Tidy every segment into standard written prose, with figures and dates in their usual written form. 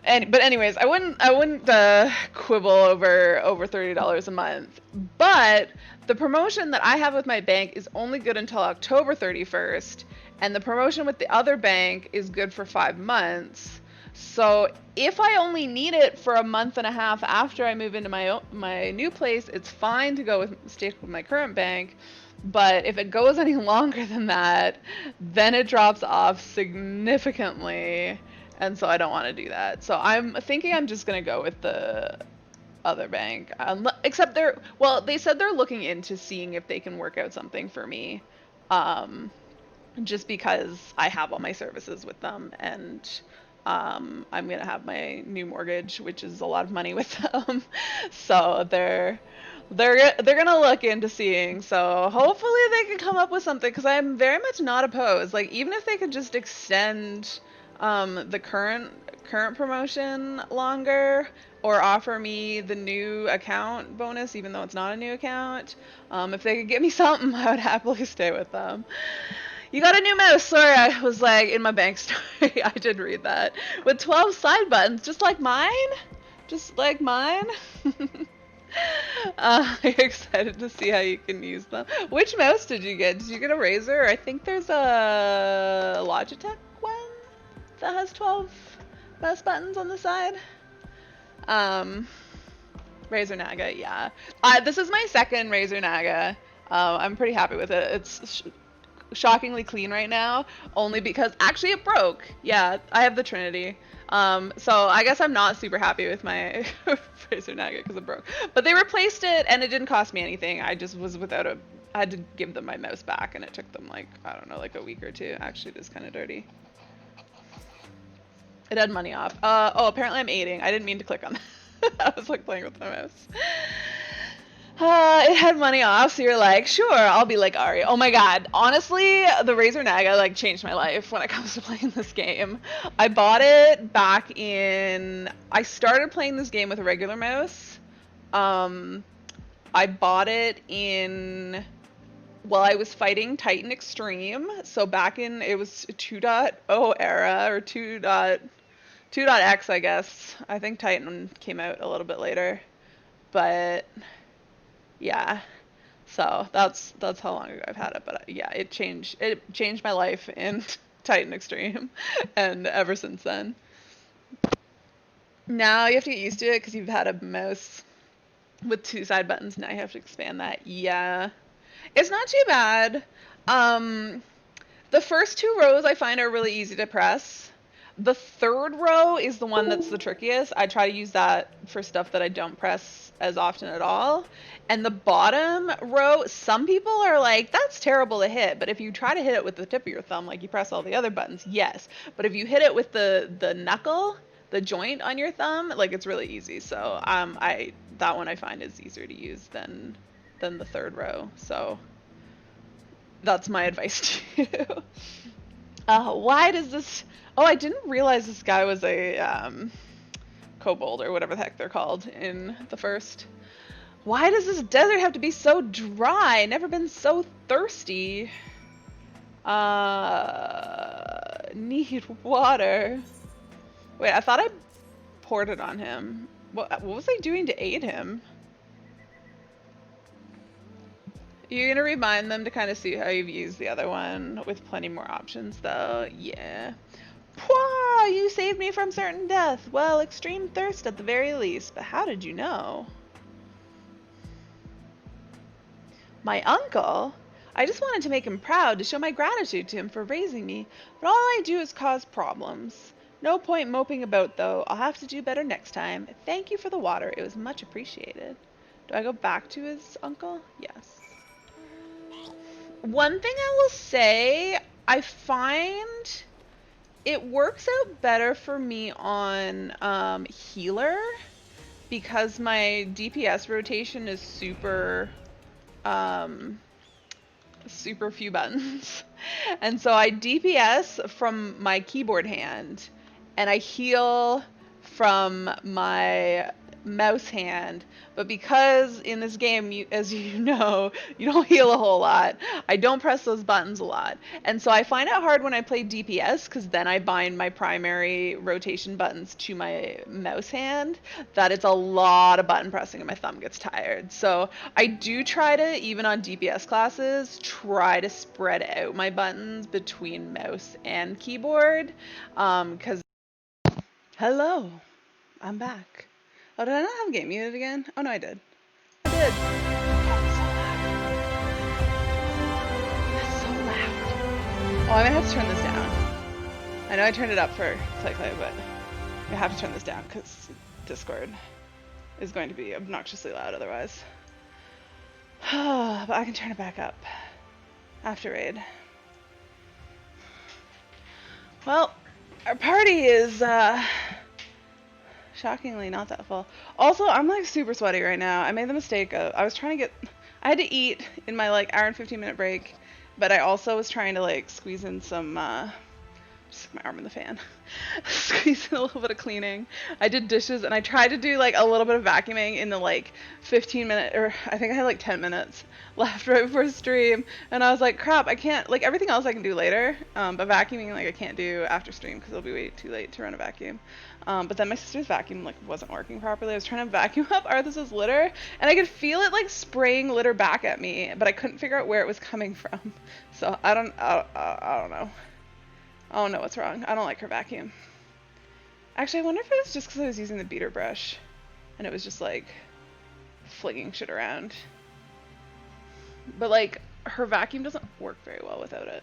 But anyways, I wouldn't quibble over $30 a month. But the promotion that I have with my bank is only good until October 31st, and the promotion with the other bank is good for 5 months. So if I only need it for a month and a half after I move into my new place, it's fine to go with stay with my current bank. But if it goes any longer than that, then it drops off significantly, and so I don't want to do that. So I'm thinking I'm just gonna go with the other bank. Except they said they're looking into seeing if they can work out something for me. Um, just because I have all my services with them, and I'm gonna have my new mortgage, which is a lot of money with them. So they're gonna look into seeing. So hopefully they can come up with something, because I'm very much not opposed. Like, even if they could just extend the current promotion longer, or offer me the new account bonus even though it's not a new account. If they could get me something, I would happily stay with them. You got a new mouse. Sorry, I was like in my bank story. I did read that. With 12 side buttons, just like mine? Just like mine? You're excited to see how you can use them. Which mouse did you get? Did you get a Razer? I think there's a Logitech one that has 12 mouse buttons on the side. Um, Razer Naga, yeah. This is my second Razer Naga. I'm pretty happy with it. It's shockingly clean right now, only because actually it broke. Yeah, I have the Trinity. So I guess I'm not super happy with my Razer Naga because it broke. But they replaced it and it didn't cost me anything. I just was without a. I had to give them my mouse back, and it took them like, I don't know, like a week or two. Actually, it is kind of dirty. It had money off. Oh, apparently I'm aiding. I didn't mean to click on that. I was like playing with my mouse. It had money off, so you're like, sure, I'll be like Ari. Oh my god, honestly, the Razer Naga like changed my life when it comes to playing this game. I bought it back in. I started playing this game with a regular mouse. I bought it in. Well, I was fighting Titan Extreme, so back in it was 2.0 era or 2.x, I guess. I think Titan came out a little bit later, but yeah. So that's how long ago I've had it. But yeah, it changed my life in Titan Extreme, and ever since then. Now you have to get used to it because you've had a mouse with two side buttons. Now you have to expand that. Yeah, it's not too bad. Um, the first two rows I find are really easy to press. The third row is the one that's the trickiest. I try to use that for stuff that I don't press as often at all. And the bottom row, some people are like, that's terrible to hit. But if you try to hit it with the tip of your thumb, like you press all the other buttons, yes. But if you hit it with the knuckle, the joint on your thumb, like it's really easy. So that one I find is easier to use than the third row. So that's my advice to you. Why does this? Oh, I didn't realize this guy was a kobold or whatever the heck they're called in the first. Why does this desert have to be so dry? Never been so thirsty. Need water. Wait, I thought I poured it on him. What was I doing to aid him? You're gonna remind them to kind of see how you've used the other one with plenty more options, though. Yeah. Pwah! You saved me from certain death. Well, extreme thirst at the very least. But how did you know? My uncle? I just wanted to make him proud, to show my gratitude to him for raising me. But all I do is cause problems. No point moping about, though. I'll have to do better next time. Thank you for the water. It was much appreciated. Do I go back to his uncle? Yes. One thing I will say, I find it works out better for me on healer, because my DPS rotation is super few buttons. And so I DPS from my keyboard hand, and I heal from my mouse hand, but because in this game, as you know, you don't heal a whole lot, I don't press those buttons a lot. And so I find it hard when I play DPS, because then I bind my primary rotation buttons to my mouse hand, that it's a lot of button pressing and my thumb gets tired. So I do try to, even on DPS classes, try to spread out my buttons between mouse and keyboard, because hello, I'm back. Oh, did I not have game muted again? Oh no, I did. I did. That's so loud. Oh, I might have to turn this down. I know I turned it up for Clay, but I have to turn this down because Discord is going to be obnoxiously loud otherwise. But I can turn it back up after raid. Well, our party is shockingly not that full. Also, I'm like super sweaty right now. I made the mistake of, I was trying to get, I had to eat in my like hour and 15-minute break, but I also was trying to like squeeze in some, just my arm in the fan, squeeze in a little bit of cleaning. I did dishes and I tried to do like a little bit of vacuuming in the like 15-minute, or I think I had like 10 minutes left right before stream, and I was like, crap, I can't, like everything else I can do later, but vacuuming like I can't do after stream because it'll be way too late to run a vacuum. But then my sister's vacuum like wasn't working properly. I was trying to vacuum up Arthas's litter, and I could feel it like spraying litter back at me, but I couldn't figure out where it was coming from. So I don't know. I don't know what's wrong. I don't like her vacuum. Actually, I wonder if it was just because I was using the beater brush, and it was just like flinging shit around. But like her vacuum doesn't work very well without it.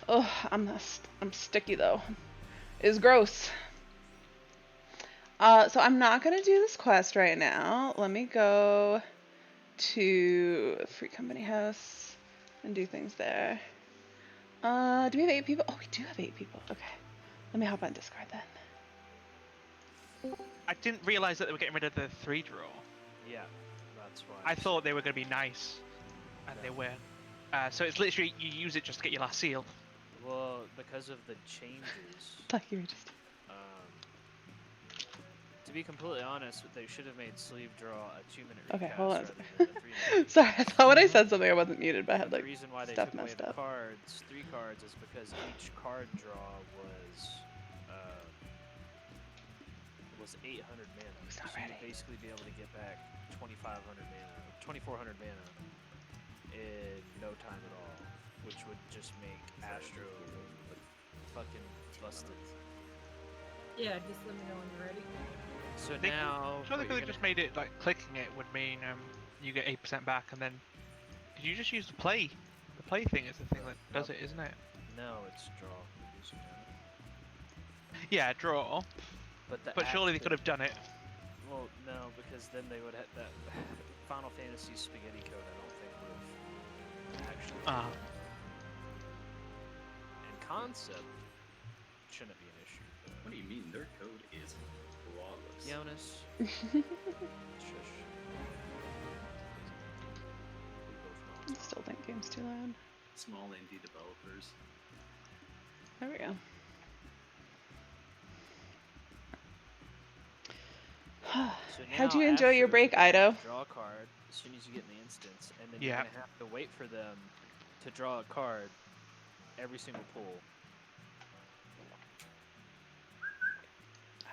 Oh, I'm sticky though. It's gross. So I'm not gonna do this quest right now. Let me go to Free Company House and do things there. Do we have 8 people? Oh, we do have 8 people. Okay. Let me hop on Discord then. I didn't realize that they were getting rid of the 3 draw. Yeah, that's why. I thought they were going to be nice, and they weren't. So it's literally, you use it just to get your last seal. Well, because of the changes. Like you were just... To be completely honest, they should have made sleeve draw a 2-minute recast. Okay, hold on. Rather than a 3-minute. Sorry, I thought when I said something I wasn't muted, but I had like the reason why they stuff took away messed the up. cards, 3 cards, is because each card draw was 800 mana. Who's not so ready? you'd basically be able to get back 2,500 mana, 2,400 mana in no time at all, which would just make Astro fucking busted. Yeah, just let me know when you're ready. So They now, sure they what could you're have just made it like clicking it would mean you get 8% back, and then could you just use the play? The play thing is the thing that does it, isn't it? No, it's draw. Reducing mana. Yeah, draw. But surely they could have done it. Well, no, because then they would have that Final Fantasy spaghetti code. I don't think would have actually. In concept, shouldn't be an issue. What do you mean? Their code is flawless. Jonas. Shush. I still think game's too loud. Small indie developers. There we go. So How'd now you enjoy your Astros break, are gonna Ido? Draw a card as soon as you get in the instance, and then Yeah. you're gonna have to wait for them to draw a card every single pull.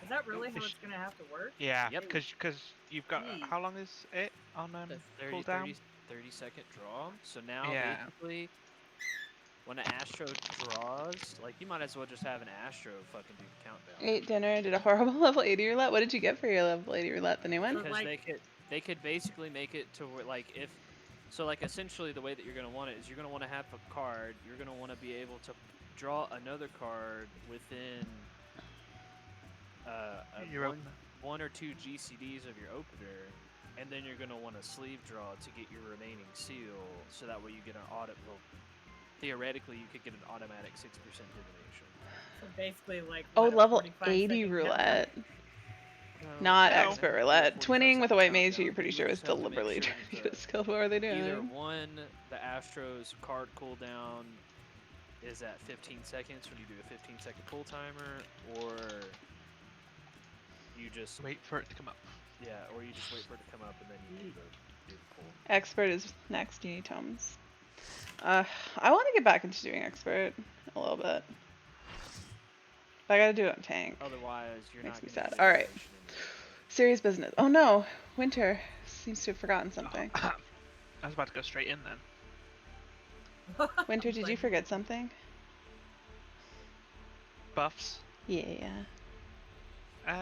Is that really how it's gonna have to work? Yeah, Yep. because you've got Neat. how long is it on The cooldown? 30-second draw. So now Yeah. basically, when an Astro draws, like you might as well just have an Astro fucking do the countdown. Ate dinner, did a horrible level 80 roulette. What did you get for your level 80 roulette? The new one? Because like- they could basically make it to where, like, if so, like essentially the way that you're gonna want it is you're gonna want to have a card. You're gonna want to be able to draw another card within Your one or 2 GCDs of your opener, and then you're gonna want a sleeve draw to get your remaining seal, so that way you get an audit. Well, theoretically, you could get an automatic 6% divination. So basically, like. Oh, what, a level 45 80 second roulette. No, Not No. expert roulette. Twinning with a white mage, countdown. you're pretty You sure was just have to make deliberately sure trying to that get a skill. What are they doing? Either one, the Astros card cooldown is at 15 seconds when you do a 15-second pull timer, or you you just Wait for it to come up. or you just wait for it to come up and then you do the pull. Expert is next. You need tomes. I want to get back into doing expert a little bit. But I gotta do it on tank. Otherwise, you're Makes not me gonna sad. get All right. information immediately. Serious business. Oh no, Winter seems to have forgotten something. I was about to go straight in then. Winter, did you Like, forget something? Buffs. Yeah.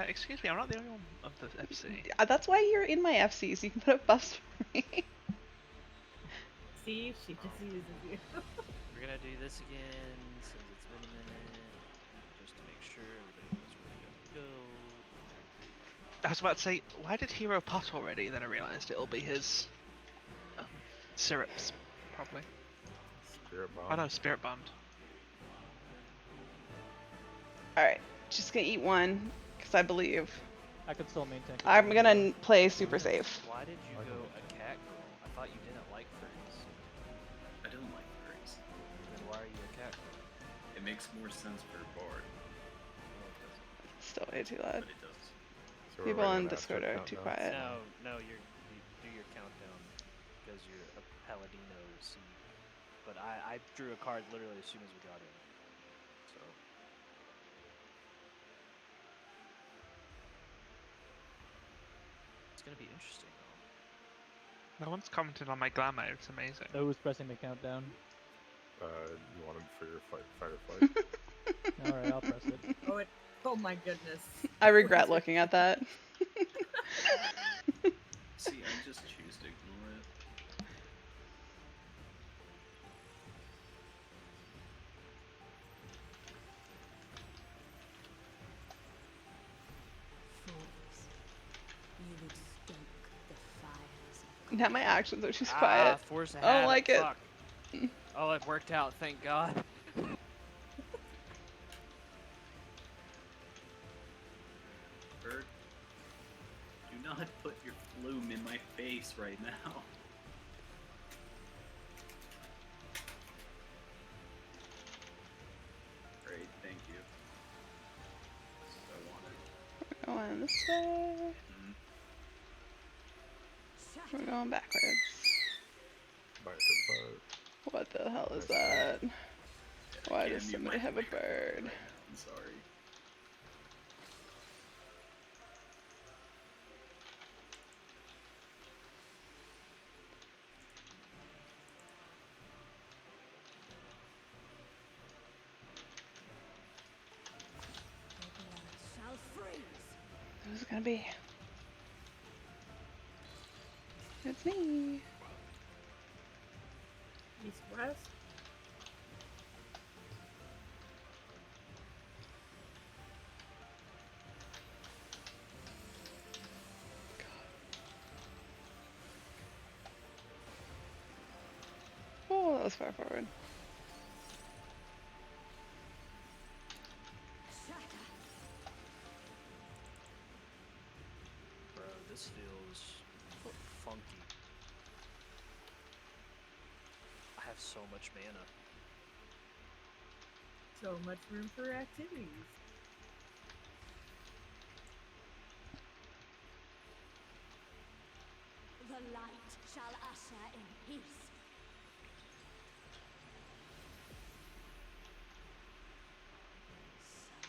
Excuse me, I'm not the only one of the FC. That's why you're in my FC, so you can put up buffs for me. See, she just uses you. We're gonna do this again since it's been a minute, just to make sure everybody knows where to go. I was about to say, why did Hero pot already? Then I realised it'll be his syrups, probably. Spirit bomb. Oh no, Spirit Bond. Alright, just gonna eat one, because I believe. I could still maintain. I'm gonna play super safe. Why did you go a cat girl? I thought you didn't like furries. I don't like furries. Then why are you a cat girl? It makes more sense for a bard, No, it doesn't. Still way too loud. but it does. So we're People ready on to Discord master are too countdown. quiet. No, you do your countdown because you're a Paladino C. But I drew a card literally as soon as we got in. So. It's gonna be interesting though. No one's commented on my glamour, it's amazing. So who's pressing the countdown? You wanted for your fight or flight. Alright, I'll press it. Oh my goodness. I regret looking at that. See, I just choose to ignore it. You would stoke the fires of Now my actions are just Ah, quiet. force a I don't habit, like it. fuck. Oh, it worked out, thank God. Bird, do not put your flume in my face right now. Great, thank you. That's what I wanted. Going this way. We're going backwards. Bite for butt. What the hell is that? Why Can't does mute somebody my have a microphone bird? right now, I'm sorry. the blood shall freeze. Who's it gonna be? It's me. East west. Oh, that was far forward. Bro, this feels funky. I have so much mana. So much room for activities. The light shall usher in peace.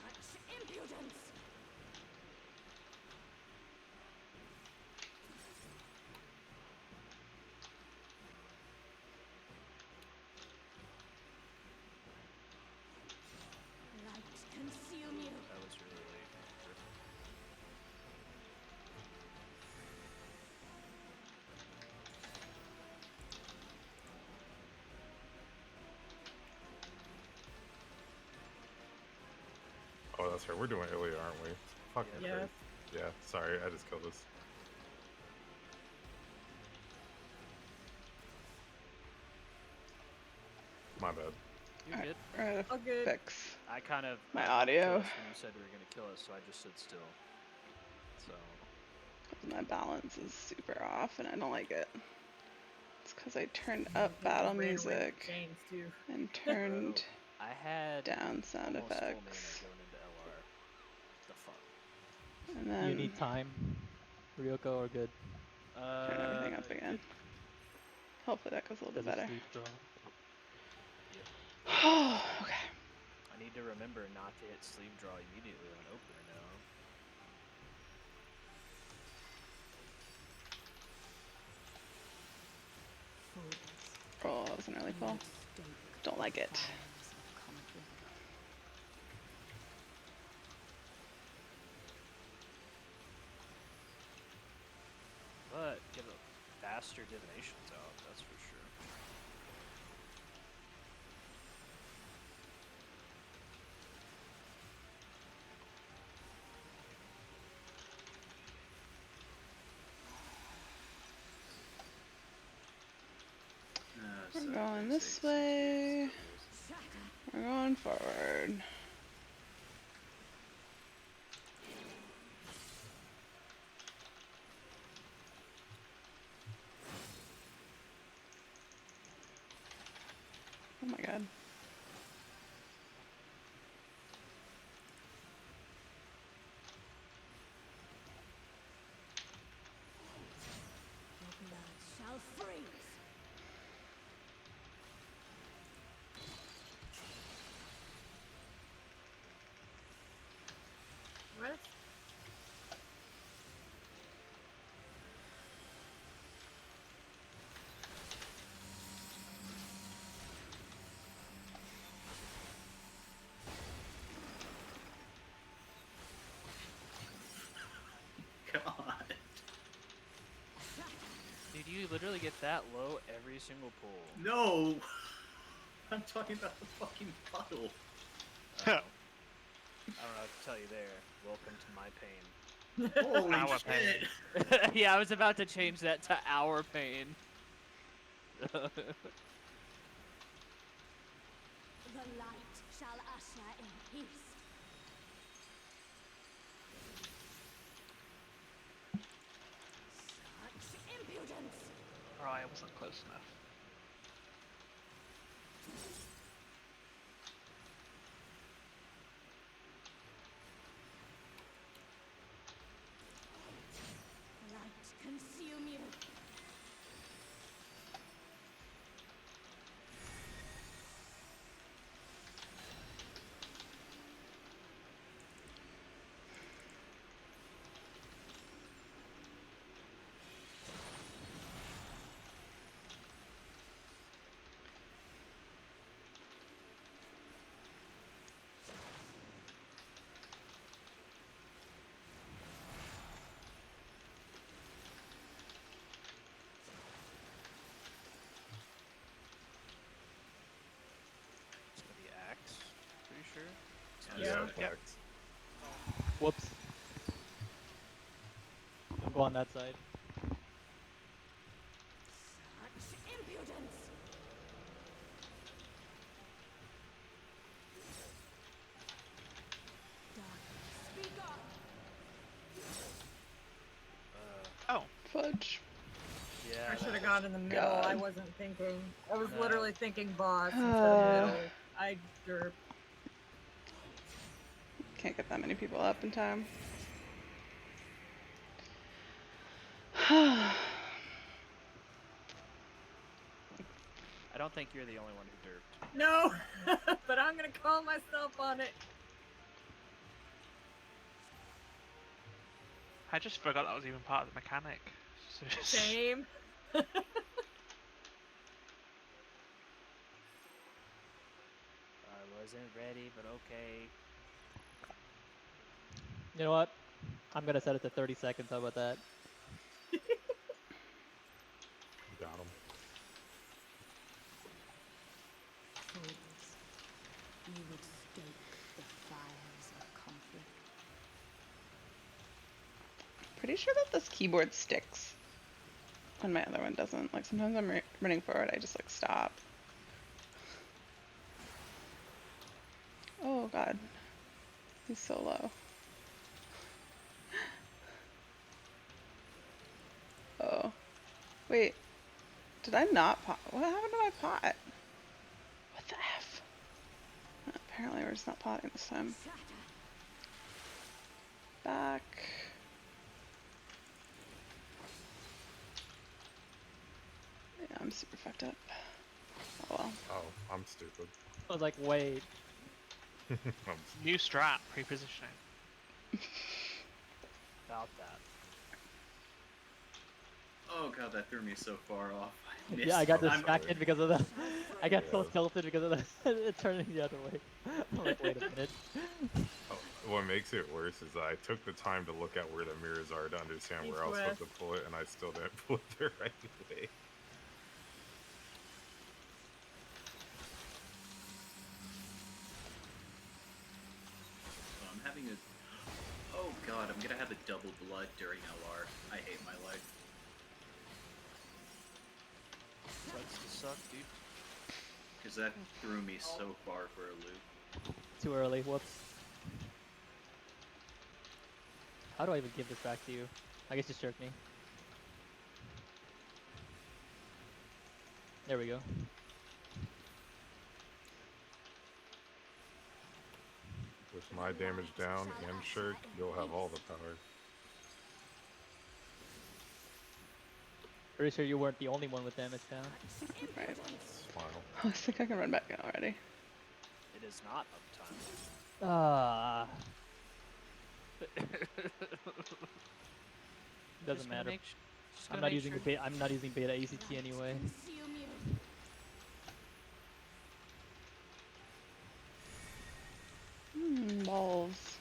Such impudence! Light consume you. That was really late. Oh, that's right. We're doing Ilya, aren't we? Fucking Yeah. great. Yeah, sorry. I just killed this. My bad. You're good. We're All gonna good. fix I kind of my kill audio. us when you said we were gonna kill us, so I just stood still. So My balance is super off and I don't like it. It's because I turned up Just battle ran away with music Chains too. and turned I had down sound almost full mana effects going into LR. The fuck. And then You need time. Ryoko or good? turn everything up again. Good. Hopefully that goes a little bit Because of better. sleep draw. Okay. I need to remember not to hit sleeve draw immediately on opener now. Fools, Oh, that was an early you call. would stoke Don't like the it. fires of conflict. But get a faster divinations out, that's for sure. We're going this way. We're going forward. Oh my god. Your blood shall freeze. What? God. Dude, you literally get that low every single pull. No! I'm talking about the fucking puddle. I don't know what to tell you there. Welcome to my pain. Holy Our shit! Yeah, I was about to change that to our pain. The light shall usher in peace. Such impudence! Right, I wasn't close enough. Light consume you. It's gonna be axe, pretty sure. Yeah. Yep. Whoops. Don't go on that side. Such impudence! Darkness, speak up! Oh, Fudge. Yeah. I should have gone in the middle. I God. wasn't thinking. I was No. literally thinking boss instead of middle. I derped. Can't get that many people up in time. I don't think you're the only one who derped. No, but I'm gonna call myself on it. I just forgot that was even part of the mechanic. So just- Same. I wasn't ready, but okay. You know what? I'm gonna set it to 30 seconds. How about that? Got him. Fools, you would stoke the fires of conflict. Pretty sure that this keyboard sticks when my other one doesn't. Like sometimes I'm running forward, I just like stop. Oh god. He's so low. Oh. Wait. Did I not pot? What happened to my pot? What the F? Apparently we're just not potting this time. Shatter! Back. stupid. I was like, wait. I'm New strat, pre-positioning. About that. Oh god, that threw me so far off. I missed. Yeah, I got I'm distracted sorry. because of that. I got so Yeah. tilted because of that. It turning the other way. I'm like, wait a minute. Oh, what makes it worse is I took the time to look at where the mirrors are to understand where I was supposed to pull it, and I still didn't pull it the right way. Oh, I'm having a. Oh god, I'm gonna have a double blood during LR. I hate my life. Sucks to suck, dude. Because that threw me so far for a loop. Too early. Whoops. How do I even give this back to you? I guess just jerk me. There we go. With my damage down and Shirk, you'll have all the power. Pretty sure you weren't the only one with damage down. Right. Smile. I think I can run back in already. It is not uptime. Ah, Just doesn't gonna matter. make sh- just I'm gonna not make using sure- the beta. I'm not using beta ACT anyway. Consume you. Balls.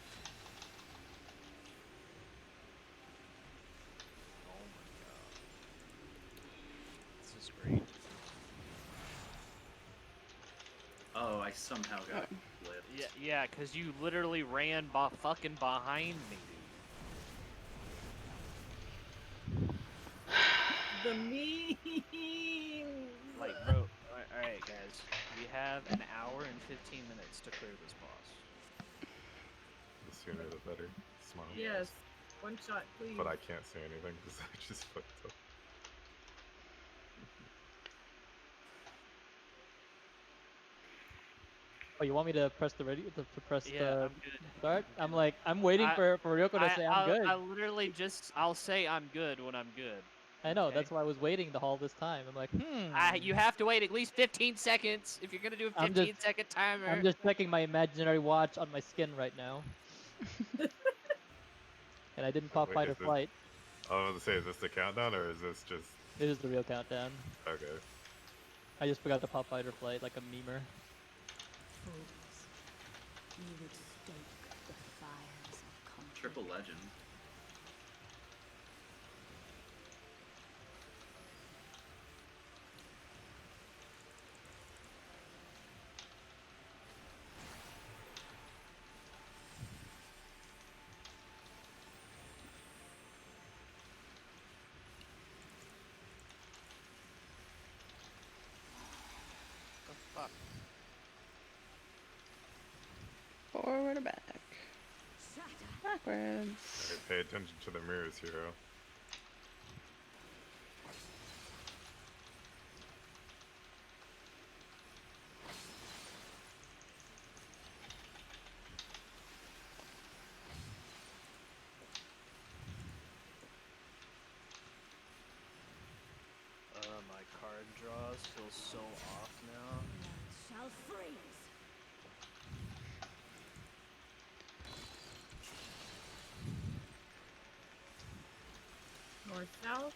Oh my god. This is great. Oh, I somehow got Oh. flipped. Yeah, cause you literally ran fucking behind me, The meme. dude. Like, bro. Alright, guys. We have an hour and 15 minutes to clear this boss. The sooner the better. Smile. Yes. One shot, please. But I can't say anything because I just fucked up. Oh, you want me to press the ready to press Yeah, the I'm good. start? I'm I'm good. like, I'm waiting for Ryoko to say I'm good. I literally I'll say I'm good when I'm good. I know, okay? that's why I was waiting the whole this time. I'm like, You have to wait at least 15 seconds if you're gonna do a I'm 15-second timer. I'm just checking my imaginary watch on my skin right now. And I didn't pop Wait, fight or is this- flight. I was about to say, is this the countdown or is this just This is the real countdown. okay? I just forgot to pop fight or flight like a memer. Fools. You would stoke the fires of conflict. Triple legend. The fuck? Forward or back? Shatter. Backwards. Alright, pay attention to the mirrors, hero. My card draws feel so off now. Blood shall freeze. North, south.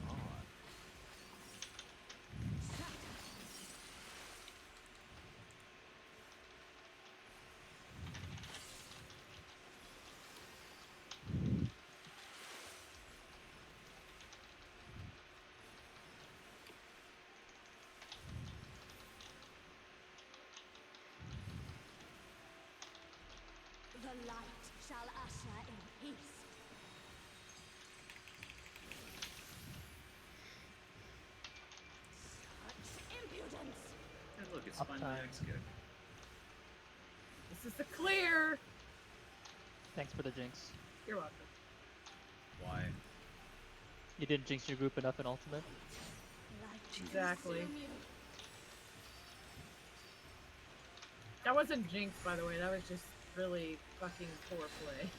God. The light shall usher in peace. Such impudence. Hey, look, it's Up finally time. X kick. This is the clear. Thanks for the jinx. You're welcome. Why? You didn't jinx your group enough in ultimate. Light Exactly. consume you. That wasn't jinx, by the way. That was just really fucking poor play.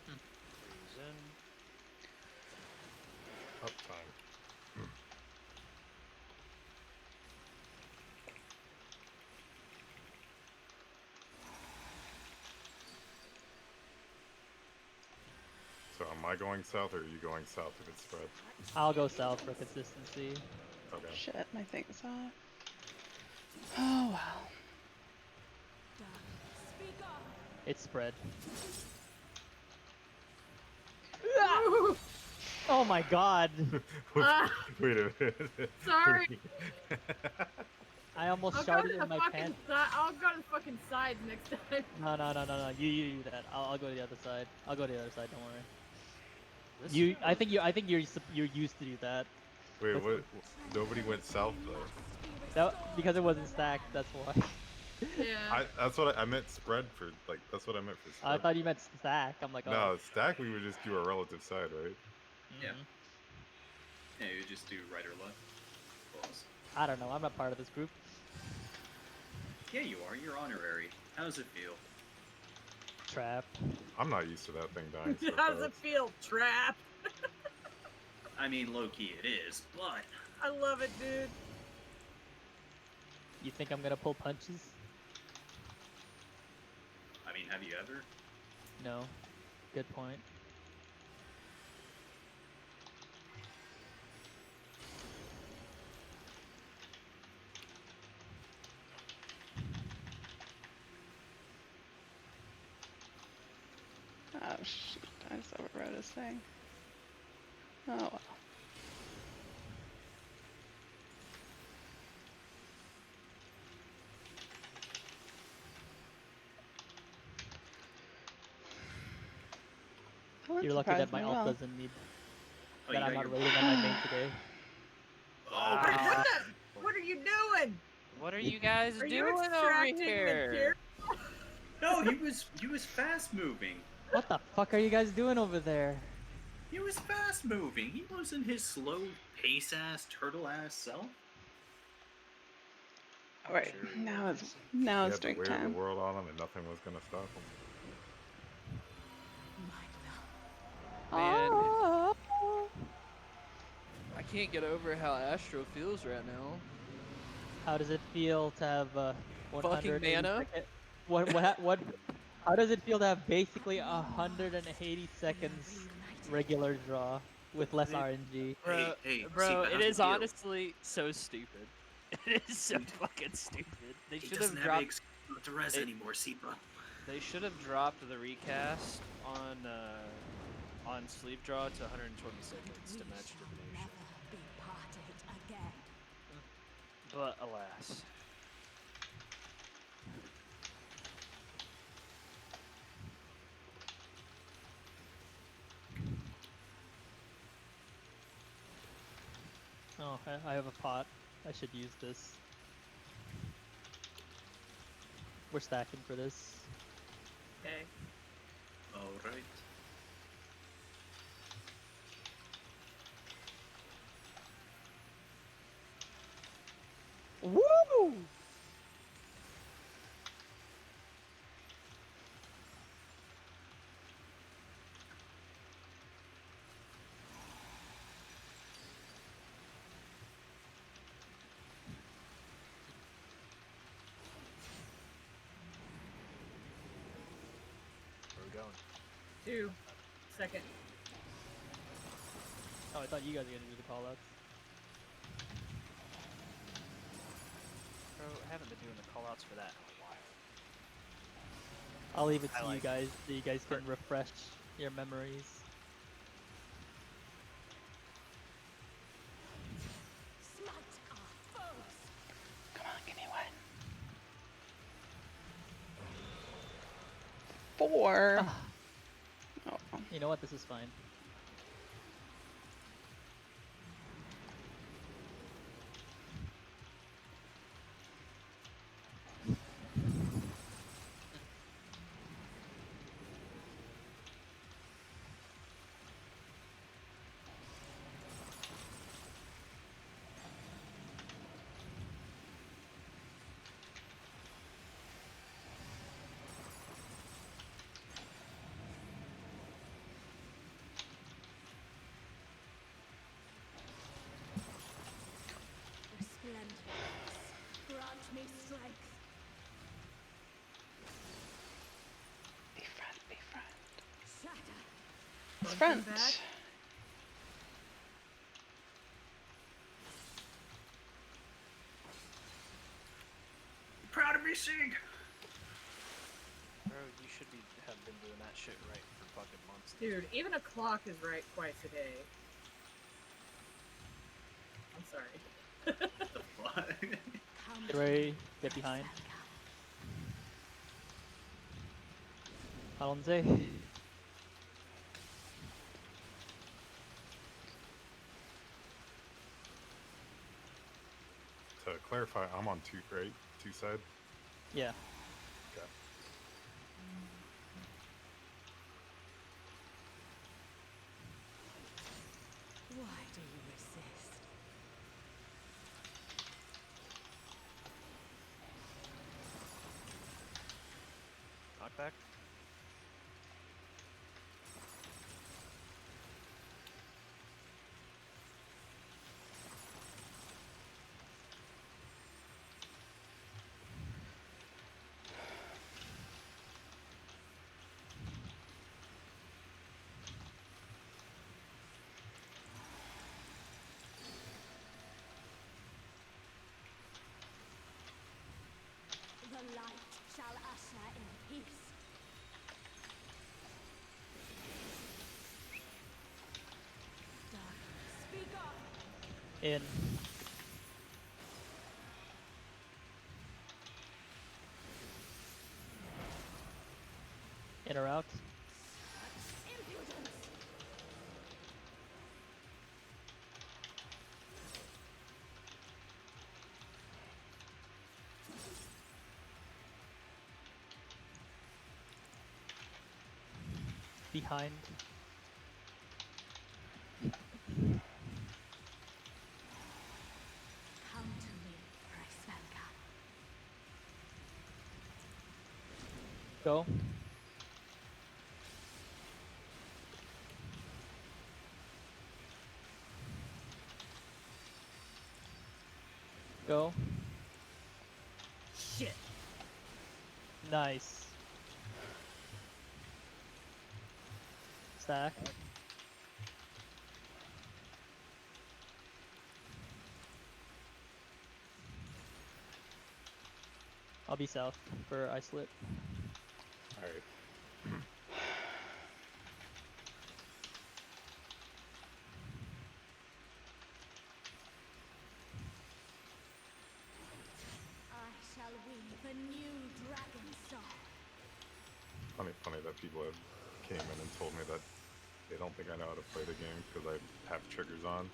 Reason. Uptime. So am I going south or are you going south if it's spread? I'll go south for consistency. Okay. Shit, my thing's off. Oh well. Speak up. It's spread. Ooh, Oh my god! Wait a minute. sorry. I almost I'll go sharded to the in my fucking pants. side. I'll go to the fucking side next time. No. You do that. I'll go to the other side. I'll go to the other side. Don't worry. This You. feels- I think you're used to do that. Wait, Let's what? Nobody went south though. That because it wasn't stacked. That's why. Yeah. That's what I meant. Spread for like. That's what I meant for I spread. thought you meant stack. I'm like, No, oh. stack. We would just do a relative side, right? Yeah. Mhm. Yeah, you just do right or left. Close. I don't know. I'm not part of this group. Yeah, you are. You're honorary. How does it feel? Trap. I'm not used to that thing dying so How does it fast. feel? Trapped. I mean, low key it is, but I love it, dude. You think I'm gonna pull punches? I mean, have you ever? No. Good point. Oh shoot, I just overwrote his thing. Oh well. That one You're lucky that surprised my me ult well. doesn't need Oh, that you I'm got not your... raiding on my main today. Oh, Wow. What are you doing? What are you guys Are you doing over extracting the here? no, he was fast moving. What the fuck are you guys doing over there? He was fast moving. He wasn't his slow pace ass turtle ass self. Alright, Sure now was. it's He had the drink weight of the time. world on him, and nothing was gonna stop him. Man, Oh. I can't get over how Astro feels right now. How does it feel to have 180 mana? second- what how does it feel to have basically 180 seconds regular draw with less Dude, RNG? Bro, Hey, bro, Seapa, it how's is it feel? honestly so stupid. It is so fucking stupid. They He should doesn't have have dropped. eggs to res it- anymore, Seepa. They should have dropped the recast on sleeve draw to 120 seconds to match shall divination. never be parted again. But alas. Oh, I have a pot. I should use this. We're stacking for this. Okay. Alright. Woo! Where are we going? 2 seconds. Oh, I thought you guys were gonna do the callouts. Bro, I haven't been doing the callouts for that in a while. I'll leave it I to like you guys so you guys can per- refresh your memories. Smite our foes. Come on, give me one. 4. Ah, Oh. you know what? This is fine. Towards front. back. Proud of me, Sig. Bro, you should have been doing that shit right for fucking months. Dude, even a clock is right twice a day. I'm sorry. What the fuck? Get ready, get behind. Alonze. To clarify, I'm on two, right? Two side? Yeah. Okay. Why do you resist? Knockback. The light shall usher in peace. Darkness, speak up. In. In or out? Impudence. Behind. Come to me, Preisvelka. Go. Go. Shit. Nice. Stack. I'll be south for isolate. Alright. I shall weave a new dragon song. Funny that people have came in and told me that they don't think I know how to play the game because I have triggers on.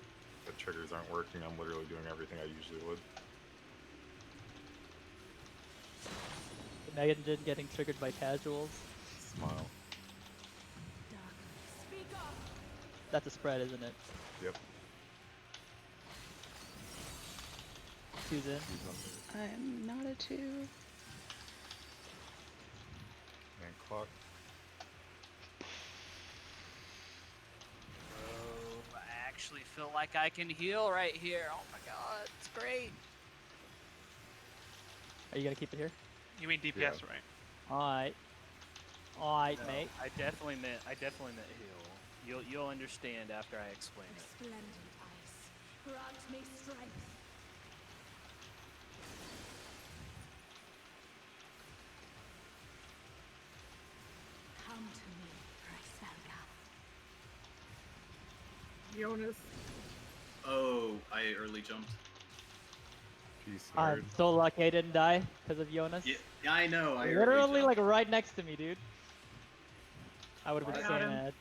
The triggers aren't working. I'm literally doing everything I usually would. Imagine getting triggered by casuals. Smile. Darkness, speak up. That's a spread, isn't it? Yep. Two's in. He's under. I am not a 2. And clock. Bro, I actually feel like I can heal right here. Oh my god, it's great. Are you gonna keep it here? You mean DPS, Yeah. right? Alright. Alright, No, mate. I definitely meant heal. You'll understand after I explain it. Resplendent ice, grant me strength. Come to me, Preisvelka. Jonas. Oh, I early jumped. Peace, nerd. I'm so lucky I didn't die because of Jonas. Yeah, I know. I Literally, early like, jumped. right next to me, dude. I would have been I so got him. mad.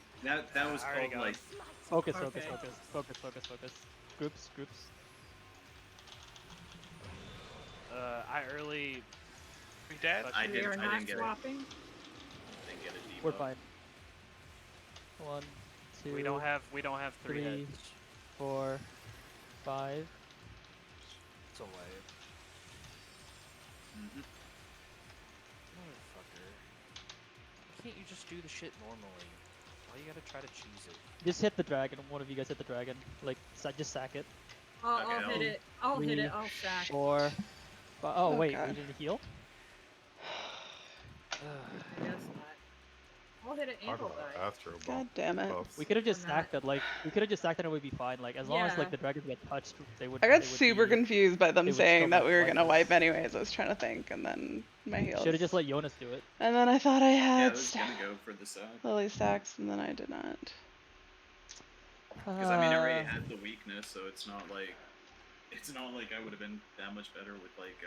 That was I already called got like. Focus, Okay. focus, focus, focus, focus, focus. Groups, groups. I early. We dead? I We are didn't. I not didn't get it. swapping. Didn't get a debuff. We're fine. 1, 2, We don't have three 3. heads. 4, 5. It's a wave. Mhm. Motherfucker. Why can't you just do the shit normally? Why you gotta try to cheese it? Just hit the dragon. One of you guys hit the dragon. Like, just sack it. I'll Okay, hit it. I'll hit it. I'll sack. 4, 5. Oh, Oh, wait, God. we didn't heal? I guess not. I'll hit an Talk angle about die. Astro God damn it. buffs. We could have just Or not. stacked it. Like we could have just stacked it and we'd be fine. Like as long as like Yeah. the dragons get touched, they would. I got they would super be, confused by them they would still saying that be we were gonna wipeness. wipe anyways. I was trying to think, and then my heels. Should have just let Jonas do it. And then I thought I Yeah, I had was gonna go for the side. Lily stacks, and then I did not. Because I mean, I already had the weakness, so it's not like I would have been that much better with like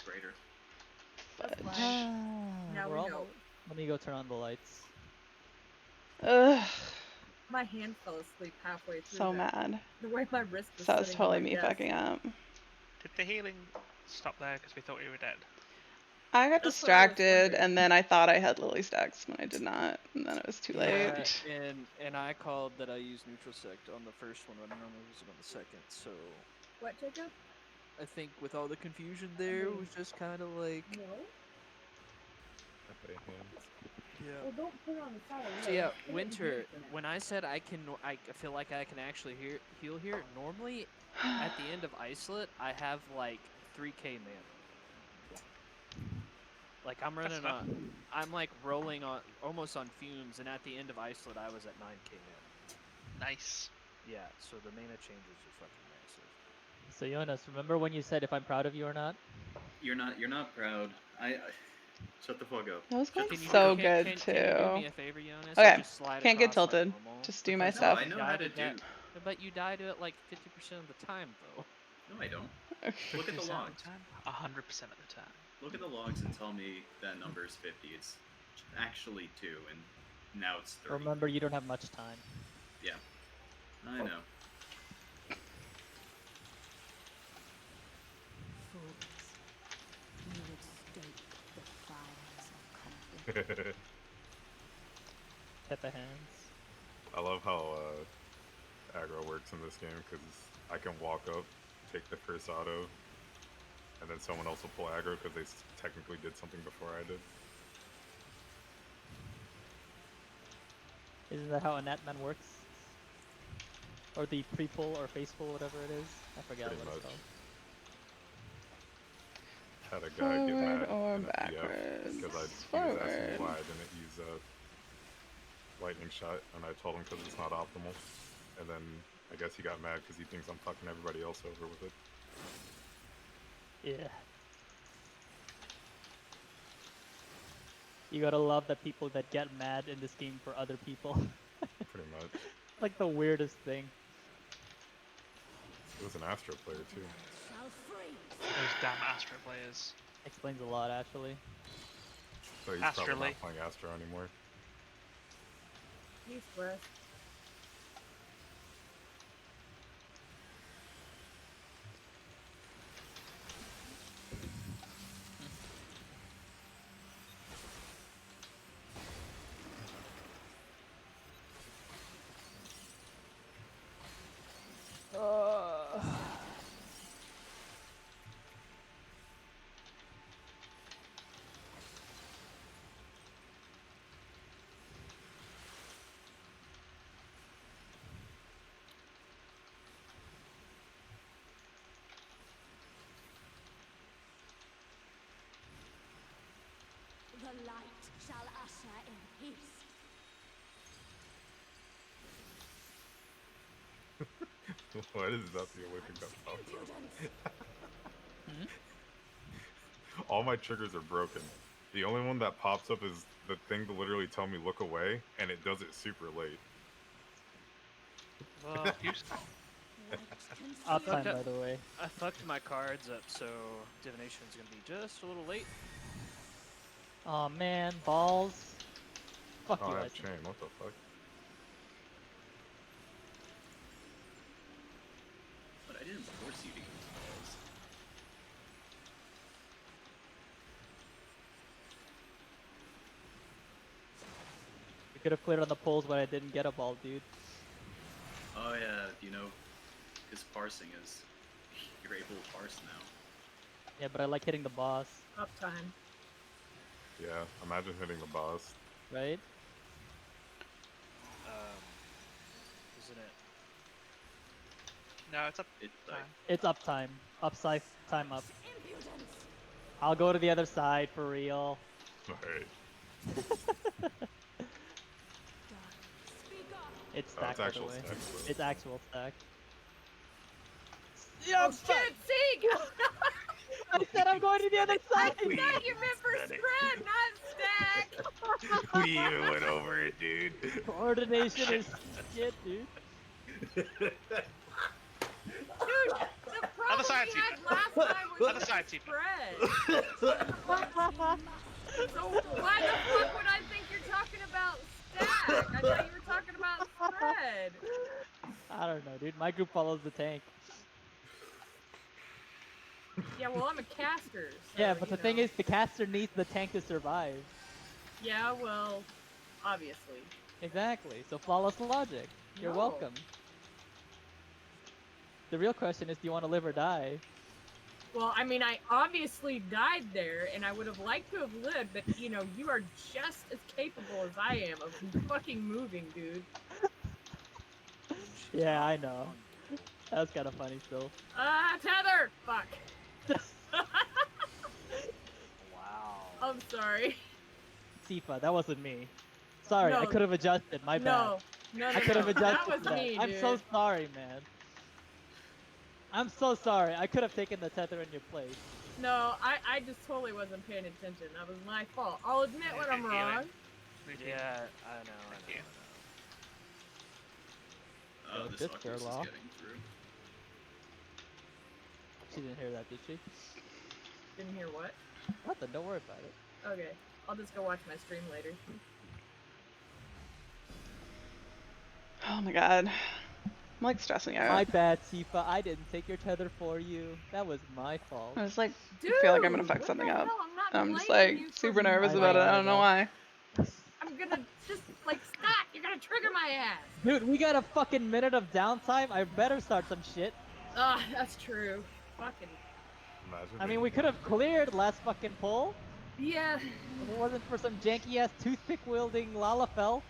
greater. That's But fine. Now We're we almost. know. Let me go turn on the lights. ugh, My hand fell asleep halfway through. so that. mad. The way my wrist was So that's sitting on totally my me desk. fucking up. Did the healing stop there because we thought we were dead? I got That's what I was distracted, wondering. and then I thought I had Lily stacks when I did not, and then it was too Yeah, late. and I called that I used neutral sect on the first one, but I normally use it on the second. So What, Jacob? I think with all the confusion there, it was just kind of like, No. Okay, hands. yeah. Well, don't put it on the side. So yeah, Winter. When I said I feel like I can actually heal here. Normally, at the end of Isolate, I have like 3k mana. Like I'm running fine. on, I'm like rolling on almost on fumes, and at the end of Isolate, I was at 9k mana. Nice. Yeah, so the mana changes are fucking massive. So Jonas, remember when you said if I'm proud of you or not? You're not proud. I shut the fuck up. That was Shut going the Can you, fuck so up. good can you do too. me a favor, Jonas? Okay, And just slide can't get across like tilted. normal? Just do my Because No, stuff. I know how to do. But you die to it like 50% of the time, though. No, I don't. Look at the 50% logs. of the time? 100% of the time. Look at the logs and tell me that number is 50. It's actually 2, and now it's 3. Remember, you don't have much time. Yeah, I know. Fools. You would stoke the fires of conflict. Peppa hands. I love how aggro works in this game because I can walk up, take the first auto, and then someone else will pull aggro because they technically did something before I did. Isn't that how a Natman works? Or the pre-pull or face-pull, whatever it is? I forget Pretty what it's much. called. Had a guy get Forward mad or in a PF backwards? because he was asking Forward. me why I didn't use a lightning shot, and I told him because it's not optimal. And then I guess he got mad because he thinks I'm fucking everybody else over with it. Yeah. You gotta love the people that get mad in this game for other people. Pretty much. Like the weirdest thing. It was an Astro player too. Shall freeze. Those damn Astro players. Explains a lot, actually. So he's probably Astrally. not playing Astro anymore. East west. The light shall usher in peace. Why does that the awaken gun pop up? All my triggers are broken. The only one that pops up is the thing to literally tell me look away, and it does it super late. Well, useful. Uptime, Okay. by the way. I fucked my cards up, so divination's gonna be just a little late. Aw man, balls. Fuck Oh, you, I I have think. chain. What the fuck? But I didn't force you to use balls. We could have cleared on the pulls, but I didn't get a ball, dude. Oh yeah, you know, his parsing is you're able to parse now. Yeah, but I like hitting the boss, Uptime. Yeah, imagine hitting the boss. right? Isn't it? No, it's up. It Time. It's uptime. Upside time up. Impudence. I'll go to the other side for real. Alright. It's Oh, stacked, it's by the actual way. stacks, though. It's actual stack. Oh shit, Sig! I said I'm going to the other I side! thought you meant for spread, not stack! We even went over it, dude. Coordination is shit, dude. Dude, the problem Other side, we had Tifa. last time was Other with side, the Tifa. spread. So why the fuck would I think you're talking about stack? I thought you were talking about spread. I don't know, dude. My group follows the tank. Yeah, well, I'm a caster. So, Yeah, but you the thing know. is, the caster needs the tank to survive. Yeah, well, obviously. Exactly. So flawless logic. You're No. welcome. The real question is, do you want to live or die? Well, I mean, I obviously died there, and I would have liked to have lived, but, you know, you are just as capable as I am of fucking moving, dude. Yeah, I know. That's kind of funny still. Tether! Fuck. Wow. I'm sorry. Tifa, that wasn't me. Sorry, I No. could have adjusted. My bad. No, I could have no. adjusted That was that. me, I'm dude. so sorry, man. I'm so sorry. I could have taken the tether in your place. No, I just totally wasn't paying attention. That was my fault. I'll admit when I'm wrong. Yeah, I know. Thank you. Oh, Oh, this shit, Ultros is Fairlaw. getting through. She didn't hear that, did she? Didn't hear what? Nothing. Don't worry about it. Okay, I'll just go watch my stream later. Oh my god. I'm like stressing out. My bad, Tifa. I didn't take your tether for you. That was my fault. I was like, Dude, I feel like I'm gonna fuck what something the up. hell? I'm not I'm just blaming like you for super nervous I about it. know, I I don't know know. why. I'm gonna just like stack. You're gonna trigger my ass. Dude, we got a fucking minute of downtime. I better start some shit. Ah, that's true. Fucking Imagine I mean, being- we could have cleared last fucking pull yeah. if it wasn't for some janky ass toothpick wielding Lalafell.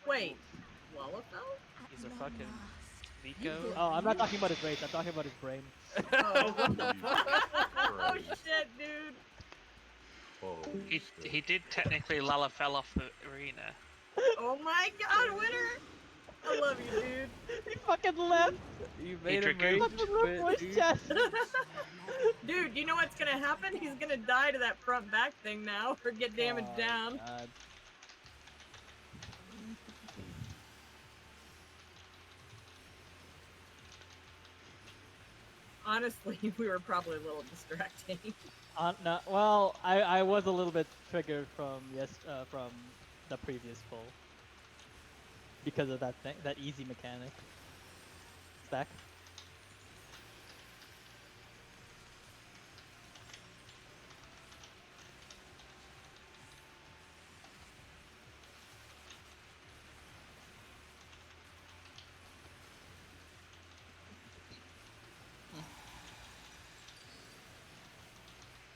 Wait, Lalafell? He's a fucking Nico. Oh, I'm not talking about his race. I'm talking about his brain. Oh, what the Holy fuck? Oh Christ. shit, dude. Holy He shit. did technically fell off the arena. Oh my god, winner! I love you, dude. He fucking left. You made him Dragoon. rage Fucking root quit, voice dude. chest. Dude, you know what's gonna happen? He's gonna die to that front back thing now, or get damaged Oh, down. God. Honestly, we were probably a little distracting. No, well, I was a little bit triggered from from the previous pull because of that thing, that easy mechanic. Stack.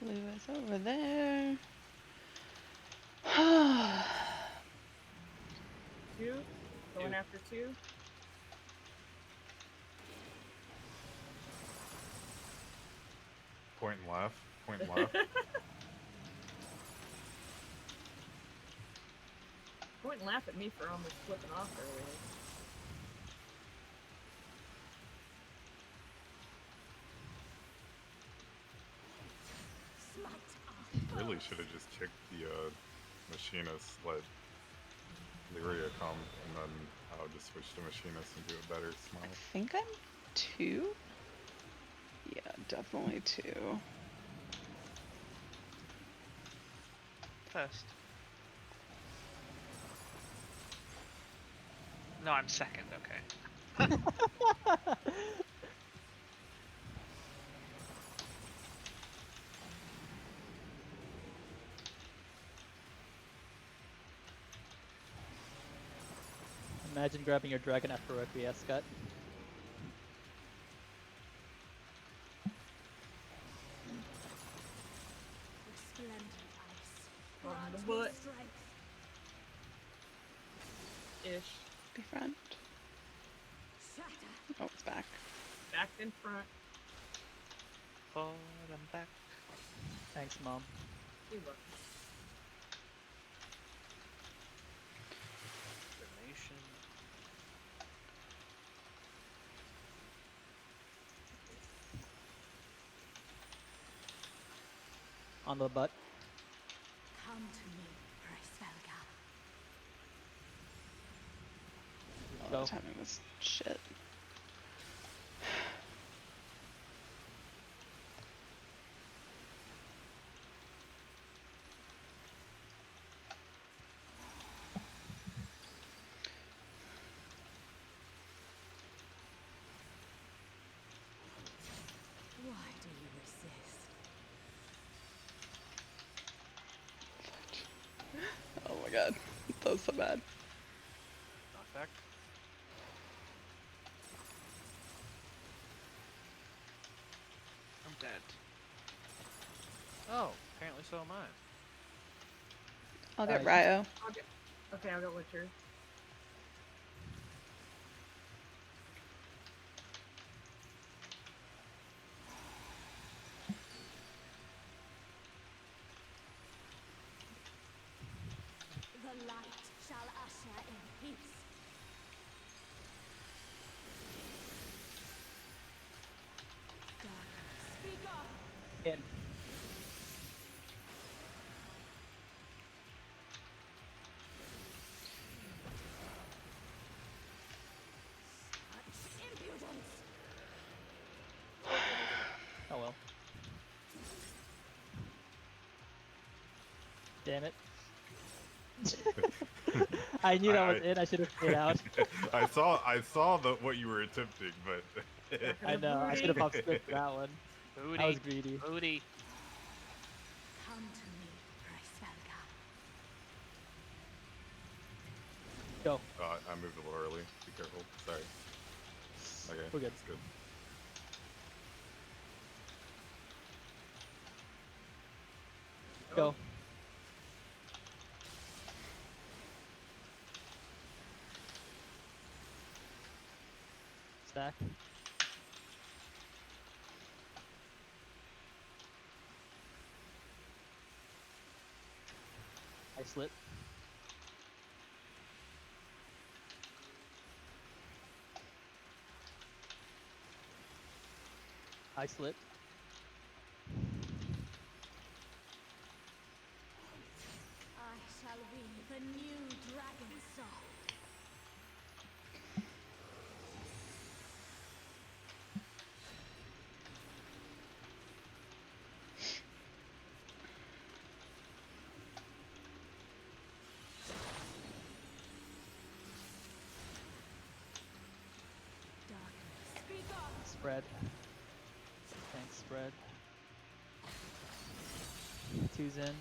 Lewis over there. Two? Going after two? Point left. Point left. Point and laugh at me for almost flipping off earlier. Really should have just kicked the machinist, let Lyria come, and then I would just switch to machinist and do it better. I Smile. think I'm 2. Yeah, definitely 2. First. No, I'm second, okay. Imagine grabbing your dragon after a PS cut. On the butt. Ish. Be front. Oh, it's back. Back in front. Forward and back. Thanks, Mom. You're welcome. Coordination. on the butt. Come to me, Svelga. Oh, Go. the timing was shit. Why do you resist? Oh my god. That was so bad. Knockback. I'm dead. Oh, apparently so am I. I'll get Alright. Ryo. Okay, I'll go Witcher. The light shall usher in peace. Darkness, speak up. In. Such impudence. Oh well. Damn it. I knew that was it. I should have stayed out. I saw what you were attempting, but I know. I should have popped script for that one. Booty. I was greedy. Booty. Come to me, Svelga. Go. I moved a little early. Be careful. Sorry. Okay, We're good. It's good. Go. Stack. I slit. I slit. I shall weave a new dragon song. Darkness, speak up. Spread. Thanks, spread. Two's in.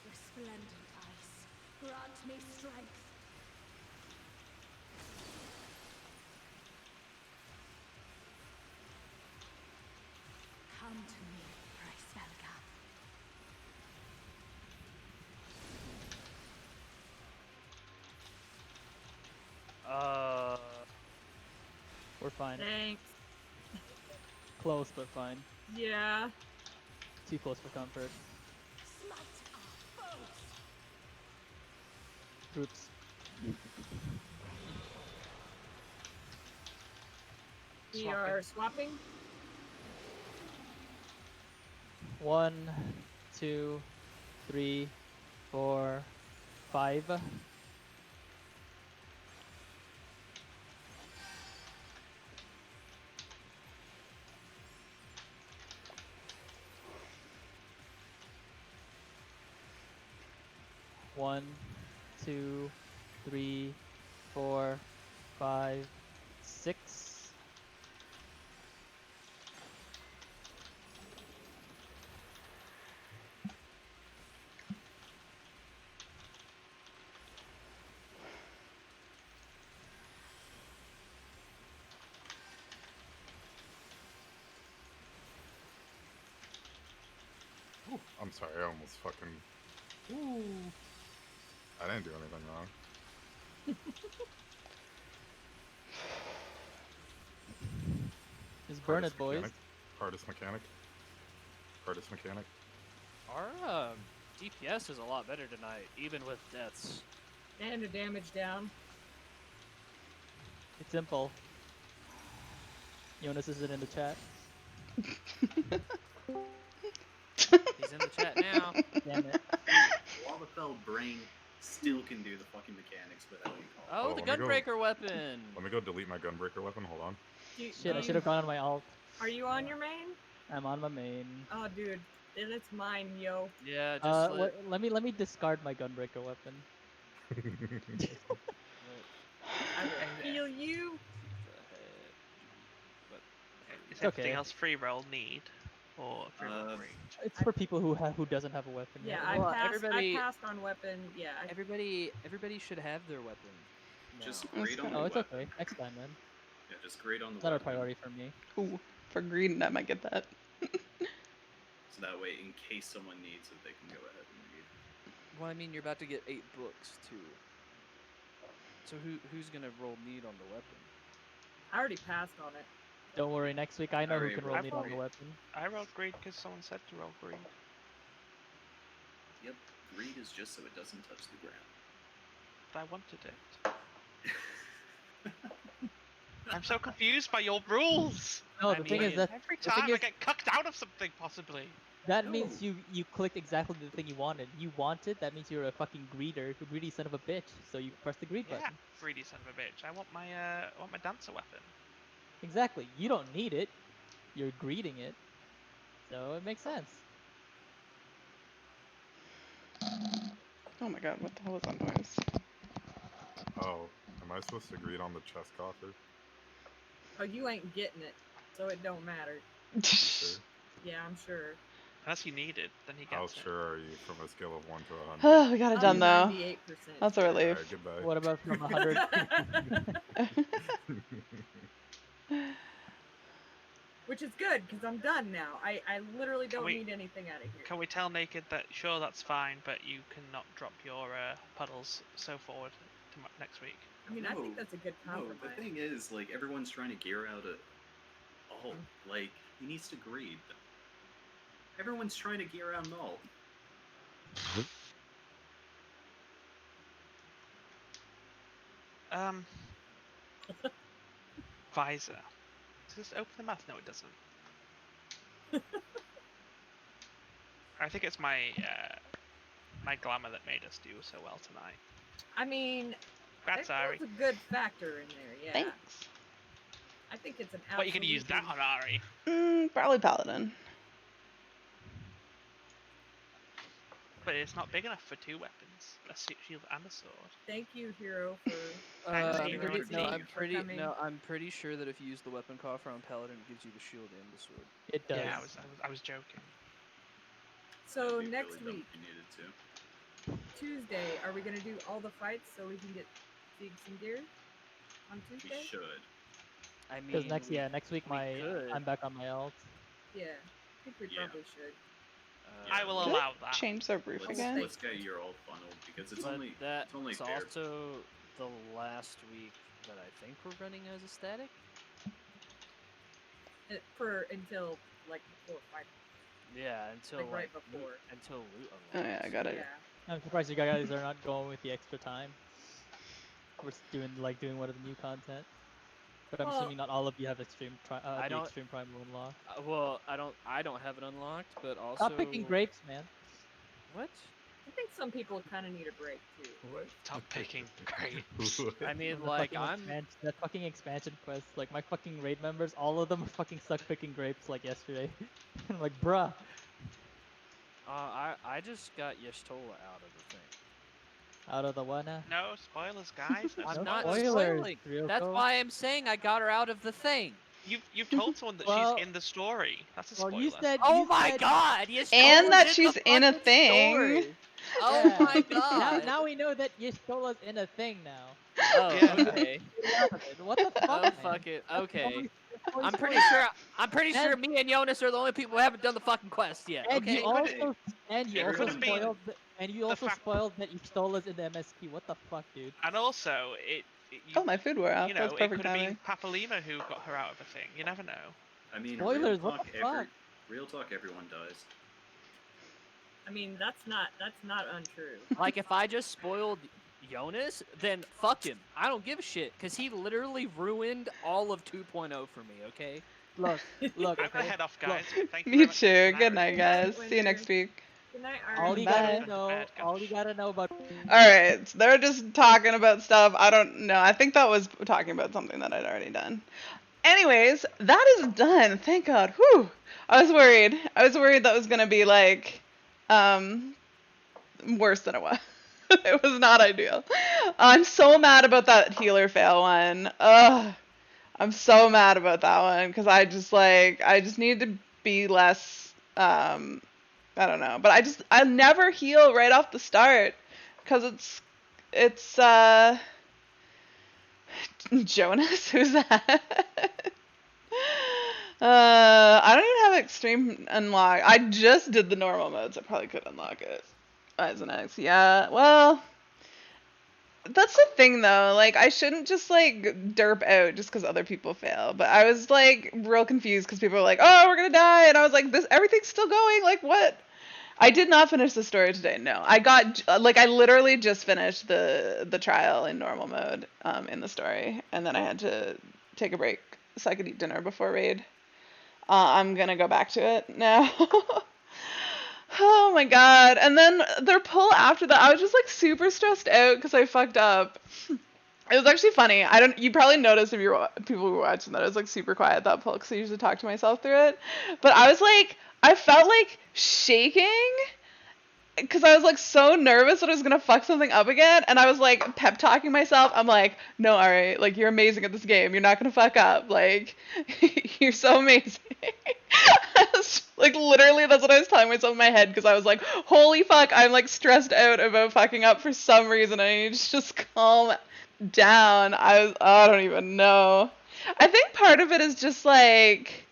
Resplendent ice, grant me strength. Come to me, Svelga. We're fine. Thanks. Close, but fine. Yeah. Too close for comfort. Smite our foes. Groups. We are swapping. 1, 2, 3, 4, 5. One, 2, 3, 4, 5, 6. I'm sorry. I almost fucking. I didn't do anything wrong. Just burn Hardest it, boys. mechanic. Hardest mechanic. Hardest mechanic. Our DPS is a lot better tonight, even with deaths. And the damage down. It's simple. Jonas isn't in the chat. He's in the chat now. Damn it. Lavafell brain still can do the fucking mechanics without you calling. Oh, Oh, the let me go. Gunbreaker weapon! Let me go delete my gunbreaker weapon. Hold on. Shit, I should have gone on my alt. Are you on your main? I'm on my main. Oh, dude, it's mine, yo. Yeah, just Let me discard my gunbreaker weapon. I will heal you. Is Okay. everything else free roll need? Or free roll free? It's for people who doesn't have a weapon. Yeah, yet. Well, I passed on weapon. Yeah. Everybody should have their weapon. Just now. grade on the Oh, it's weapon. okay. Next time then. Yeah, just grade on the It's not a weapon. priority for me. Ooh, for green, I might get that. So that way, in case someone needs it, they can go ahead and read. Well, I mean, you're about to get 8 books too. So who's gonna roll need on the weapon? I already passed on it. Don't worry, next week I know who Alright, can roll I've need on the already- weapon. I rolled green because someone said to roll green. Yep, greed is just so it doesn't touch the ground. But I wanted it. I'm so confused by your rules! No, I the thing mean, is that every thing time I is- get cucked out of something, possibly. that means you clicked exactly the thing you wanted. You wanted, that means you're a fucking greeder, a greedy son of a bitch. So you press the greed Yeah, button. greedy son of a bitch. I want my dancer weapon. Exactly. You don't need it. You're greeding it. So it makes sense. Oh my god, what the hell was that noise? Oh, am I supposed to greed on the chest coffer? Oh, you ain't getting it, so it don't matter. Sure. Yeah, I'm sure. Unless you need it, then he How gets it. sure are you from a scale of 1 to 100? Oh, we got it I'm done though. 98%. That's a relief. Alright, goodbye. What about from 100? Which is good, because I'm done now. I literally don't we- need anything out of here. Can we tell Naked that, sure, that's fine, but you cannot drop your puddles so forward to next week? I mean, I think No, that's a good No, compromise. the thing is, like, everyone's trying to gear out a alt. Like, he needs to greed. Everyone's trying to gear out an alt. Visor. Does this open the mouth? No, it doesn't. I think it's my my glamour that made us do so well tonight. I mean, Congrats, Ari. that's a good factor in there, yeah. Thanks. I think it's an What are you gonna use that on, Ari? Probably Paladin. But it's not big enough for 2 weapons. A shield and a sword. Thank you, Hero, for... Thanks, I'm Hero, pretty, for no, being I'm here. pretty, coming. no, I'm pretty sure that if you use the weapon coffer on Paladin, it gives you the shield and the sword. It does. Yeah, I was joking. So That'd be next really dumb week, if you needed to. Tuesday, are we going to do all the fights so we can get some gear on We Tuesday? should. I mean, Because next week we my could. I'm back on my alt. Yeah, I think we Yeah. probably should. I will Did allow I that. change their roof Let's, again? let's get your alt funneled because it's but only that's it's only fair. also the last week that I think we're running as a static. For until, like, before fight. Yeah, until Like, right loot- before. until loot Oh unlocks. yeah, I got it. Yeah. I'm surprised you guys are not going with the extra time. We're doing one of the new content. But I'm Well- assuming not all of you have extreme I the don't- extreme primal unlocked. Well, I don't have it unlocked, but also Stop picking grapes, man. What? I think some people kind of need a break, too. What? Stop picking grapes. I mean, From the like fucking that fucking expansion quest, like my fucking raid members, all of them are fucking stuck picking grapes like yesterday. I'm like, bruh. I just got Yestola out of the thing. Out of the one. No spoilers, guys. No I'm No not spoilers. spoiling. Ryoko. That's why I'm saying I got her out of the thing. You've told someone that Well- she's in the story. That's a Well, spoiler. you said. Oh you my said- god! Yestola And that was she's in a fucking thing. story. Oh Yeah. my Now, god! now we know that Yestola's in a thing now. Oh, Yeah. okay. What the fuck? Oh, man? fuck it. Okay. Only I'm pretty spoilers. sure. I'm pretty sure And- me and Jonas are the only people who haven't done the fucking quest yet. And Okay. you also Everyone spoiled. And you The also fact- spoiled that you stole us in the MSQ. What the fuck, dude? And also, Oh, my food wore off. you That was know, it perfect could have timing. been Papalima who got her out of the thing. You never know. I mean, Spoilers, what the fuck? real talk, everyone dies. I mean, that's not untrue. Like, if I just spoiled Jonas, then fuck him. I don't give a shit, because he literally ruined all of 2.0 for me, okay? Look, look, I'm gonna okay? head off, Look, guys. Thank you Me very much for too. the Good night, narrative. guys. Good night, See you Winter. next week. Good night, all Arden. you Bye. gotta know, Bad all you gosh. gotta know about Alright, so they're just talking about stuff. I don't know. I think that was talking about something that I'd already done. Anyways, that is done. Thank God. Whew. I was worried. I was worried that was gonna be like, worse than it was. It was not ideal. I'm so mad about that healer fail one. Ugh. I'm so mad about that one because I just need to be less, I don't know. But I never heal right off the start because it's Jonas. Who's that? I don't even have extreme unlock. I just did the normal modes. I probably could unlock it as an X. Yeah, well, that's the thing though. Like, I shouldn't just like derp out just because other people fail. But I was like real confused because people were like, "Oh, we're gonna die," and I was like, "This everything's still going. Like, what?" I did not finish the story today. No, I got like I literally just finished the trial in normal mode in the story, and then I had to take a break so I could eat dinner before raid. I'm gonna go back to it now. Oh my god. And then their pull after that, I was just like super stressed out because I fucked up. It was actually funny. You probably noticed if you're people who were watching that I was like super quiet at that pull because I usually talk to myself through it. But I was like, I felt like shaking because I was like so nervous that I was gonna fuck something up again, and I was like pep talking myself. I'm like, no, alright, like you're amazing at this game. You're not gonna fuck up. Like, you're so amazing. Like literally, that's what I was telling myself in my head because I was like, holy fuck, I'm like stressed out about fucking up for some reason. I need to just calm down. I don't even know. I think part of it is just like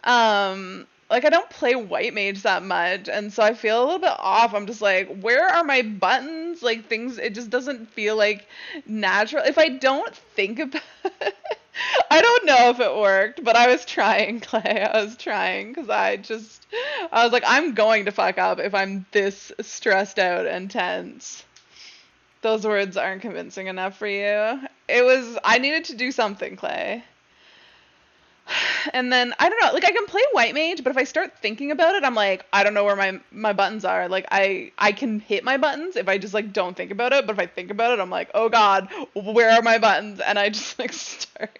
I don't play white mage that much, and so I feel a little bit off. I'm just like, where are my buttons? Like things, it just doesn't feel like natural. If I don't think about it, I don't know if it worked, but I was trying, Clay. I was trying because I was like, I'm going to fuck up if I'm this stressed out and tense. Those words aren't convincing enough for you. I needed to do something, Clay. And then I don't know, like I can play white mage, but if I start thinking about it, I'm like, I don't know where my buttons are. Like I can hit my buttons if I just like don't think about it, but if I think about it, I'm like, oh god, where are my buttons? And I just like start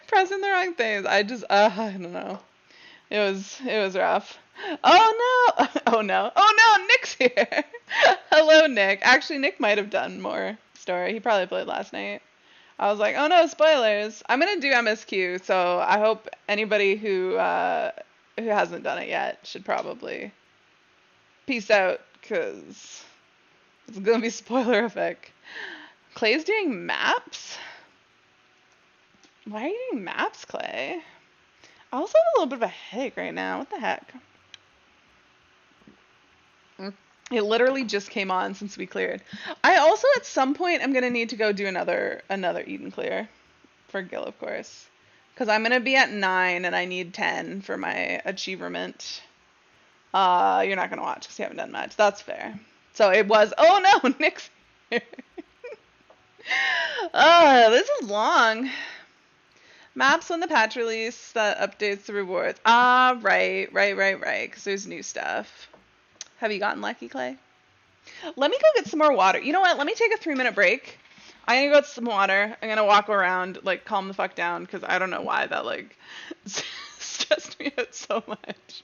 pressing the wrong things. I don't know. It was rough. Oh no. Oh no. Oh no, Nick's here. Hello, Nick. Actually, Nick might have done more story. He probably played last night. I was like, oh no, spoilers. I'm gonna do MSQ, so I hope anybody who hasn't done it yet should probably peace out, cause it's gonna be spoilerific. Clay's doing maps? Why are you doing maps, Clay? I also have a little bit of a headache right now. What the heck? It literally just came on since we cleared. I also at some point am gonna need to go do another Eden clear. For Gil, of course. Because I'm going to be at 9 and I need 10 for my achievement. You're not going to watch because you haven't done much. That's fair. So it was... Oh no, Nick's here. This is long. Maps when the patch release that updates the rewards. Right. Because there's new stuff. Have you gotten lucky, Clay? Let me go get some more water. You know what? Let me take a 3-minute break. I'm gonna go get some water. I'm gonna walk around, like, calm the fuck down, because I don't know why that, like, stressed me out so much.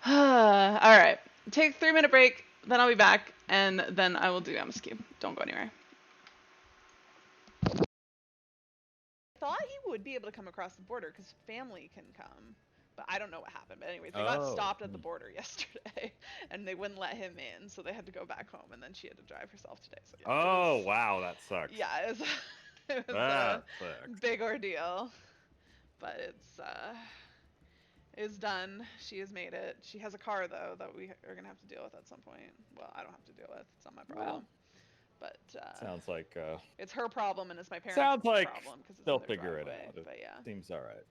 Alright. Take a 3-minute break, then I'll be back, and then I will do MSQ. Don't go anywhere. I thought you would be able to come across the border, because family can come. But I don't know what happened. But anyways, they got stopped at the border yesterday, and they wouldn't let him in, so they had to go back home, and then she had to drive herself today. So yeah, Wow, that sucks. yeah, it was That a sucks. big ordeal, but it's is done. She has made it. She has a car though that we are gonna have to deal with at some point. Well, I don't have to deal with. It's not my problem. But Sounds like it's her problem and it's my parents' sounds like problem because it's they'll in their figure it driveway. out. It But yeah. seems all right.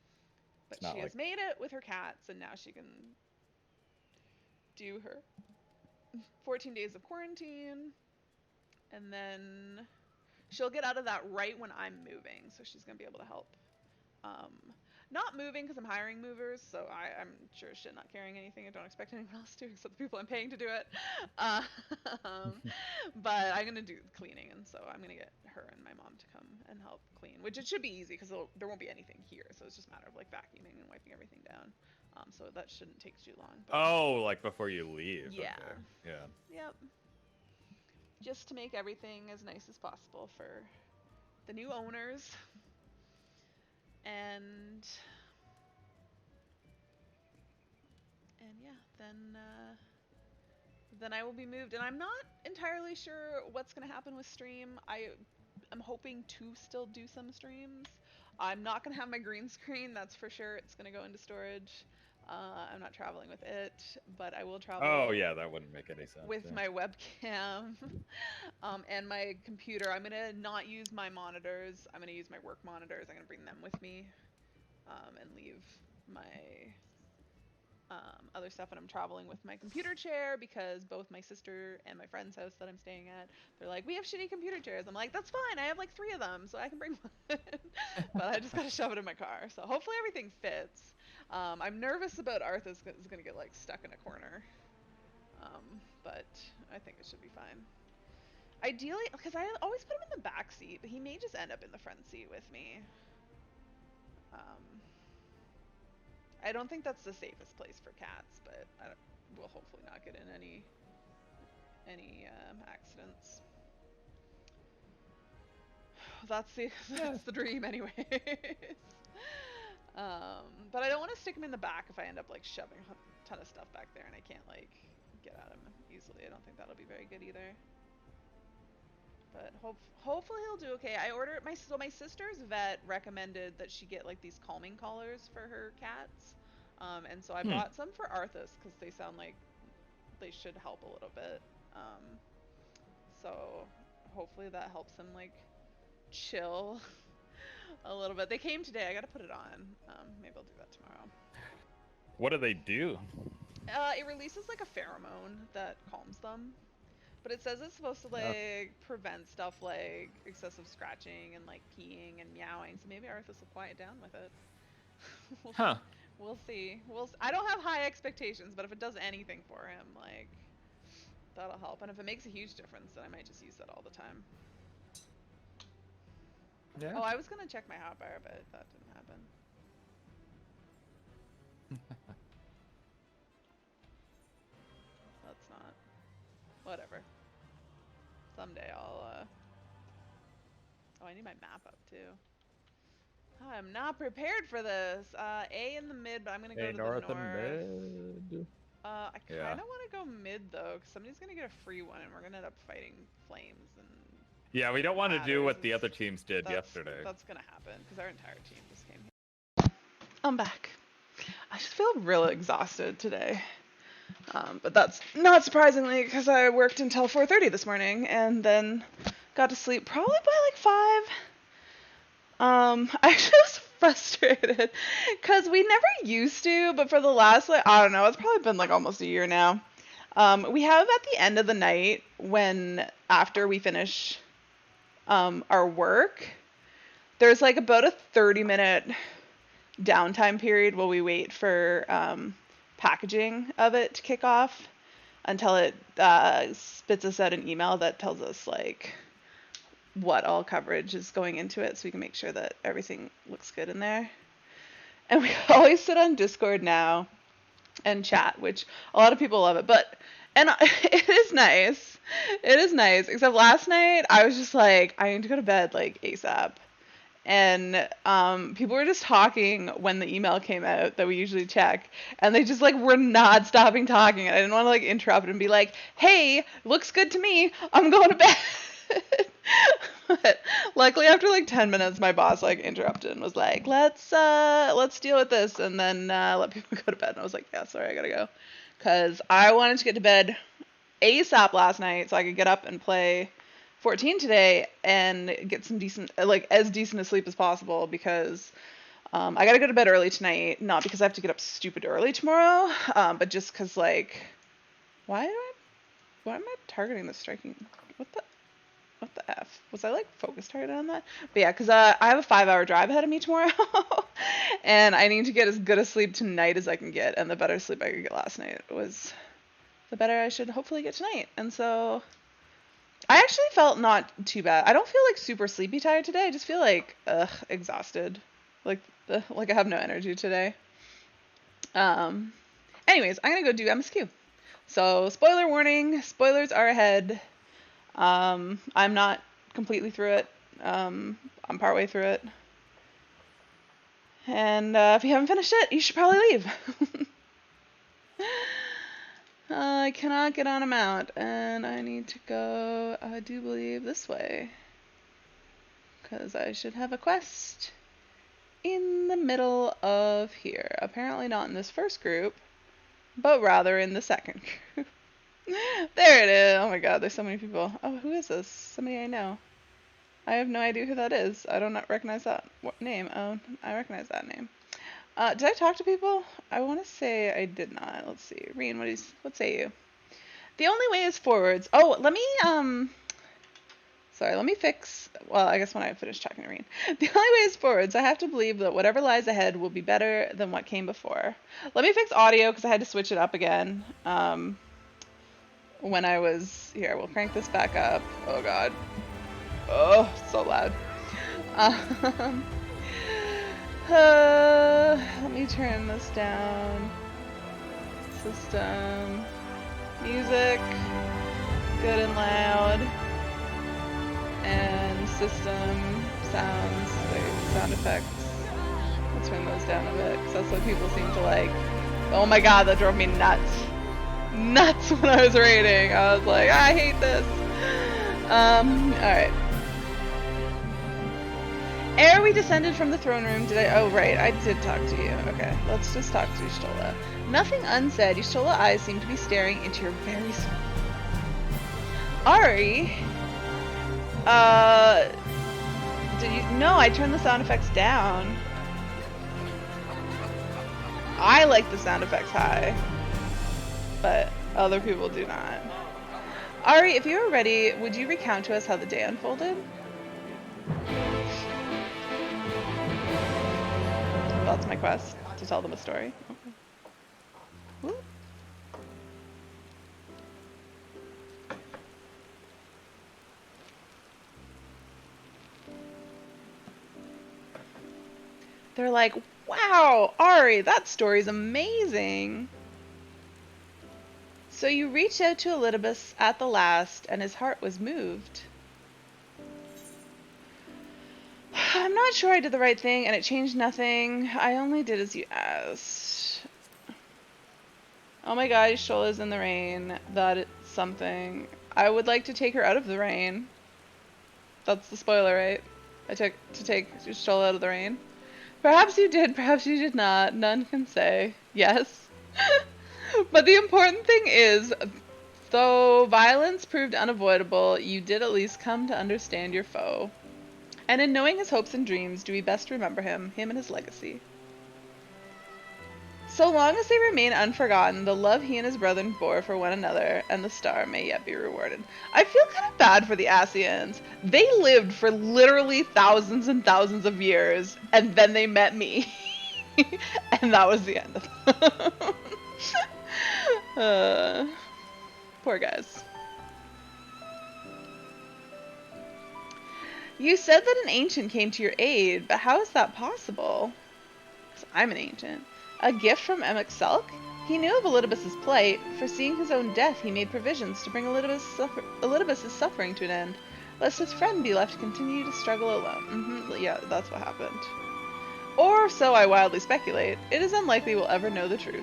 But It's not she has like made it with her cats, and now she can do her 14 days of quarantine, and then she'll get out of that right when I'm moving, so she's gonna be able to help. Not moving because I'm hiring movers, so I'm sure as shit not carrying anything. I don't expect anyone else to, except the people I'm paying to do it. But I'm gonna do cleaning, and so I'm gonna get her and my mom to come and help clean, which it should be easy because there won't be anything here, so it's just a matter of like vacuuming and wiping everything down. So that shouldn't take too long. But oh, like before you leave. Yeah. Okay. Yeah. Yep. Just to make everything as nice as possible for the new owners. And yeah, then I will be moved, and I'm not entirely sure what's gonna happen with stream. I'm hoping to still do some streams. I'm not gonna have my green screen, that's for sure. It's gonna go into storage. I'm not traveling with it, but I will travel. Oh yeah, that wouldn't make any sense. With my webcam and my computer. I'm gonna not use my monitors. I'm gonna use my work monitors. I'm gonna bring them with me, and leave my other stuff when I'm traveling with my computer chair, because both my sister and my friend's house that I'm staying at, they're like, we have shitty computer chairs. I'm like, that's fine. I have like 3 of them, so I can bring one. But I just gotta shove it in my car. So hopefully everything fits. I'm nervous about Arthas is gonna get like stuck in a corner. But I think it should be fine. Ideally, because I always put him in the back seat, but he may just end up in the front seat with me. I don't think that's the safest place for cats, but we'll hopefully not get in any accidents. That's the dream, anyways. But I don't want to stick him in the back if I end up like shoving a ton of stuff back there and I can't like get at him easily. I don't think that'll be very good either. But hopefully he'll do okay. I ordered my sister's vet recommended that she get like these calming collars for her cats, and so I bought some for Arthas because they sound like they should help a little bit. So hopefully that helps him like chill a little bit. They came today. I gotta put it on. Maybe I'll do that tomorrow. What do they do? It releases like a pheromone that calms them. But it says it's supposed to like prevent stuff like excessive scratching and like peeing and meowing. So maybe Arthas will quiet down with it. Huh. We'll see. I don't have high expectations, but if it does anything for him, like that'll help. And if it makes a huge difference, then I might just use it all the time. Yeah. Oh, I was gonna check my hotbar, but that didn't happen. That's not. Whatever. Someday I'll, Oh, I need my map up, too. Oh, I'm not prepared for this. A in the mid, but I'm gonna go to the north. Mid. I kinda wanna go mid, though, because somebody's gonna get a free one, and we're gonna end up fighting flames and... Yeah, we don't want to do what the other teams did yesterday. That's gonna happen, because our entire team just came here. I'm back. I just feel real exhausted today. But that's not surprisingly because I worked until 4:30 this morning and then got to sleep probably by like 5. I actually was frustrated because we never used to, but for the last, like, I don't know, it's probably been like almost a year now. We have at the end of the night after we finish our work, there's like about a 30-minute downtime period while we wait for packaging of it to kick off until it spits us out an email that tells us like what all coverage is going into it, so we can make sure that everything looks good in there. And we always sit on Discord now and chat, which a lot of people love it, and it is nice. It is nice, except last night I was just like, I need to go to bed like ASAP. And people were just talking when the email came out that we usually check, and they just like were not stopping talking, and I didn't want to like interrupt and be like, hey, looks good to me, I'm going to bed. But Luckily, after like 10 minutes, my boss like interrupted and was like, let's deal with this and then let people go to bed. And I was like, yeah, sorry, I gotta go. Because I wanted to get to bed ASAP last night so I could get up and play 14 today and get some decent, like as decent a sleep as possible, because I gotta go to bed early tonight, not because I have to get up stupid early tomorrow, but just because like, why am I targeting the striking? What the F? Was I like focus targeted on that? But yeah, because I have a 5-hour drive ahead of me tomorrow, and I need to get as good a sleep tonight as I can get, and the better sleep I could get last night was the better I should hopefully get tonight. And so I actually felt not too bad. I don't feel like super sleepy tired today. I just feel like exhausted, like I have no energy today. Anyways, I'm gonna go do MSQ. So spoiler warning, spoilers are ahead. I'm not completely through it. I'm partway through it. And if you haven't finished it, you should probably leave. I cannot get on a mount, and I need to go, I do believe, this way. Because I should have a quest in the middle of here. Apparently not in this first group, but rather in the second group. There it is. Oh my god, there's so many people. Oh, who is this? Somebody I know. I have no idea who that is. I don't recognize that name. Oh, I recognize that name. Did I talk to people? I want to say I did not. Let's see. Reen, what say you? The only way is forwards. Oh, let me, sorry, let me fix, well, I guess when I finish talking to Reen. The only way is forwards. I have to believe that whatever lies ahead will be better than what came before. Let me fix audio because I had to switch it up again. When I was here, we'll crank this back up. Oh god. Oh, so loud. Let me turn this down. System. Music. Good and loud. And system. Sounds. Wait, sound effects. I'll turn those down a bit because that's what people seem to like. Oh my god, that drove me nuts. Nuts when I was raiding. I was like, I hate this. Alright. Ere we descended from the throne room, oh right, I did talk to you. Okay, let's just talk to Y'shtola. Nothing unsaid, Y'shtola eyes seem to be staring into your very soul. Ari, no, I turned the sound effects down. I like the sound effects high, but other people do not. Ari, if you are ready, would you recount to us how the day unfolded? That's my quest, to tell them a story. Okay. Woo. They're like, wow, Ari, that story's amazing. So you reached out to Elidibus at the last, and his heart was moved. I'm not sure I did the right thing, and it changed nothing. I only did as you asked. Oh my god, Y'shtola's in the rain. That is something. I would like to take her out of the rain. That's the spoiler, right? I took to take Y'shtola out of the rain. Perhaps you did, perhaps you did not. None can say. Yes. But the important thing is, though violence proved unavoidable, you did at least come to understand your foe. And in knowing his hopes and dreams, do we best remember him and his legacy. So long as they remain unforgotten, the love he and his brethren bore for one another, and the star may yet be rewarded. I feel kind of bad for the Asians. They lived for literally thousands and thousands of years, and then they met me. And that was the end of it. Poor guys. You said that an ancient came to your aid, but how is that possible? 'Cause I'm an ancient. A gift from Emexelk? He knew of Elidibus's plight. Foreseeing his own death, he made provisions to bring Elidibus's suffering to an end, lest his friend be left to continue to struggle alone. Yeah, that's what happened. Or so I wildly speculate. It is unlikely we'll ever know the truth.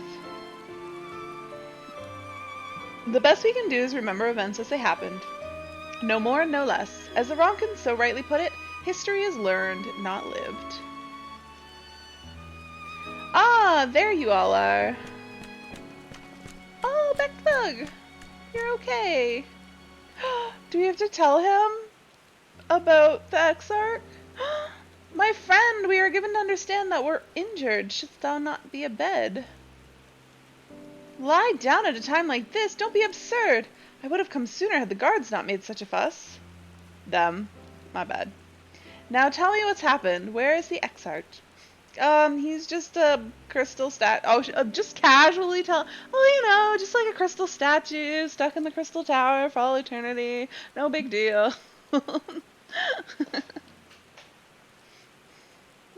The best we can do is remember events as they happened. No more, no less. As the Ronkins so rightly put it, History is learned, not lived. Ah, there you all are. Oh, Beckbug! You're okay. Do we have to tell him about the Exarch? My friend, we are given to understand that we're injured. Shouldst thou not be abed? Lie down at a time like this. Don't be absurd. I would have come sooner had the guards not made such a fuss. Them. My bad. Now tell me what's happened. Where is the Exarch? He's just a crystal just casually tell. Well, you know, just like a crystal statue stuck in the crystal tower for all eternity. No big deal.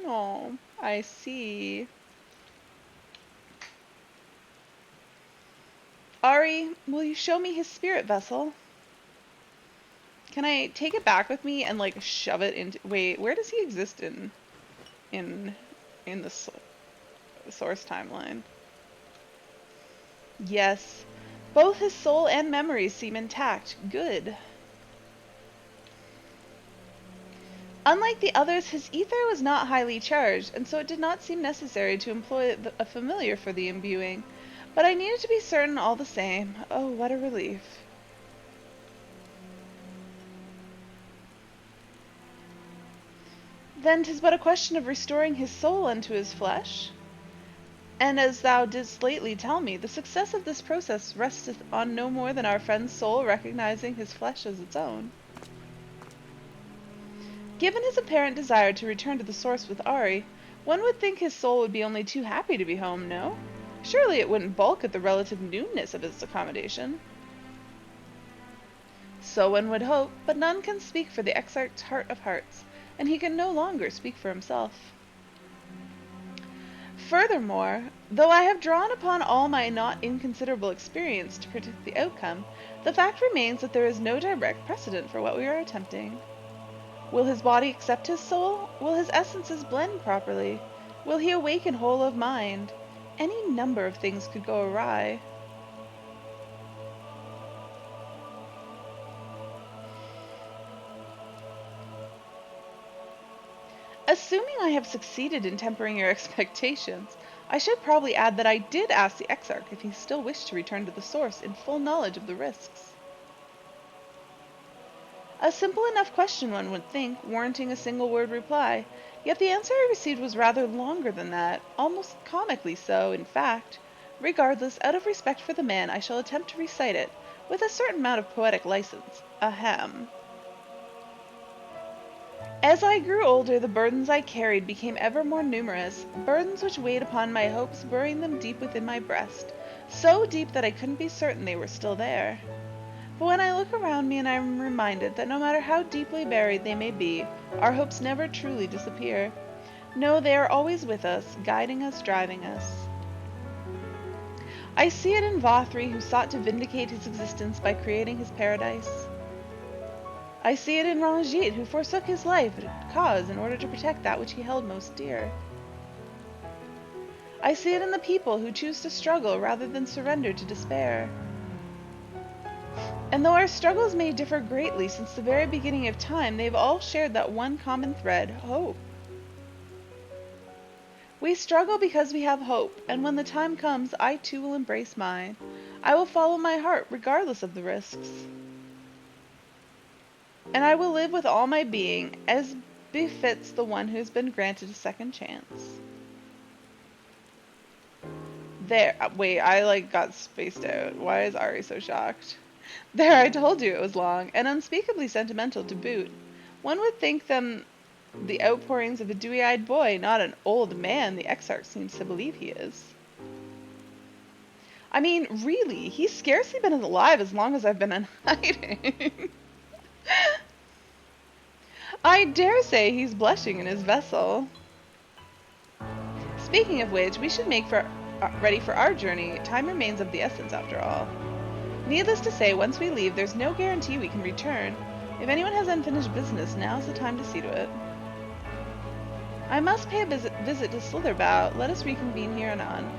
Oh, I see. Ari, will you show me his spirit vessel? Can I take it back with me and like shove it into? Wait, where does he exist in the source timeline? Yes, both his soul and memories seem intact. Good. Unlike the others, his ether was not highly charged, and so it did not seem necessary to employ a familiar for the imbuing. But I needed to be certain all the same. Oh, what a relief. Then 'tis but a question of restoring his soul unto his flesh. And as thou didst lately tell me, the success of this process resteth on no more than our friend's soul recognizing his flesh as its own. Given his apparent desire to return to the source with Ari, one would think his soul would be only too happy to be home, no? Surely it wouldn't balk at the relative newness of its accommodation. So one would hope, but none can speak for the Exarch's heart of hearts, and he can no longer speak for himself. Furthermore, though I have drawn upon all my not inconsiderable experience to predict the outcome, the fact remains that there is no direct precedent for what we are attempting. Will his body accept his soul? Will his essences blend properly? Will he awaken whole of mind? Any number of things could go awry. Assuming I have succeeded in tempering your expectations, I should probably add that I did ask the Exarch if he still wished to return to the source in full knowledge of the risks. A simple enough question, one would think, warranting a single-word reply, yet the answer I received was rather longer than that, almost comically so, in fact. Regardless, out of respect for the man, I shall attempt to recite it, with a certain amount of poetic license. Ahem. As I grew older, the burdens I carried became ever more numerous, burdens which weighed upon my hopes, burying them deep within my breast, so deep that I couldn't be certain they were still there. But when I look around me and I am reminded that no matter how deeply buried they may be, our hopes never truly disappear. No, they are always with us, guiding us, driving us. I see it in Vothri, who sought to vindicate his existence by creating his paradise. I see it in Ranjit, who forsook his life cause in order to protect that which he held most dear. I see it in the people who choose to struggle rather than surrender to despair. And though our struggles may differ greatly since the very beginning of time, they've all shared that one common thread, hope. We struggle because we have hope, and when the time comes, I too will embrace mine. I will follow my heart, regardless of the risks. And I will live with all my being, as befits the one who has been granted a second chance. There, wait, I got spaced out. Why is Ari so shocked? There, I told you it was long, and unspeakably sentimental to boot. One would think them the outpourings of a dewy-eyed boy, not an old man the Exarch seems to believe he is. I mean, really, he's scarcely been alive as long as I've been in hiding. I dare say he's blushing in his vessel. Speaking of which, we should make ready for our journey. Time remains of the essence after all. Needless to say, once we leave, there's no guarantee we can return. If anyone has unfinished business, now's the time to see to it. I must pay a visit to Slitherbow. Let us reconvene here anon.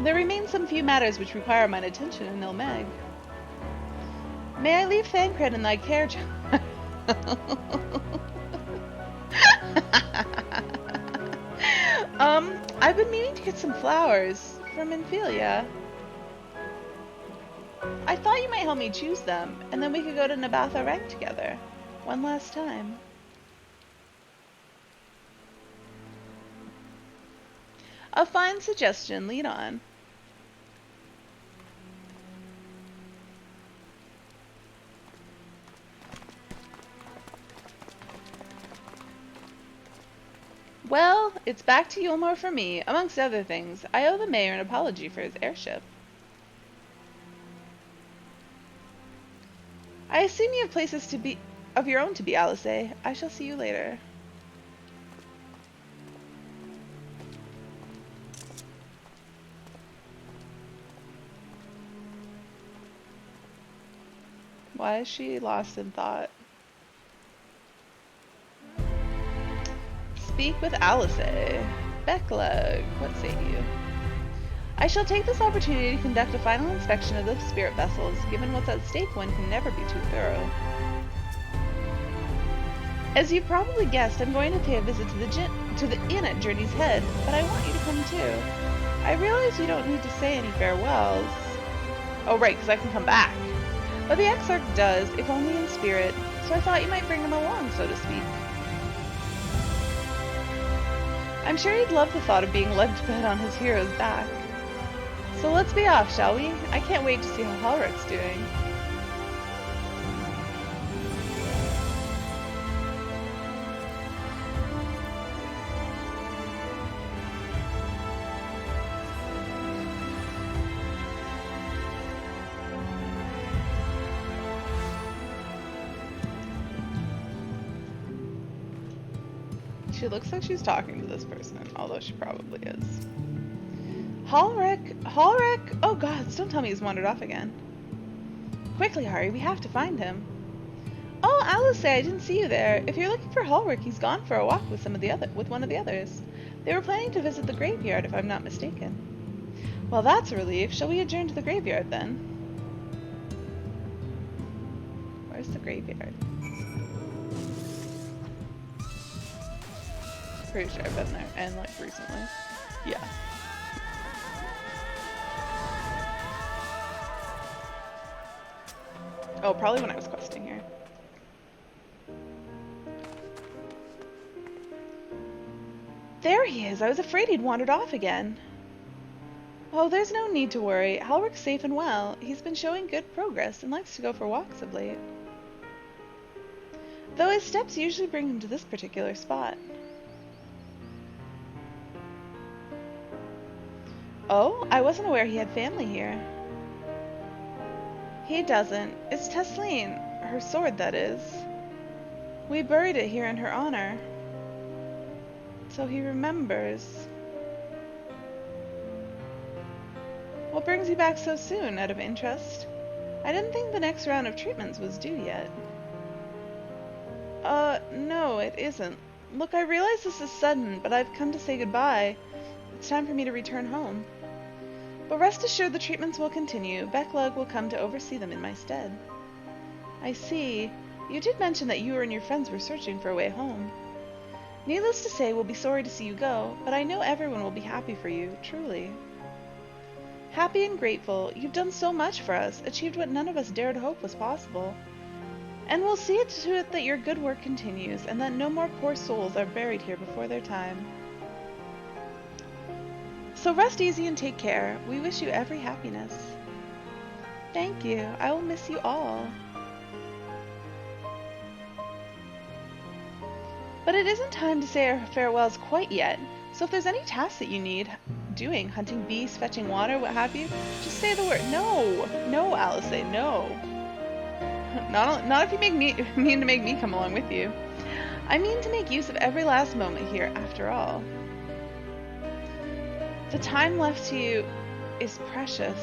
There remain some few matters which require mine attention in Ilmeg. May I leave Thancred in thy care, I've been meaning to get some flowers from Infilia. I thought you might help me choose them, and then we could go to Nabatha Rank together. One last time. A fine suggestion, lead on. Well, it's back to Yulmore for me. Amongst other things, I owe the mayor an apology for his airship. I assume you have places to be of your own to be, Alice. I shall see you later. Why is she lost in thought? Speak with Alice. Becklug, what say you? I shall take this opportunity to conduct a final inspection of the spirit vessels. Given what's at stake, one can never be too thorough. As you've probably guessed, I'm going to pay a visit to the inn at Journey's Head, but I want you to come too. I realize you don't need to say any farewells. Oh right, because I can come back. But the Exarch does, if only in spirit, so I thought you might bring him along, so to speak. I'm sure he'd love the thought of being led to bed on his hero's back. So let's be off, shall we? I can't wait to see how Halrick's doing. She looks like she's talking to this person, although she probably is. Halrick! Halrick! Oh gods, don't tell me he's wandered off again. Quickly, Hari, we have to find him. Oh, Alice, I didn't see you there. If you're looking for Halrick, he's gone for a walk with one of the others. They were planning to visit the graveyard, if I'm not mistaken. Well, that's a relief. Shall we adjourn to the graveyard then? Where's the graveyard? Pretty sure I've been there, and like recently. Yeah. Oh, probably when I was questing here. There he is! I was afraid he'd wandered off again. Oh, there's no need to worry. Halrick's safe and well. He's been showing good progress and likes to go for walks of late. Though his steps usually bring him to this particular spot. Oh, I wasn't aware he had family here. He doesn't. It's Tesleen. Her sword, that is. We buried it here in her honor. So he remembers. What brings you back so soon, out of interest? I didn't think the next round of treatments was due yet. No, it isn't. Look, I realize this is sudden, but I've come to say goodbye. It's time for me to return home. But rest assured the treatments will continue. Becklug will come to oversee them in my stead. I see. You did mention that you and your friends were searching for a way home. Needless to say, we'll be sorry to see you go, but I know everyone will be happy for you, truly. Happy and grateful. You've done so much for us, achieved what none of us dared hope was possible. And we'll see to it that your good work continues, and that no more poor souls are buried here before their time. So rest easy and take care. We wish you every happiness. Thank you. I will miss you all. But it isn't time to say our farewells quite yet, so if there's any tasks that you need doing, hunting beasts, fetching water, what have you, just say the word. No! No, Alice, no. Not if you mean to make me come along with you. I mean to make use of every last moment here, after all. The time left to you is precious.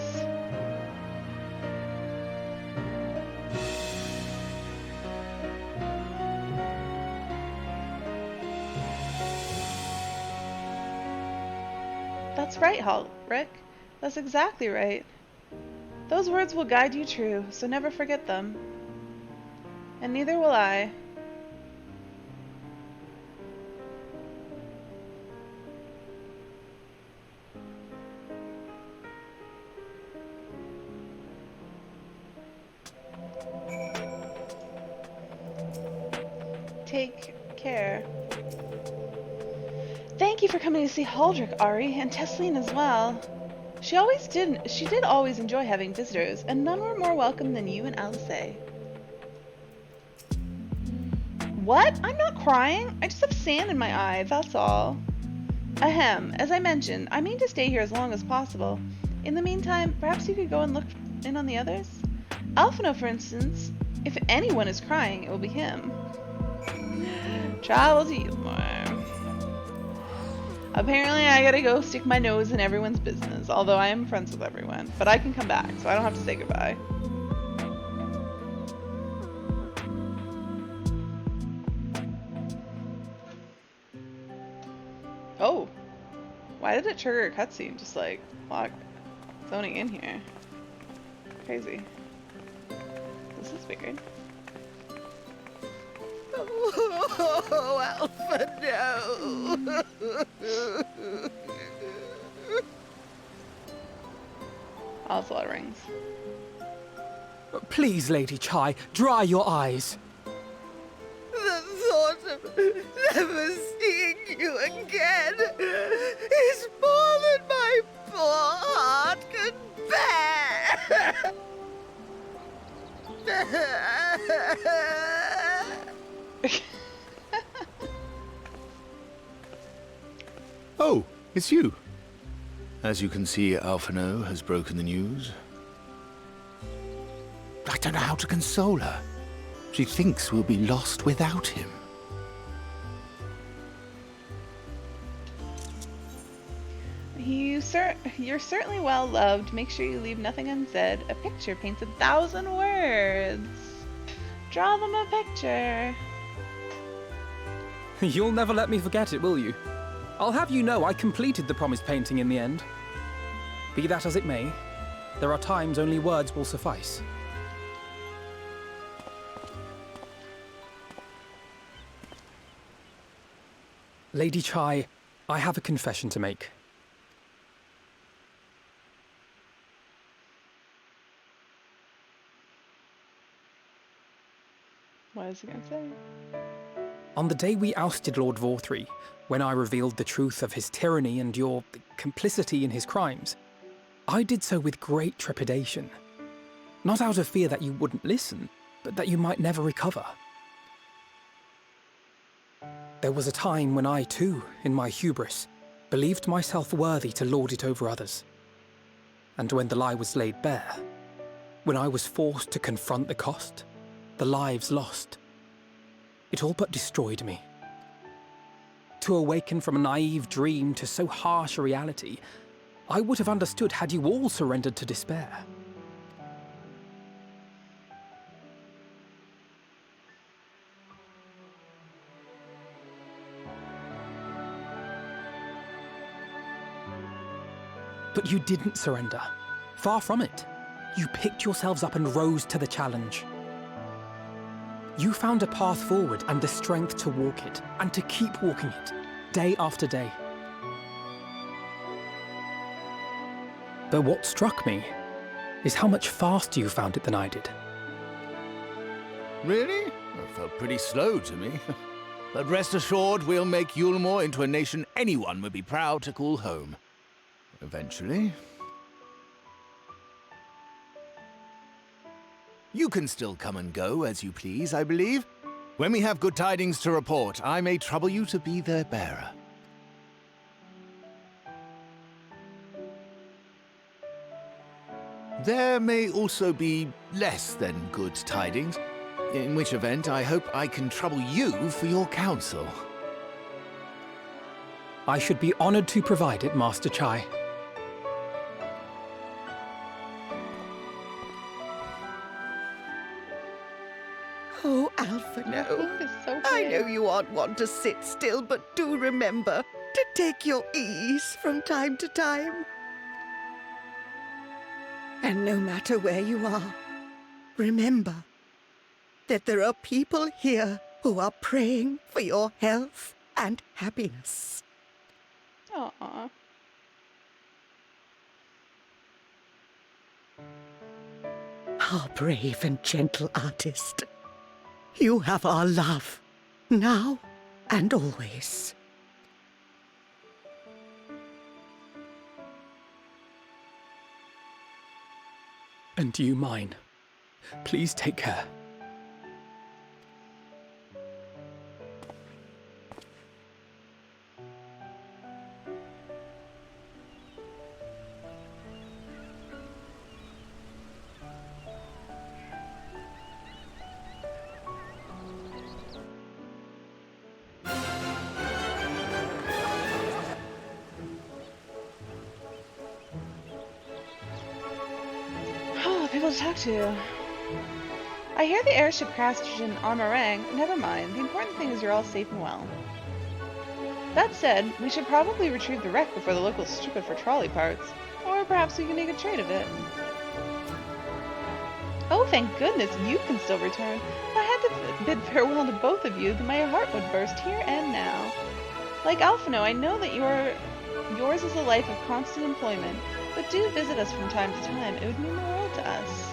That's right, Halrick. That's exactly right. Those words will guide you true, so never forget them. And neither will I. Take care. Thank you for coming to see Haldrick, Ari, and Tesleen as well. She did always enjoy having visitors, and none were more welcome than you and Alice. What? I'm not crying. I just have sand in my eye, that's all. Ahem, as I mentioned, I mean to stay here as long as possible. In the meantime, perhaps you could go and look in on the others? Alphino, for instance. If anyone is crying, it will be him. Travel to Yulmar. Apparently I gotta go stick my nose in everyone's business, although I am friends with everyone. But I can come back, so I don't have to say goodbye. Oh. Why did it trigger a cutscene? Just like, lock zoning in here. Crazy. This is weird. Oh, Alpha, no! Also a lot of rings. Please, Lady Chai, dry your eyes. The thought of never seeing you again is more than my poor heart can bear! Oh, it's you. As you can see, Alphino has broken the news. I don't know how to console her. She thinks we'll be lost without him. You're certainly well loved. Make sure you leave nothing unsaid. A picture paints 1,000 words. Draw them a picture. You'll never let me forget it, will you? I'll have you know I completed the promised painting in the end. Be that as it may, there are times only words will suffice. Lady Chai, I have a confession to make. What is he gonna say? On the day we ousted Lord Vorthree, when I revealed the truth of his tyranny and your complicity in his crimes, I did so with great trepidation. Not out of fear that you wouldn't listen, but that you might never recover. There was a time when I too, in my hubris, believed myself worthy to lord it over others. And when the lie was laid bare, when I was forced to confront the cost, the lives lost, it all but destroyed me. To awaken from a naive dream to so harsh a reality, I would have understood had you all surrendered to despair. But you didn't surrender. Far from it. You picked yourselves up and rose to the challenge. You found a path forward and the strength to walk it, and to keep walking it, day after day. But what struck me is how much faster you found it than I did. Really? That felt pretty slow to me. But rest assured, we'll make Yulmore into a nation anyone would be proud to call home. Eventually. You can still come and go as you please, I believe. When we have good tidings to report, I may trouble you to be their bearer. There may also be less than good tidings, in which event I hope I can trouble you for your counsel. I should be honored to provide it, Master Chai. Oh, Alphino. So I know you aren't one to sit still, but do remember to take your ease from time to time. And no matter where you are, remember that there are people here who are praying for your health and happiness. Aww. Our brave and gentle artist. You have our love, now and always. And you mine. Please take care. People to talk to. I hear the airship crashed in Armorang. Never mind. The important thing is you're all safe and well. That said, we should probably retrieve the wreck before the locals strip it for trolley parts. Or perhaps we can make a trade of it. Oh, thank goodness you can still return. If I had to bid farewell to both of you, then my heart would burst here and now. Like Alphino, I know that yours is a life of constant employment, but do visit us from time to time. It would mean the world to us.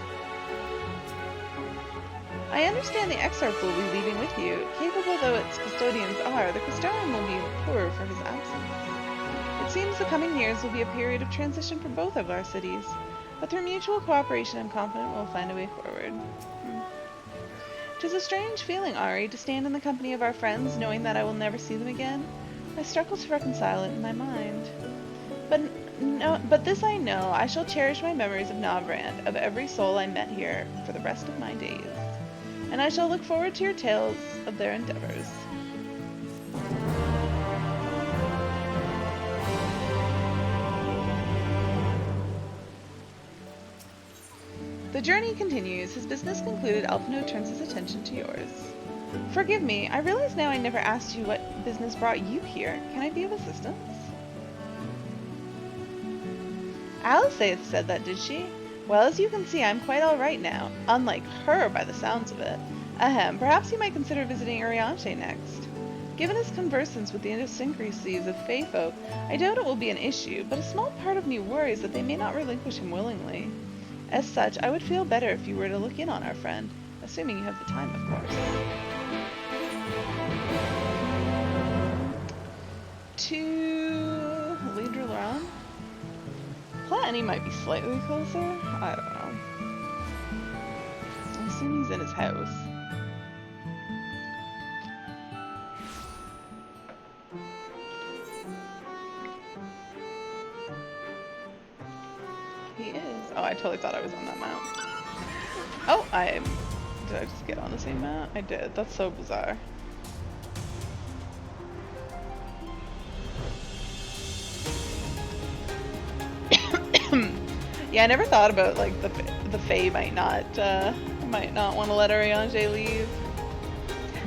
I understand the Exarch will be leaving with you. Capable though its custodians are, the Crystarium will be poorer for his absence. It seems the coming years will be a period of transition for both of our cities, but through mutual cooperation I'm confident we'll find a way forward. 'Tis a strange feeling, Ari, to stand in the company of our friends, knowing that I will never see them again. I struggle to reconcile it in my mind. But this I know, I shall cherish my memories of Navrand, of every soul I met here, for the rest of my days. And I shall look forward to your tales of their endeavors. The journey continues. His business concluded, Alphino turns his attention to yours. Forgive me, I realize now I never asked you what business brought you here. Can I be of assistance? Alisaith said that, did she? Well, as you can see, I'm quite alright now. Unlike her, by the sounds of it. Ahem, perhaps you might consider visiting Uriante next. Given his conversance with the idiosyncrasies of Fey folk, I doubt it will be an issue, but a small part of me worries that they may not relinquish him willingly. As such, I would feel better if you were to look in on our friend, assuming you have the time, of course. To Leader Platany might be slightly closer. I don't know. I assume he's in his house. He is. Oh, I totally thought I was on that map. Oh, did I just get on the same map? I did. That's so bizarre. Yeah, I never thought about like the Fae might not want to let Urianger leave.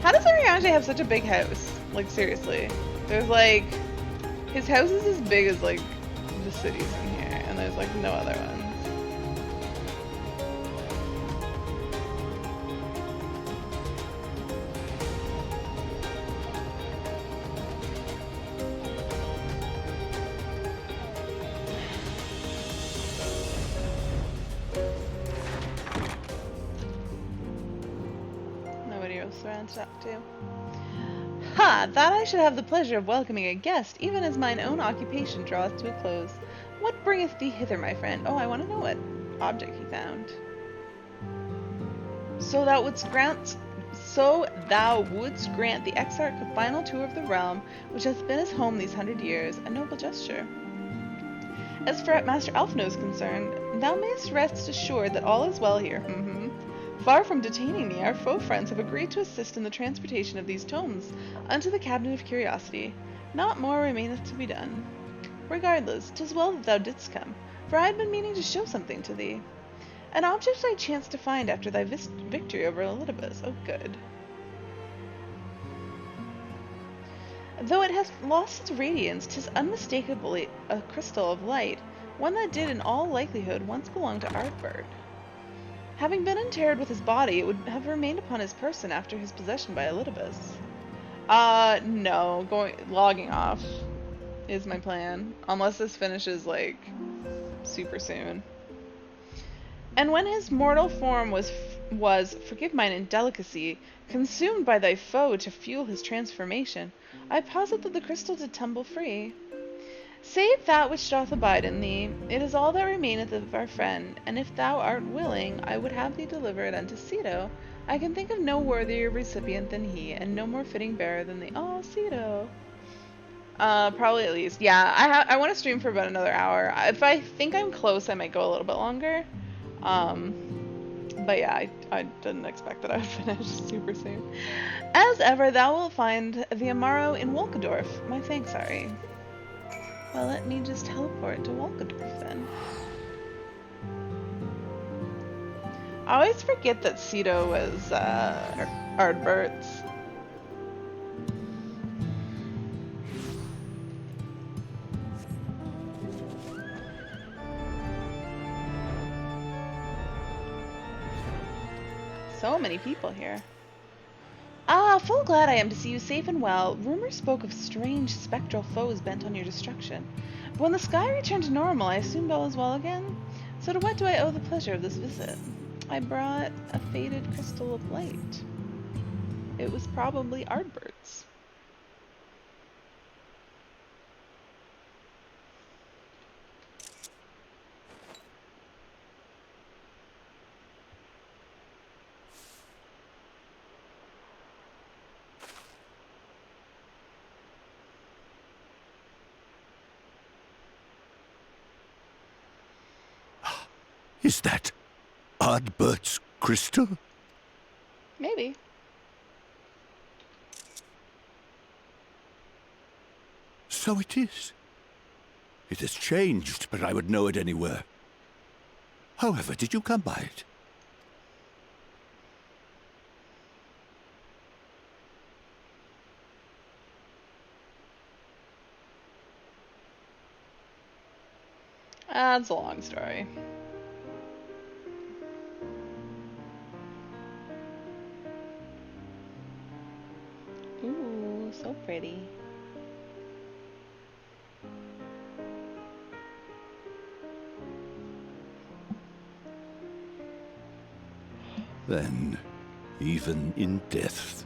How does Urianger have such a big house? Like seriously, there's like his house is as big as like the cities in here, and there's like no other ones. To talk to. Ha! That I should have the pleasure of welcoming a guest, even as mine own occupation draws to a close. What bringeth thee hither, my friend? Oh, I want to know what object he found. So thou wouldst grant the Exarch a final tour of the realm, which hath been his home these 100 years, a noble gesture. As for Master Alphino is concerned, thou mayst rest assured that all is well here. Far from detaining me, our foe friends have agreed to assist in the transportation of these tomes unto the Cabinet of Curiosity. Not more remaineth to be done. Regardless, 'tis well that thou didst come, for I had been meaning to show something to thee. An object I chanced to find after thy victory over Elidibus. Oh, good. Though it hath lost its radiance, 'tis unmistakably a crystal of light. one that did in all likelihood once belong to Ardbert. Having been interred with his body, it would have remained upon his person after his possession by Elidibus. No, logging off is my plan, unless this finishes, like, super soon. And when his mortal form was, forgive mine indelicacy, consumed by thy foe to fuel his transformation, I posit that the crystal did tumble free. Save that which doth abide in thee, it is all that remaineth of our friend, and if thou art willing, I would have thee deliver it unto Ceto. I can think of no worthier recipient than he, and no more fitting bearer than thee. Oh, Ceto. Probably at least. Yeah, I want to stream for about another hour. If I think I'm close, I might go a little bit longer. But yeah, I didn't expect that I would finish super soon. As ever, thou wilt find the Amaro in Wolkadorf. My thanks, Ari. Well, let me just teleport to Wolkadorf then. I always forget that Ceto was Ardbert's. So many people here. Ah, full glad I am to see you safe and well. Rumors spoke of strange spectral foes bent on your destruction. But when the sky returned to normal, I assumed all is well again. So to what do I owe the pleasure of this visit? I brought a faded crystal of light. It was probably Ardbert's. Is that Ardbert's crystal? Maybe. So it is. It has changed, but I would know it anywhere. However, did you come by it? That's a long story. Ooh, so pretty. Then, even in death,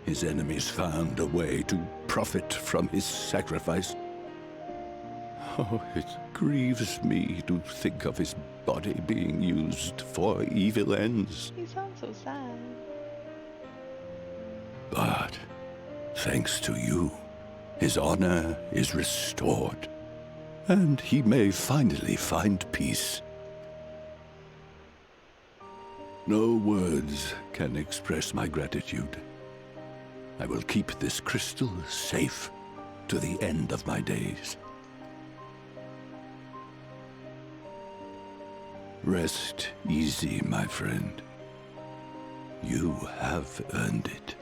his enemies found a way to profit from his sacrifice. Oh, it grieves me to think of his body being used for evil ends. He sounds so sad. But, thanks to you, his honor is restored, and he may finally find peace. No words can express my gratitude. I will keep this crystal safe to the end of my days. Rest easy, my friend. You have earned it.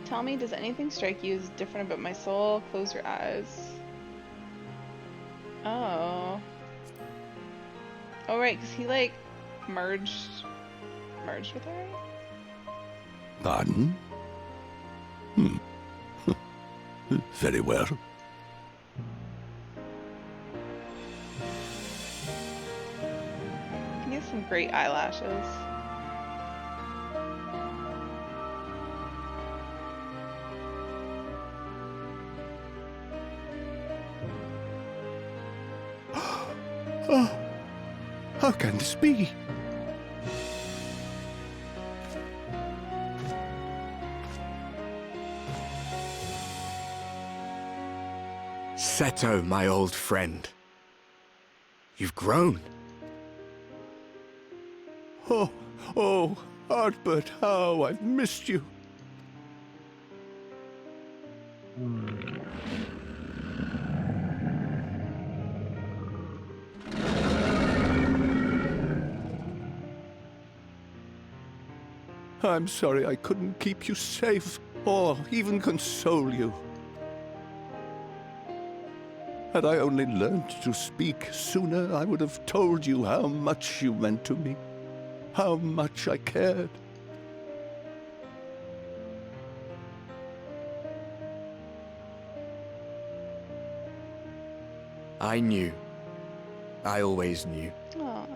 Tell me, does anything strike you as different about my soul? Close your eyes. Oh. Oh, right, because he, like, merged with her? Pardon? Very well. He has some great eyelashes. Oh, how can this be? Seto, my old friend. You've grown. Oh, Ardbert, how I've missed you. I'm sorry I couldn't keep you safe or even console you. Had I only learned to speak sooner, I would have told you how much you meant to me, how much I cared. I knew. I always knew. Aw.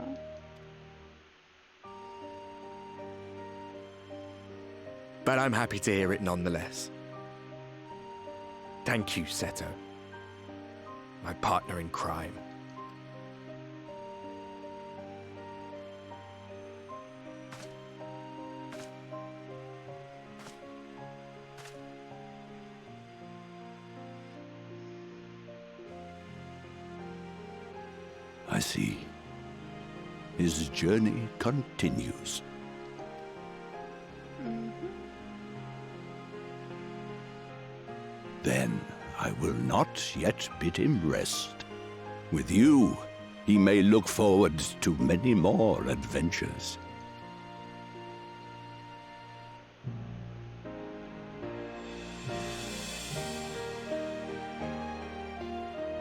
But I'm happy to hear it nonetheless. Thank you, Seto. My partner in crime. I see. His journey continues. Then I will not yet bid him rest. With you, he may look forward to many more adventures.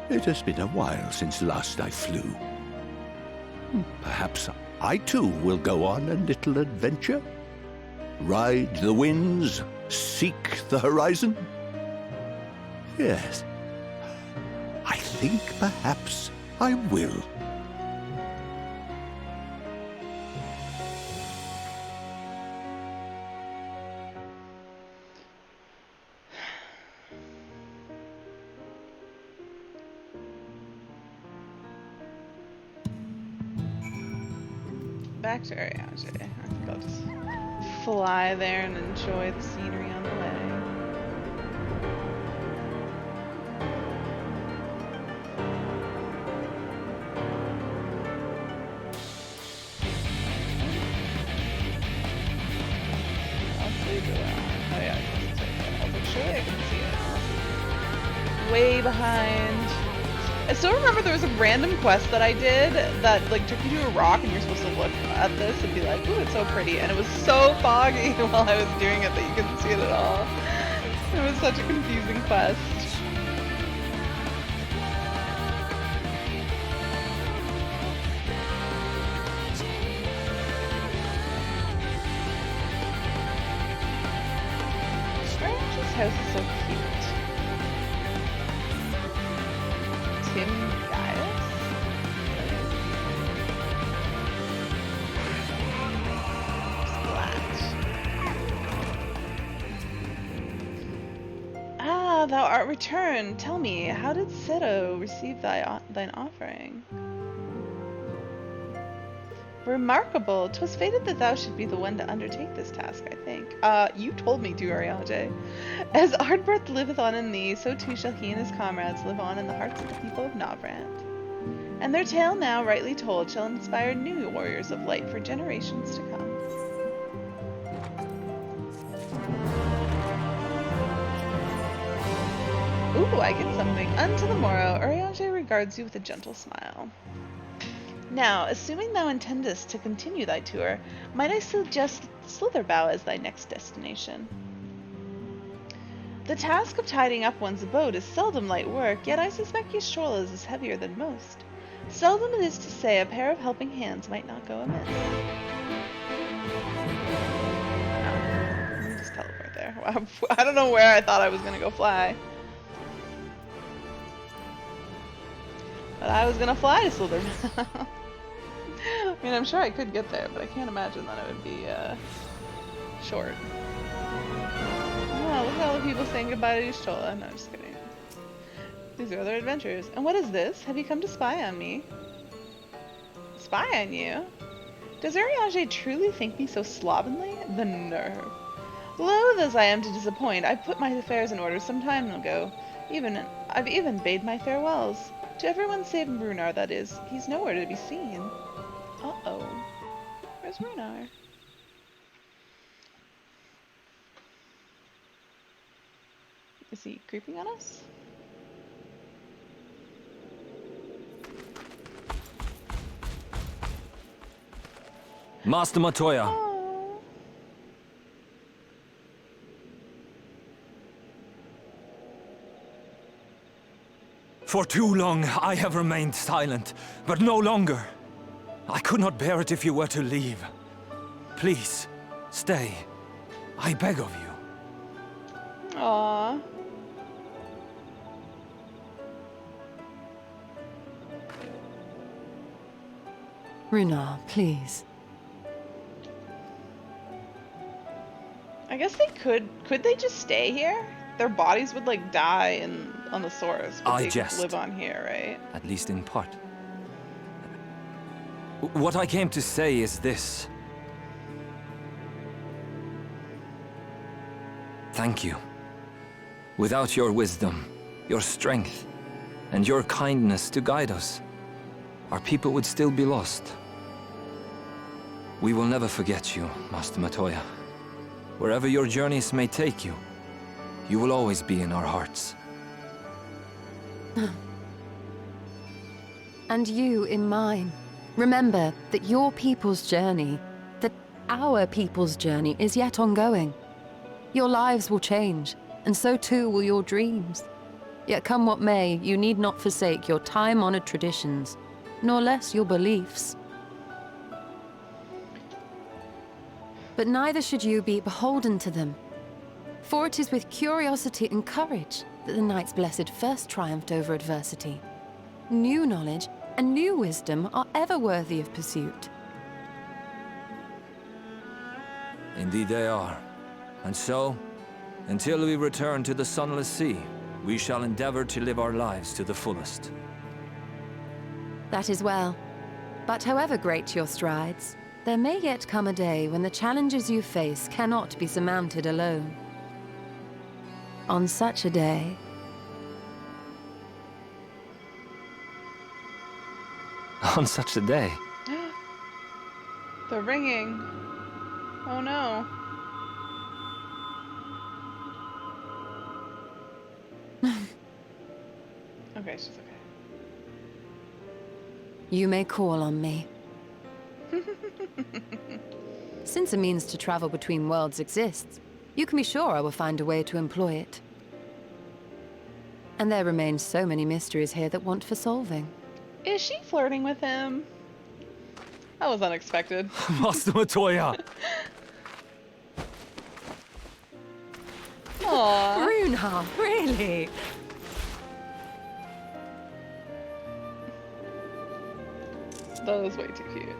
It has been a while since last I flew. Perhaps I too will go on a little adventure? Ride the winds, seek the horizon? Yes, I think perhaps I will. Back to Ariage. I think I'll just fly there and enjoy the scenery on the way. I'll sleep it out. Oh yeah, I can see it. Although surely I can see it. Way behind. I still remember there was a random quest that I did that like took you to a rock and you're supposed to look at this and be like, ooh, it's so pretty. And it was so foggy while I was doing it that you couldn't see it at all. It was such a confusing quest. Strange's house is so cute. Tim Gaius? Splash. Ah, thou art returned. Tell me, how did Seto receive thine offering? Remarkable. 'Twas fated that thou should be the one to undertake this task, I think. You told me to, Ariage. As Ardbirth liveth on in thee, so too shall he and his comrades live on in the hearts of the people of Novrand. And their tale now rightly told shall inspire new warriors of light for generations to come. Ooh, I get something. Unto the morrow, Ariage regards you with a gentle smile. Now, assuming thou intendest to continue thy tour, might I suggest Slitherbow as thy next destination? The task of tidying up one's abode is seldom light work, yet I suspect Ystrola's is heavier than most. Seldom it is to say a pair of helping hands might not go amiss. Let me just teleport there. Wow. I don't know where I thought I was gonna go fly. But I was gonna fly to Slitherbow. I mean, I'm sure I could get there, but I can't imagine that it would be, short. Oh, look at all the people saying goodbye to Ystola. No, just kidding. These are other adventures. And what is this? Have you come to spy on me? Spy on you? Does Ariage truly think me so slovenly? The nerve. Loath as I am to disappoint, I put my affairs in order some time ago. I've even bade my farewells. To everyone save Runar, that is. He's nowhere to be seen. Uh-oh. Where's Runar? Is he creeping on us? Master Matoya. Oh. For too long I have remained silent, but no longer. I could not bear it if you were to leave. Please, stay. I beg of you. Aww. Runar, please. I guess they could they just stay here? Their bodies would like die on the source, but I they jest. could live on here, right? At least in part. What I came to say is this. Thank you. Without your wisdom, your strength, and your kindness to guide us, our people would still be lost. We will never forget you, Master Matoya. Wherever your journeys may take you, you will always be in our hearts. And you in mine. Remember that your people's journey, that our people's journey is yet ongoing. Your lives will change, and so too will your dreams. Yet come what may, you need not forsake your time-honored traditions, nor less your beliefs. But neither should you be beholden to them. For it is with curiosity and courage that the Knight's Blessed first triumphed over adversity. New knowledge and new wisdom are ever worthy of pursuit. Indeed they are. And so, until we return to the Sunless Sea, we shall endeavor to live our lives to the fullest. That is well. But however great your strides, there may yet come a day when the challenges you face cannot be surmounted alone. On such a day... On such a day. They're ringing. Oh no. Okay, she's okay. You may call on me. Since a means to travel between worlds exists, you can be sure I will find a way to employ it. And there remain so many mysteries here that want for solving. Is she flirting with him? That was unexpected. Master Matoya! Aww. Runar, really? That was way too cute.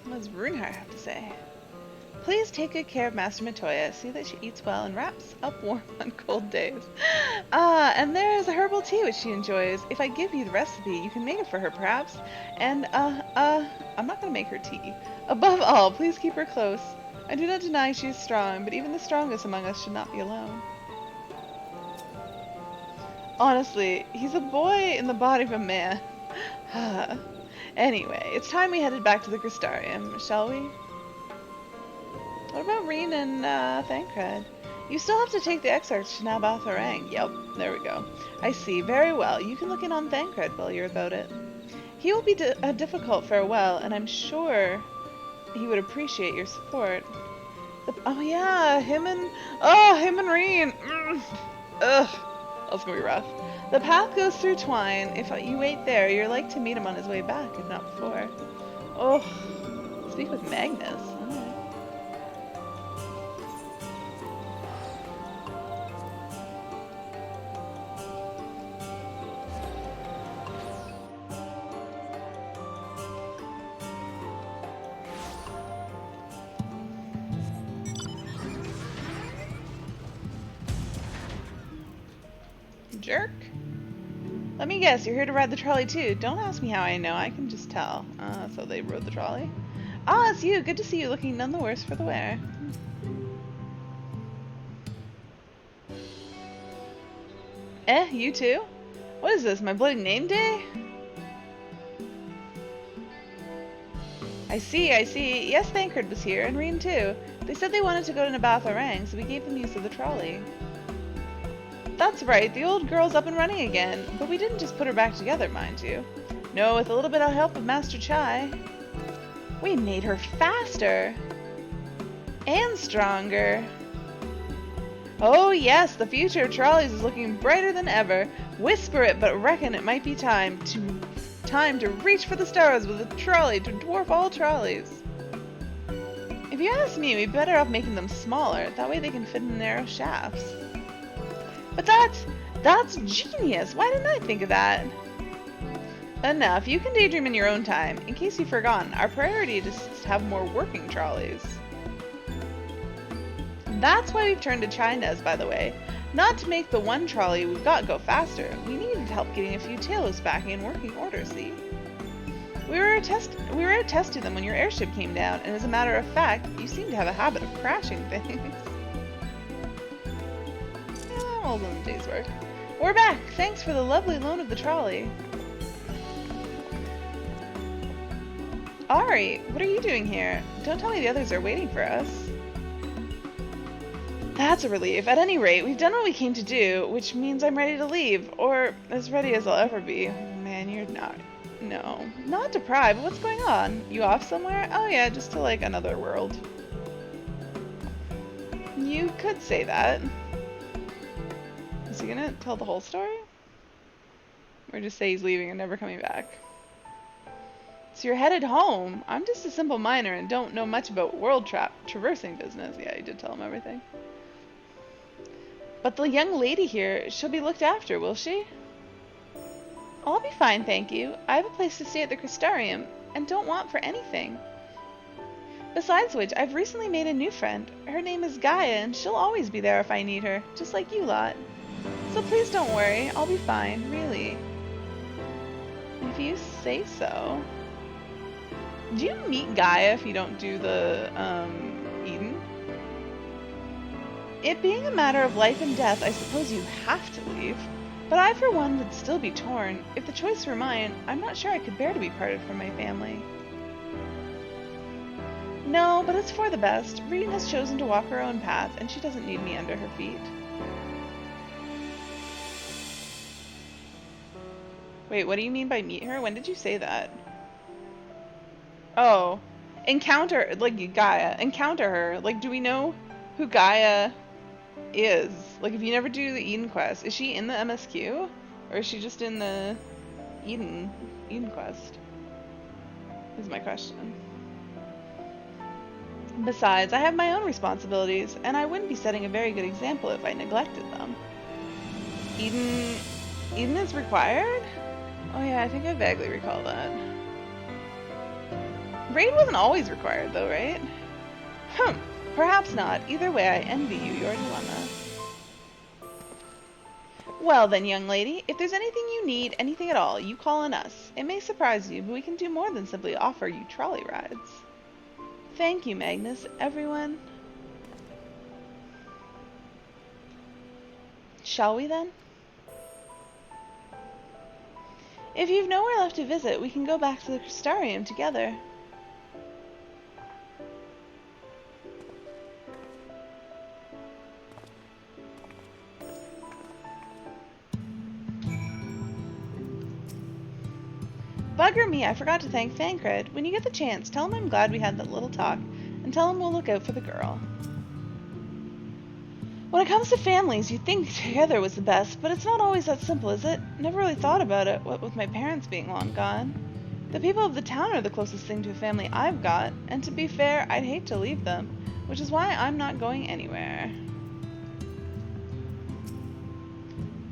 What does Runar have to say? Please take good care of Master Matoya. See that she eats well and wraps up warm on cold days. And there is a herbal tea which she enjoys. If I give you the recipe, you can make it for her, perhaps. And, I'm not gonna make her tea. Above all, please keep her close. I do not deny she is strong, but even the strongest among us should not be alone. Honestly, he's a boy in the body of a man. Anyway, it's time we headed back to the Crystarium, shall we? What about Reen and Thancred? You still have to take the exarchs to Nabath Harang. Yep, there we go. I see. Very well. You can look in on Thancred while you're about it. He will be a difficult farewell, and I'm sure he would appreciate your support. Oh yeah, him and Reen. Ugh, that's gonna be rough. The path goes through Twine. If you wait there, you're like to meet him on his way back, if not before. Oh, speak with Magnus. Jerk. Let me guess, you're here to ride the trolley too. Don't ask me how I know, I can just tell. So they rode the trolley. Ah, it's you. Good to see you, looking none the worse for the wear. You too? What is this, my bloody name day? I see. Yes, Thancred was here, and Reen too. They said they wanted to go to Nabath Harang, so we gave them use of the trolley. That's right, the old girl's up and running again, but we didn't just put her back together, mind you. No, with a little bit of help of Master Chai. We made her faster. And stronger. Oh yes, the future of trolleys is looking brighter than ever. Whisper it, but reckon it might be time to reach for the stars with a trolley to dwarf all trolleys. If you ask me, we'd be better off making them smaller. That way they can fit in narrow shafts. But that's genius. Why didn't I think of that? Enough. You can daydream in your own time. In case you've forgotten, our priority is to have more working trolleys. That's why we've turned to China's, by the way. Not to make the one trolley we've got go faster. We needed help getting a few tailors back in working order, see? We were out testing them when your airship came down, and as a matter of fact, you seem to have a habit of crashing things. Yeah, well done, day's work. We're back! Thanks for the lovely loan of the trolley. Ari, what are you doing here? Don't tell me the others are waiting for us. That's a relief. At any rate, we've done what we came to do, which means I'm ready to leave. Or as ready as I'll ever be. Man, you're not. No. Not deprived. What's going on? You off somewhere? Oh yeah, just to like another world. You could say that. Is he gonna tell the whole story? Or just say he's leaving and never coming back? So you're headed home. I'm just a simple miner and don't know much about world traversing business. Yeah, you did tell him everything. But the young lady here, she'll be looked after, will she? I'll be fine, thank you. I have a place to stay at the Crystarium and don't want for anything. Besides which, I've recently made a new friend. Her name is Gaia and she'll always be there if I need her, just like you lot. So please don't worry, I'll be fine, really. If you say so. Do you meet Gaia if you don't do the, Eden? It being a matter of life and death, I suppose you have to leave. But I, for one, would still be torn. If the choice were mine, I'm not sure I could bear to be parted from my family. No, but it's for the best. Reed has chosen to walk her own path, and she doesn't need me under her feet. Wait, what do you mean by meet her? When did you say that? Oh. Encounter, like, Gaia. Encounter her. Like, do we know who Gaia is? Like, if you never do the Eden quest, is she in the MSQ? Or is she just in the Eden quest? Is my question. Besides, I have my own responsibilities, and I wouldn't be setting a very good example if I neglected them. Eden is required? Oh yeah, I think I vaguely recall that. Raid wasn't always required though, right? Perhaps not. Either way, I envy you your dilemma. Well then, young lady, if there's anything you need, anything at all, you call on us. It may surprise you, but we can do more than simply offer you trolley rides. Thank you, Magnus. Everyone. Shall we then? If you've nowhere left to visit, we can go back to the Crystarium together. Bugger me, I forgot to thank Thancred. When you get the chance, tell him I'm glad we had that little talk, and tell him we'll look out for the girl. When it comes to families, you'd think together was the best, but it's not always that simple, is it? Never really thought about it, what with my parents being long gone. The people of the town are the closest thing to a family I've got, and to be fair, I'd hate to leave them, which is why I'm not going anywhere.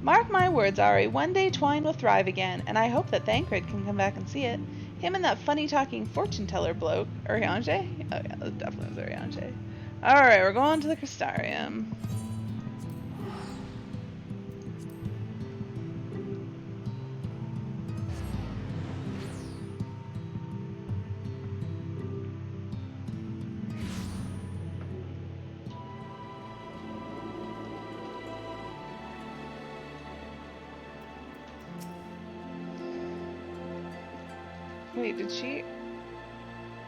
Mark my words, Ari, one day Twine will thrive again, and I hope that Thancred can come back and see it. Him and that funny-talking fortune-teller bloke. Urianger? Oh yeah, that definitely was Urianger. Alright, we're going to the Crystarium. Wait, did she?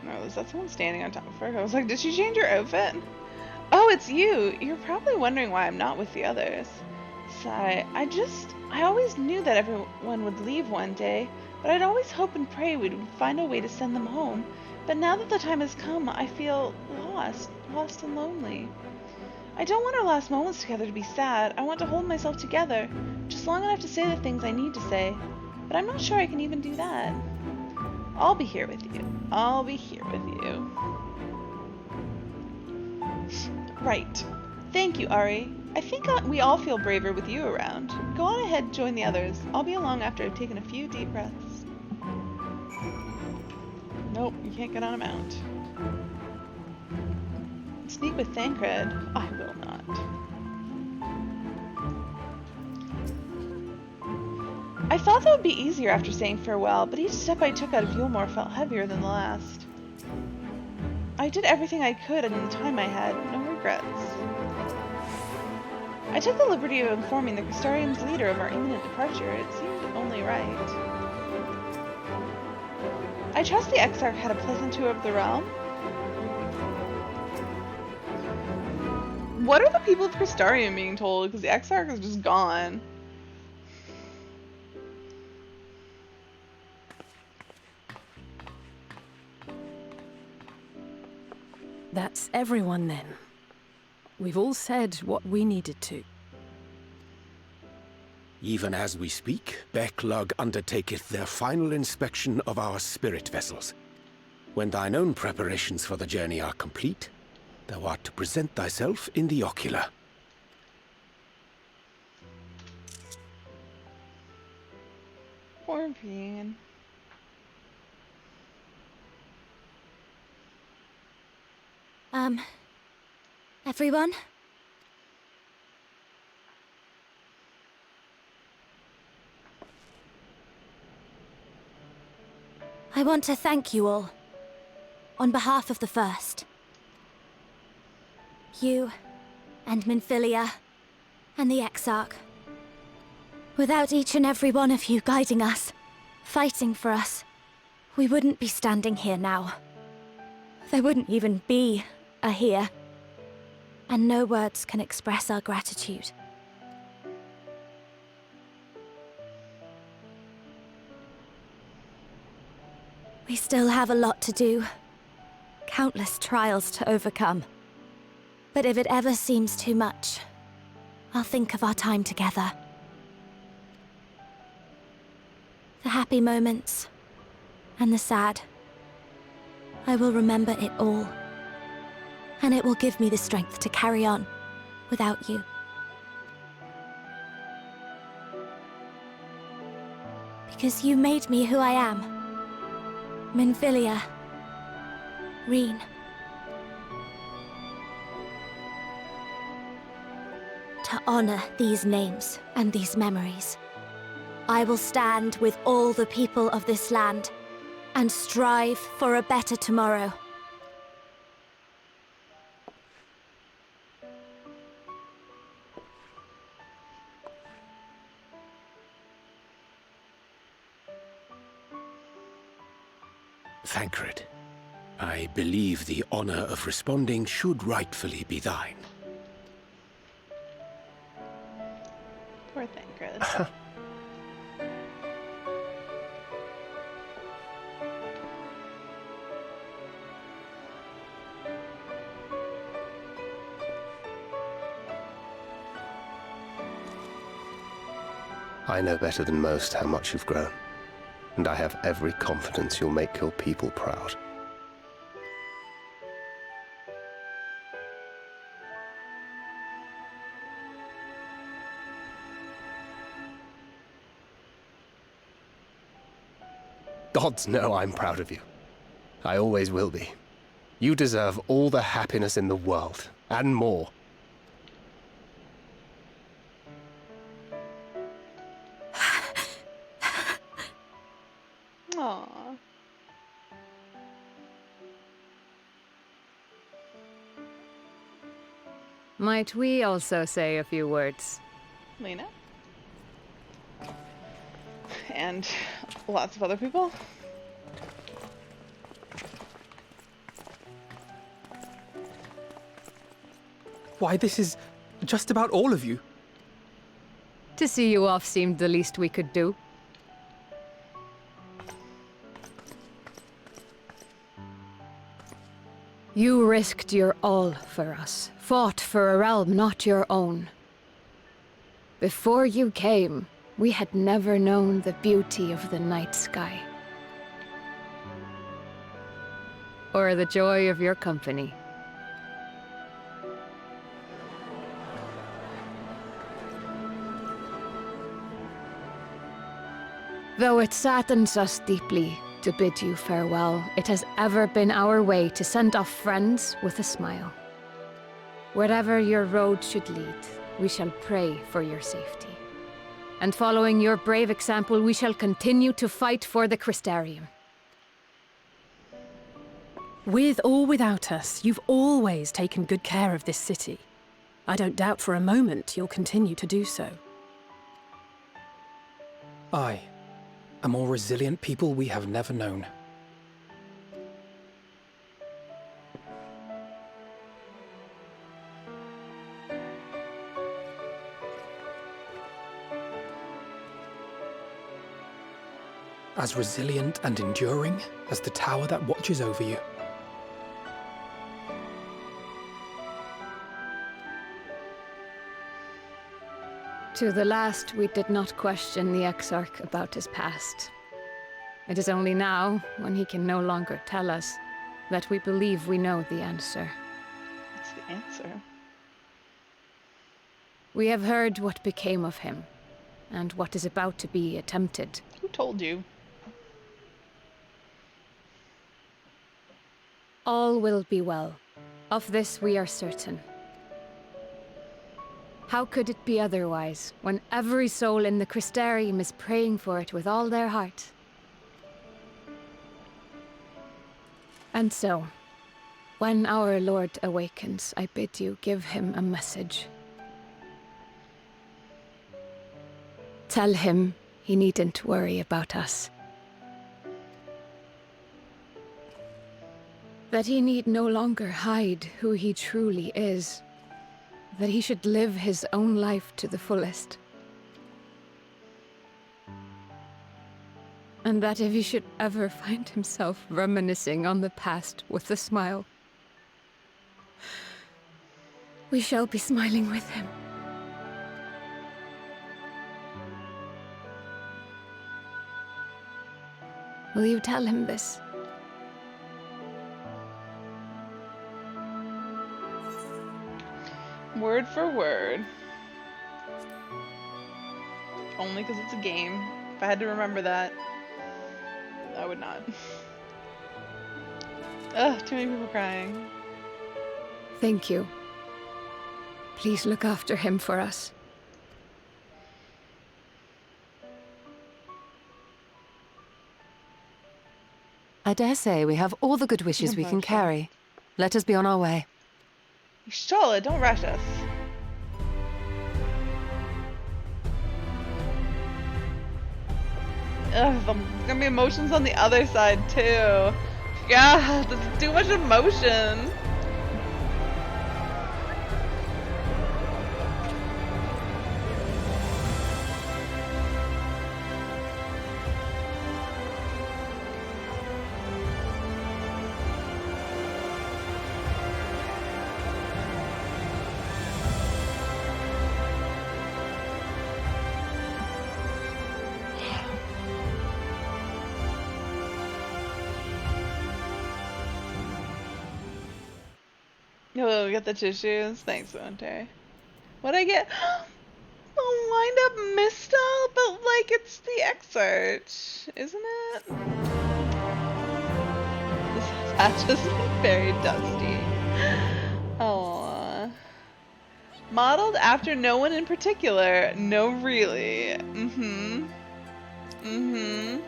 No, is that someone standing on top of her? I was like, did she change her outfit? Oh, it's you! You're probably wondering why I'm not with the others. Sigh. I always knew that everyone would leave one day, but I'd always hope and pray we'd find a way to send them home. But now that the time has come, I feel lost and lonely. I don't want our last moments together to be sad. I want to hold myself together, just long enough to say the things I need to say. But I'm not sure I can even do that. I'll be here with you. I'll be here with you. Right. Thank you, Ari. I think we all feel braver with you around. Go on ahead and join the others. I'll be along after I've taken a few deep breaths. Nope, you can't get on a mount. Sneak with Thancred? I will not. I thought that would be easier after saying farewell, but each step I took out of Yulmore felt heavier than the last. I did everything I could in the time I had, no regrets. I took the liberty of informing the Crystarium's leader of our imminent departure. It seemed only right. I trust the Exarch had a pleasant tour of the realm. What are the people of Crystarium being told? Because the Exarch is just gone. That's everyone then. We've all said what we needed to. Even as we speak, Becklug undertaketh their final inspection of our spirit vessels. When thine own preparations for the journey are complete, thou art to present thyself in the ocular. Poor being. Everyone? I want to thank you all, on behalf of the First. You, and Minfilia, and the Exarch. Without each and every one of you guiding us, fighting for us, we wouldn't be standing here now. There wouldn't even be a here. And no words can express our gratitude. We still have a lot to do. Countless trials to overcome. But if it ever seems too much, I'll think of our time together. The happy moments, and the sad. I will remember it all. And it will give me the strength to carry on without you. Because you made me who I am. Minfilia. Reen. To honor these names and these memories, I will stand with all the people of this land and strive for a better tomorrow. Thancred, I believe the honor of responding should rightfully be thine. Poor Thancred. I know better than most how much you've grown, and I have every confidence you'll make your people proud. Gods know I'm proud of you. I always will be. You deserve all the happiness in the world, and more. Aww. Might we also say a few words? Lena? And lots of other people? Why, this is just about all of you. To see you off seemed the least we could do. You risked your all for us, fought for a realm not your own. Before you came, we had never known the beauty of the night sky. Or the joy of your company. Though it saddens us deeply to bid you farewell, it has ever been our way to send off friends with a smile. Wherever your road should lead, we shall pray for your safety. And following your brave example, we shall continue to fight for the Crystarium. With or without us, you've always taken good care of this city. I don't doubt for a moment you'll continue to do so. Aye. A more resilient people we have never known. As resilient and enduring as the tower that watches over you. To the last, we did not question the Exarch about his past. It is only now, when he can no longer tell us, that we believe we know the answer. What's the answer? We have heard what became of him, and what is about to be attempted. Who told you? All will be well. Of this we are certain. How could it be otherwise, when every soul in the Crystarium is praying for it with all their heart? And so, when our Lord awakens, I bid you give him a message. Tell him he needn't worry about us. That he need no longer hide who he truly is. That he should live his own life to the fullest. And that if he should ever find himself reminiscing on the past with a smile, we shall be smiling with him. Will you tell him this? Word for word. Only because it's a game. If I had to remember that, I would not. Ugh, too many people crying. Thank you. Please look after him for us. I dare say we have all the good wishes we can carry. Let us be on our way. Charlotte, don't rush us. Ugh, there's gonna be emotions on the other side too. Yeah, there's too much emotion. Oh, we got the tissues. Thanks, Winter. What'd I get? A wind up mistal, but like it's the Exarch, isn't it? This hatch is very dusty. Oh. Modeled after no one in particular. No, really. Mm-hmm. Mm-hmm.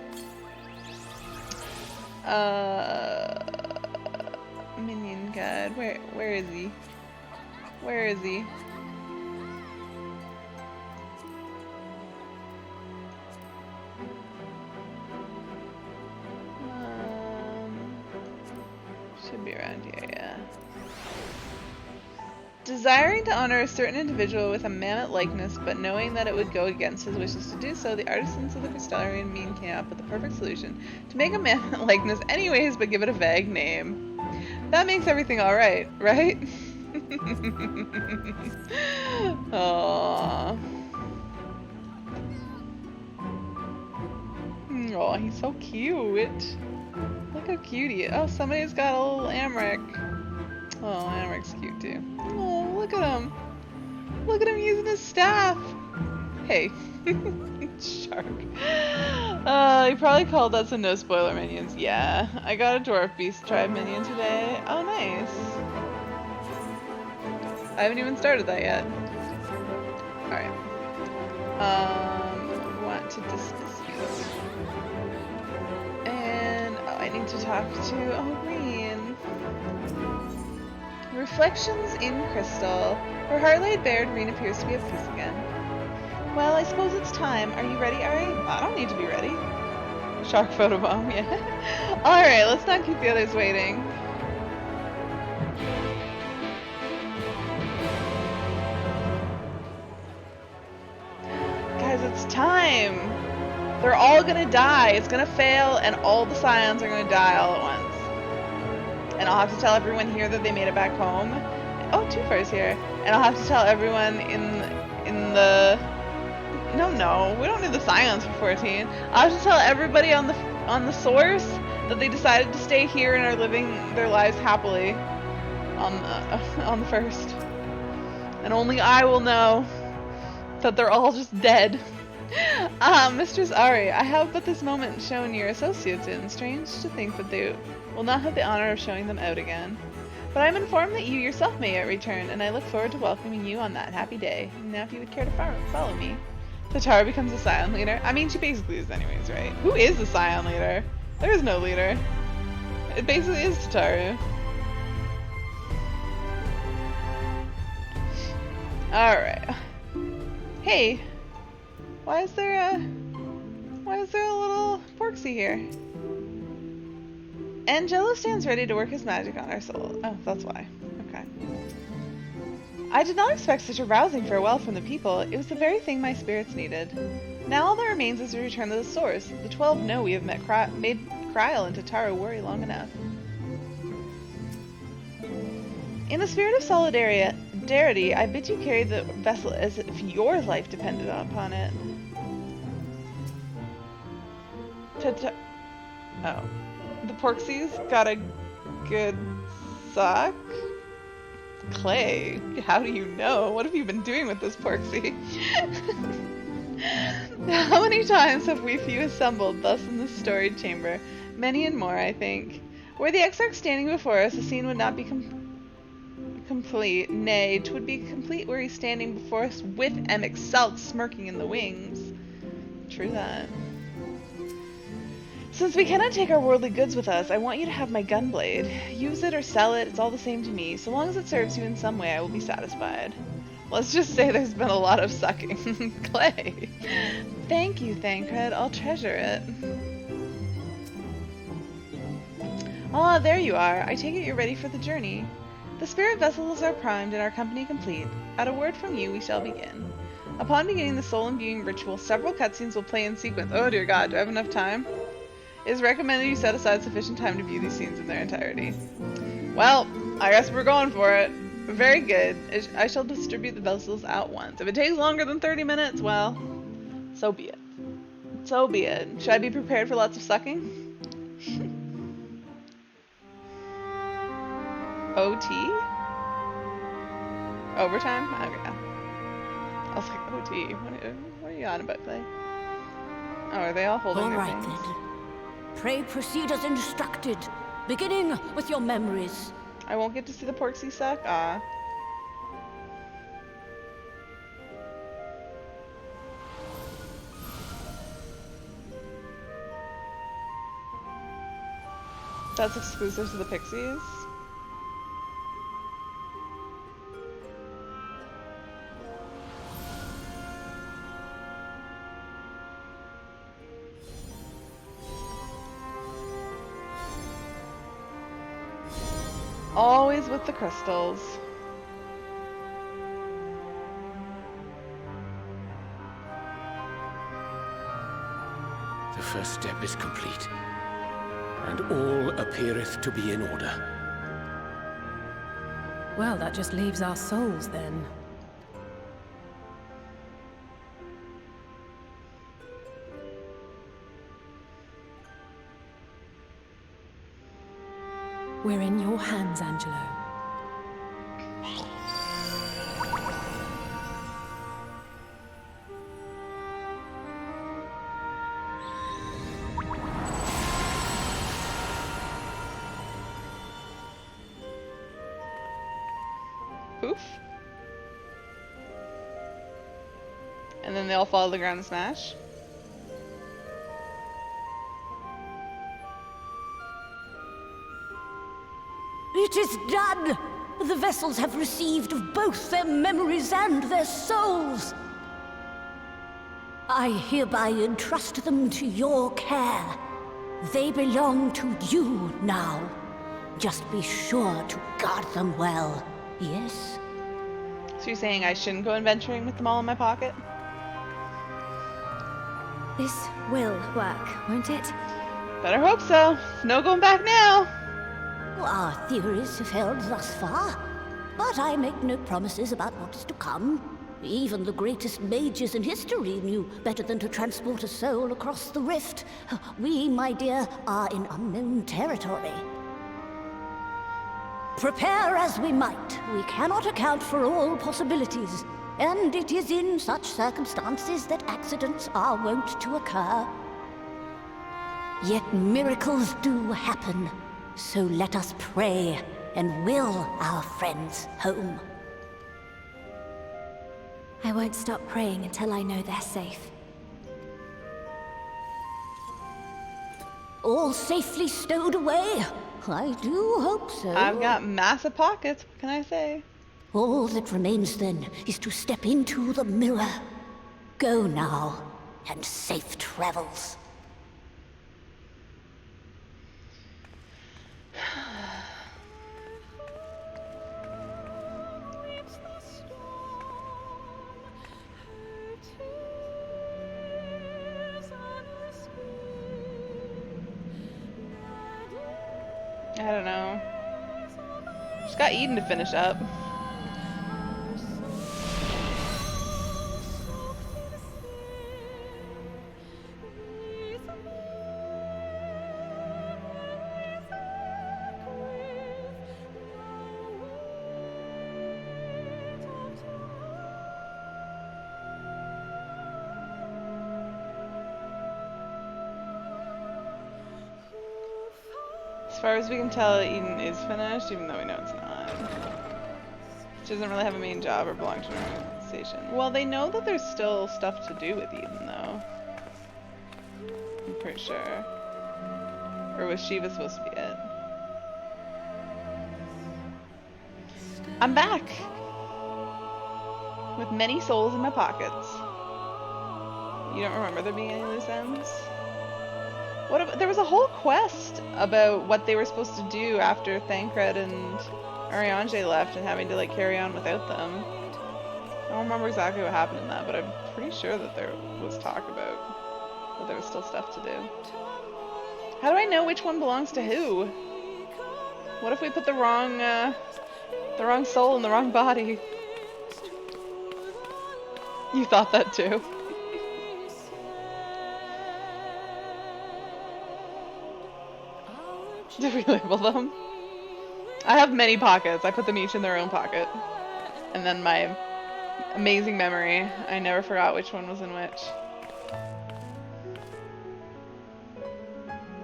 Minion God. Where is he? Where is he? Should be around here, yeah. Desiring to honor a certain individual with a mammoth likeness, but knowing that it would go against his wishes to do so, the artisans of the Crystarian came up with the perfect solution to make a mammoth likeness anyways, but give it a vague name. That makes everything alright, right? Aww. Oh, he's so cute. Look how cute he is. Oh, somebody's got a little Amric. Oh, Amric's cute too. Oh, look at him. Look at him using his staff. Hey. Shark. He probably called us a no spoiler minions. Yeah, I got a Dwarf Beast Tribe minion today. Oh, nice. I haven't even started that yet. Alright. Want to dismiss you. And, oh, I need to talk to, oh, Green. Reflections in Crystal. Her heart laid bare, Green appears to be at peace again. Well, I suppose it's time. Are you ready, Ari? I don't need to be ready. Shark photobomb, yeah. Alright, let's not keep the others waiting. Guys, it's time! They're all gonna die. It's gonna fail, and all the Scions are gonna die all at once. And I'll have to tell everyone here that they made it back home. Oh, Twofer's here. And I'll have to tell everyone in the... No, we don't need the Scions for 14. I'll have to tell everybody on the source that they decided to stay here and are living their lives happily on the first. And only I will know that they're all just dead. Mistress Ari, I have but this moment shown your associates in. Strange to think that they will not have the honor of showing them out again. But I am informed that you yourself may yet return, and I look forward to welcoming you on that happy day. Now if you would care to follow me. Tatara becomes a Scion leader. I mean, she basically is anyways, right? Who is the Scion leader? There is no leader. It basically is Tataru. Alright. Hey, why is there a little Porksy here? Angelo stands ready to work his magic on our soul. Oh, that's why. Okay. I did not expect such a rousing farewell from the people. It was the very thing my spirits needed. Now all that remains is to return to the source. The 12 know we have made Kryl and Tataru worry long enough. In the spirit of solidarity, I bid you carry the vessel as if your life depended upon it. Oh. The Porksies got a good sock? Clay, how do you know? What have you been doing with this Porksy? How many times have we few assembled thus in the storied chamber? Many and more, I think. Were the Exarch standing before us, the scene would not be complete. Nay, 'twould be complete were he standing before us with Emixelt smirking in the wings. True that. Since we cannot take our worldly goods with us, I want you to have my gunblade. Use it or sell it, it's all the same to me. So long as it serves you in some way, I will be satisfied. Let's just say there's been a lot of sucking. Clay. Thank you, Thancred. I'll treasure it. Ah, there you are. I take it you're ready for the journey. The spirit vessels are primed and our company complete. At a word from you, we shall begin. Upon beginning the soul imbuing ritual, several cutscenes will play in sequence. Oh dear God, do I have enough time? It is recommended you set aside sufficient time to view these scenes in their entirety. Well, I guess we're going for it. Very good. I shall distribute the vessels at once. If it takes longer than 30 minutes, well, so be it. So be it. Should I be prepared for lots of sucking? OT? Overtime? Okay. I was like, OT. What are you on about, Clay? Oh, are they all holding their things? Then. Pray proceed as instructed, beginning with your memories. I won't get to see the Porksy suck? Ah. That's exclusive to the Pixies? Always with the crystals. The first step is complete, and all appeareth to be in order. Well, that just leaves our souls then. We're in your hands, Angelo. Poof. And then they all fall to the ground and smash. It is done! The vessels have received of both their memories and their souls. I hereby entrust them to your care. They belong to you now. Just be sure to guard them well, yes? So you're saying I shouldn't go adventuring with them all in my pocket? This will work, won't it? Better hope so. No going back now. Our theories have held thus far, but I make no promises about what is to come. Even the greatest mages in history knew better than to transport a soul across the rift. We, my dear, are in unknown territory. Prepare as we might, we cannot account for all possibilities, and it is in such circumstances that accidents are wont to occur. Yet miracles do happen. So let us pray and will our friends home. I won't stop praying until I know they're safe. All safely stowed away? I do hope so. I've got massive pockets, what can I say? All that remains then is to step into the mirror. Go now, and safe travels. I don't know. Just got Eden to finish up. As far as we can tell, Eden is finished, even though we know it's not. She doesn't really have a main job or belong to an organization. Well, they know that there's still stuff to do with Eden, though. I'm pretty sure. Or was Shiva supposed to be it? I'm back! With many souls in my pockets. You don't remember there being any loose ends? There was a whole quest about what they were supposed to do after Thancred and Ariange left and having to like carry on without them. I don't remember exactly what happened in that, but I'm pretty sure that there was talk about that there was still stuff to do. How do I know which one belongs to who? What if we put the wrong soul in the wrong body? You thought that too? Did we label them? I have many pockets. I put them each in their own pocket. And then my amazing memory. I never forgot which one was in which.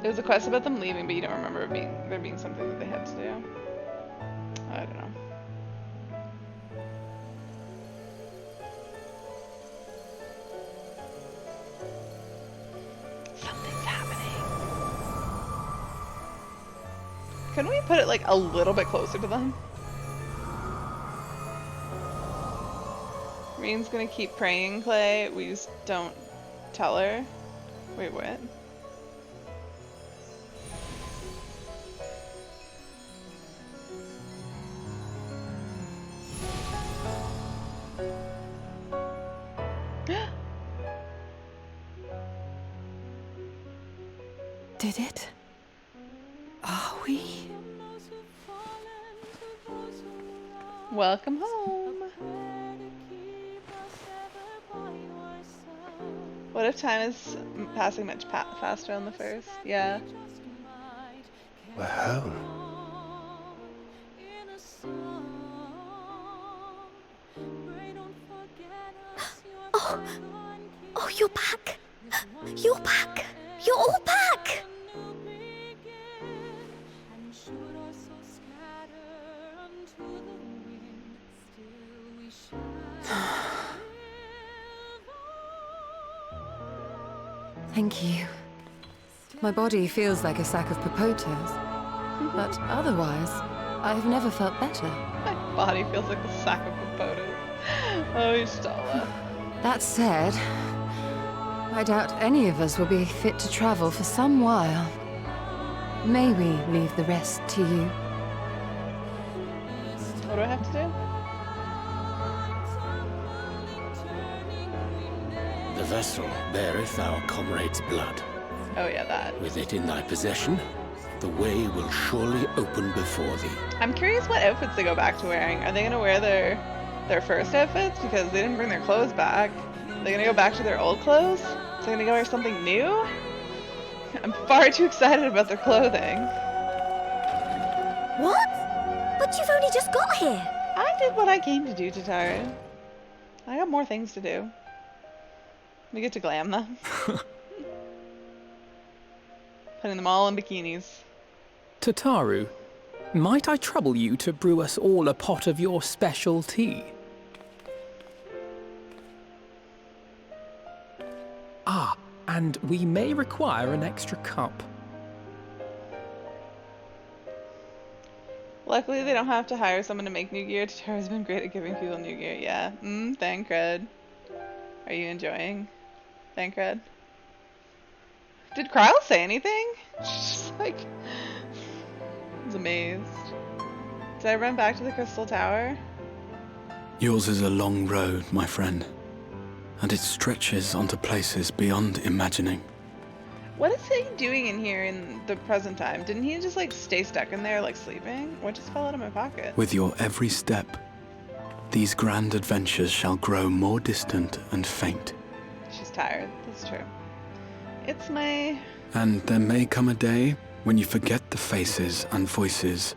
There was a quest about them leaving, but you don't remember there being something that they had to do. I don't know. Something's happening. Couldn't we put it like a little bit closer to them? Reen's gonna keep praying, Clay. We just don't tell her. Wait, what? Did it? Are we? Welcome home. What if time is passing much faster on the first? Yeah. We're home. Oh, you're back. You're back. You're all back. Thank you. My body feels like a sack of potatoes, but otherwise, I've never felt better. My body feels like a sack of potatoes. Oh, Stella. That said, I doubt any of us will be fit to travel for some while. May we leave the rest to you? What do I have to do? The vessel beareth our comrade's blood. Oh yeah, that. With it in thy possession, the way will surely open before thee. I'm curious what outfits they go back to wearing. Are they gonna wear their first outfits because they didn't bring their clothes back? Are they gonna go back to their old clothes? Are they gonna go wear something new? I'm far too excited about their clothing. What? But you've only just got here. I did what I came to do, Tataru. I got more things to do. We get to glam them. Putting them all in bikinis. Tataru, might I trouble you to brew us all a pot of your special tea? Ah, and we may require an extra cup. Luckily, they don't have to hire someone to make new gear. Tataru's been great at giving people new gear. Yeah. Thancred. Are you enjoying Thancred? Did Kryl say anything? She's like... I was amazed. Did I run back to the Crystal Tower? Yours is a long road, my friend, and it stretches onto places beyond imagining. What is he doing in here in the present time? Didn't he just like stay stuck in there like sleeping? What just fell out of my pocket? With your every step, these grand adventures shall grow more distant and faint. She's tired, that's true. It's my... And there may come a day when you forget the faces and voices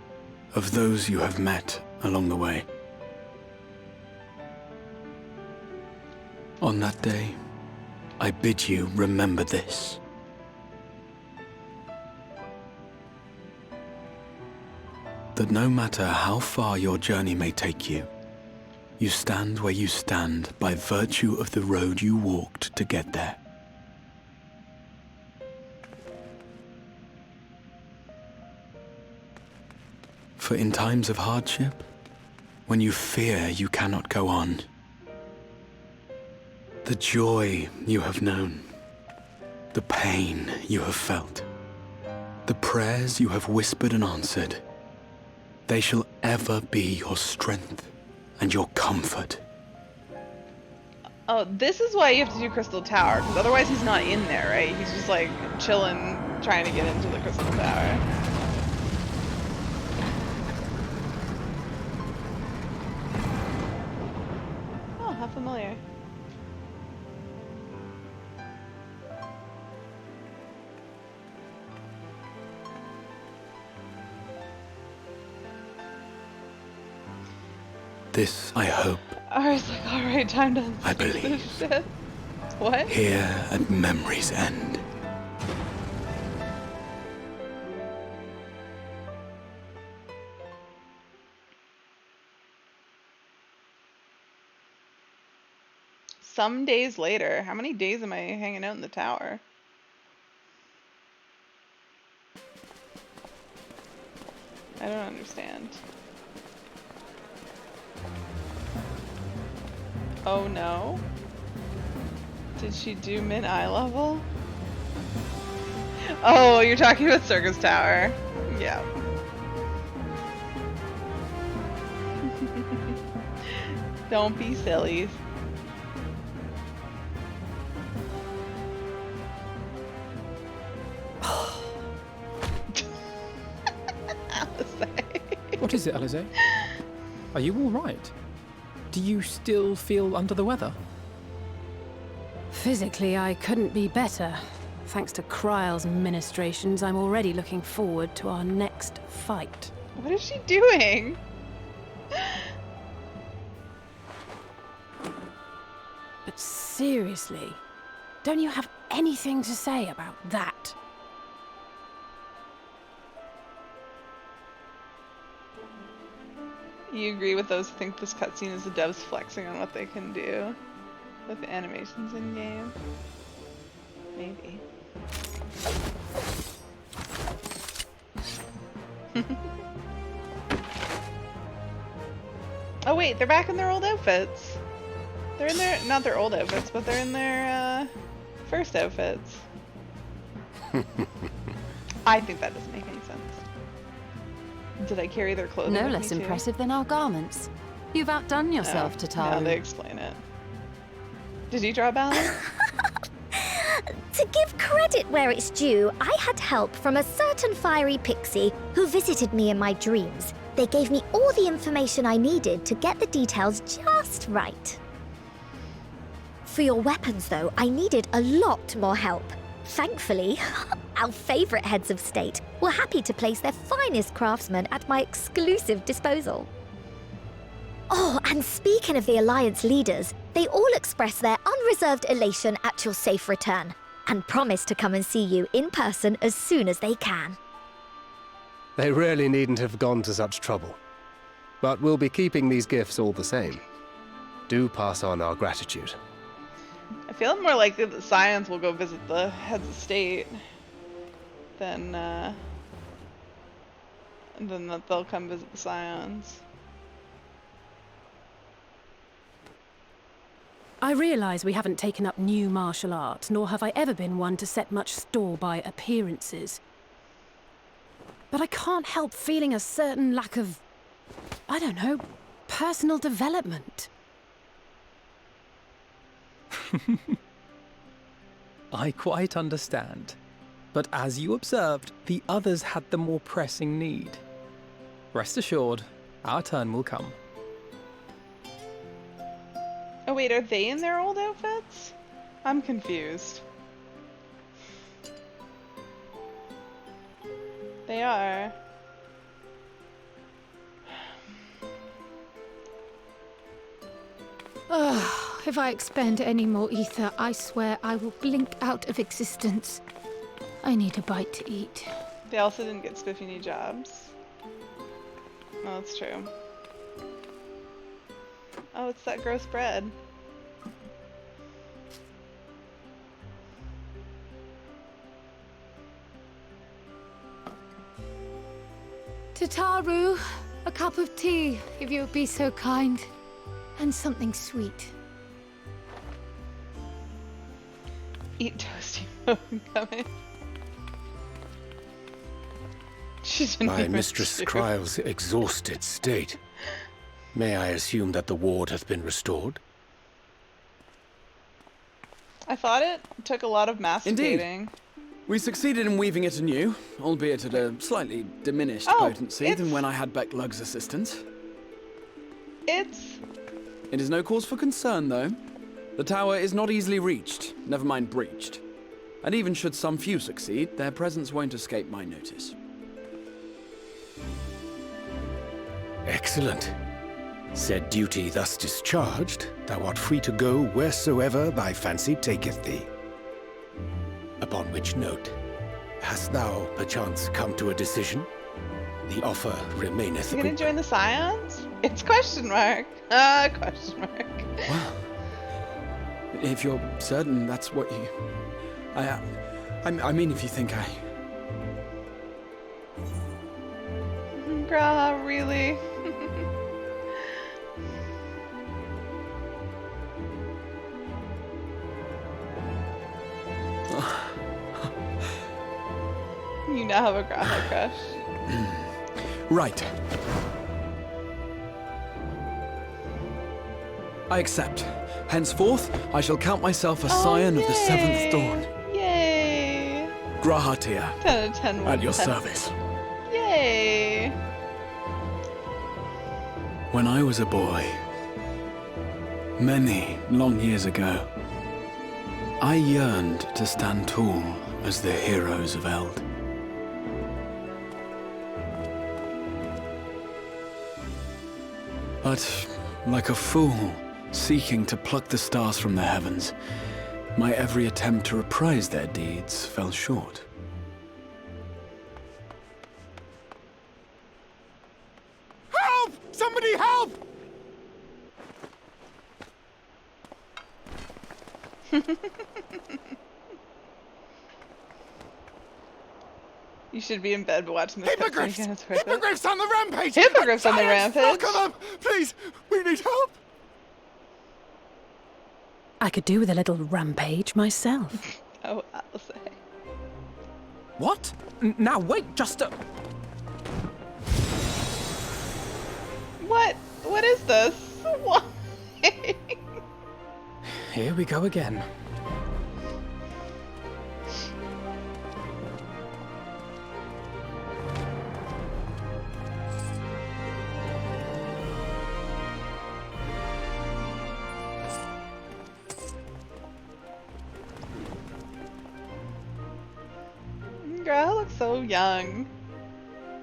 of those you have met along the way. On that day, I bid you remember this. That no matter how far your journey may take you, you stand where you stand by virtue of the road you walked to get there. For in times of hardship, when you fear you cannot go on, the joy you have known, the pain you have felt, the prayers you have whispered and answered, they shall ever be your strength and your comfort. Oh, this is why you have to do Crystal Tower, because otherwise he's not in there, right? He's just like chilling, trying to get into the Crystal Tower. Oh, how familiar. This, I hope, I was like, alright, time to I do believe. this shit. What? here at memory's end. Some days later. How many days am I hanging out in the tower? I don't understand. Oh no. Did she do mid-eye level? Oh, you're talking about Circus Tower. Yeah. Don't be silly. What is it, Alize? Are you all right? Do you still feel under the weather? Physically, I couldn't be better. Thanks to Kryle's ministrations, I'm already looking forward to our next fight. What is she doing? But seriously, don't you have anything to say about that? You agree with those who think this cutscene is the devs flexing on what they can do with the animations in game? Maybe. Oh wait, they're back in their old outfits. They're in their, not their old outfits, but they're in their first outfits. I think that doesn't make any sense. Did I carry their clothing No with less me too? impressive than our garments. You've outdone yourself, No, Tataru. no, they explain it. Did you draw balance? To give credit where it's due, I had help from a certain fiery pixie who visited me in my dreams. They gave me all the information I needed to get the details just right. For your weapons, though, I needed a lot more help. Thankfully, our favorite heads of state were happy to place their finest craftsmen at my exclusive disposal. Oh, and speaking of the Alliance leaders, they all expressed their unreserved elation at your safe return and promise to come and see you in person as soon as they can. They really needn't have gone to such trouble. But we'll be keeping these gifts all the same. Do pass on our gratitude. I feel more likely that Scions will go visit the heads of state than that they'll come visit the Scions. I realise we haven't taken up new martial arts, nor have I ever been one to set much store by appearances. But I can't help feeling a certain lack of, I don't know, personal development. I quite understand. But as you observed, the others had the more pressing need. Rest assured, our turn will come. Oh wait, are they in their old outfits? I'm confused. They are. If I expend any more ether, I swear I will blink out of existence. I need a bite to eat. They also didn't get spiffy new jobs. Oh, that's true. Oh, it's that gross bread. Tataru, a cup of tea, if you would be so kind. And something sweet. Eat toasty homecoming. She didn't My even Mistress shoot. Kryle's exhausted state. May I assume that the ward hath been restored? I thought it took a lot of masticating. Indeed. We succeeded in weaving it anew, albeit at a slightly diminished Oh, potency than when I had Becklug's assistance. It is no cause for concern, though. The tower is not easily reached, never mind breached. And even should some few succeed, their presence won't escape my notice. Excellent. Said duty thus discharged, thou art free to go wheresoever thy fancy taketh thee. Upon which note, hast thou perchance come to a decision? The offer remaineth. You gonna join the Scions? It's question mark. Question mark. If you're certain that's what you... I mean, if you think I... Bruh, really? You now have a Graha crush. Right. I accept. Henceforth, I shall count myself a scion of the seventh dawn. Yay! Grahatia. 10 out of 10. At your test. service. Yay! When I was a boy, many long years ago, I yearned to stand tall as the heroes of Eld. But, like a fool seeking to pluck the stars from the heavens, my every attempt to reprise their deeds fell short. Help! Somebody help! You should be in bed watching this cutscene Hippogriffs! again. It's worth it. Hippogriffs on the rampage! Hippogriffs on the Giants, rampage? Look at them! Please, we need help! I could do with a little rampage myself. Oh, I'll say. What? Now wait, just a... What? What is this? Why? Here we go again. Girl looks so young.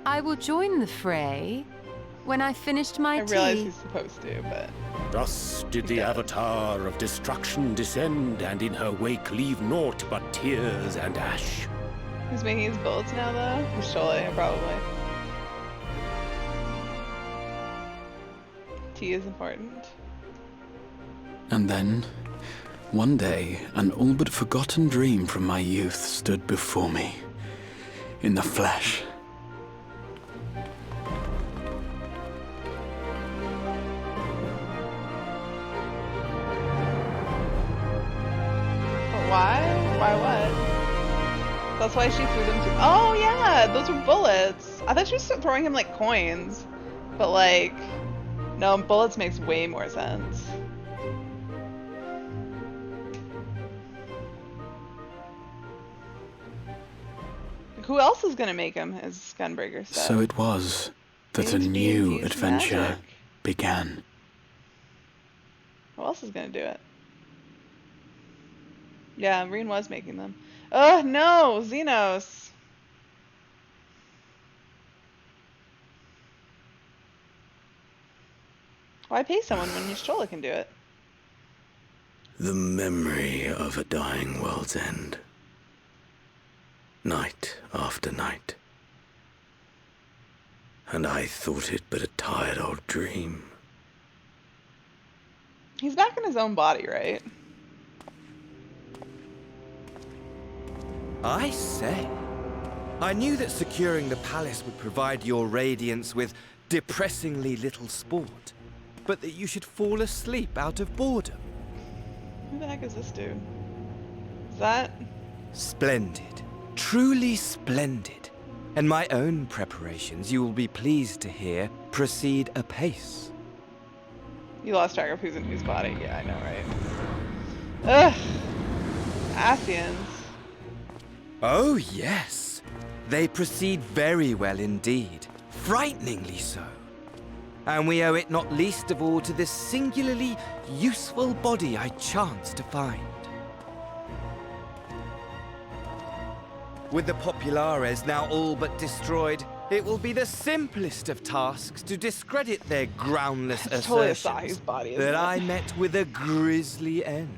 I will join the fray when I finished my I realize tea. he's supposed to, but... Thus did the Avatar of Destruction descend, and in her wake leave naught but tears and ash. Who's making his bullets now, though? Surely, probably. Tea is important. And then, one day, an all but forgotten dream from my youth stood before me, in the flesh. But why? Why what? That's why she threw them to... Oh, yeah! Those were bullets! I thought she was throwing him, like, coins. But, like... No, bullets makes way more sense. Who else is gonna make him his gunbreaker stuff? So it was that a Seems to be new infused adventure magic. began. Who else is gonna do it? Yeah, Reen was making them. Oh no, Xenos! Why pay someone when Y'shtola can do it? The memory of a dying world's end. Night after night. And I thought it but a tired old dream. He's back in his own body, right? I say. I knew that securing the palace would provide your radiance with depressingly little sport, but that you should fall asleep out of boredom. Who the heck is this dude? Is that... Splendid. Truly splendid. And my own preparations, you will be pleased to hear, proceed apace. You lost track of who's in whose body. Yeah, I know, right? Ugh! Asians. Oh, yes. They proceed very well indeed. Frighteningly so. And we owe it not least of all to this singularly useful body I chanced to find. With the Populares now all but destroyed, it will be the simplest of tasks to discredit their groundless Totally assertions Asahi's body, isn't that it? I met with a grisly end.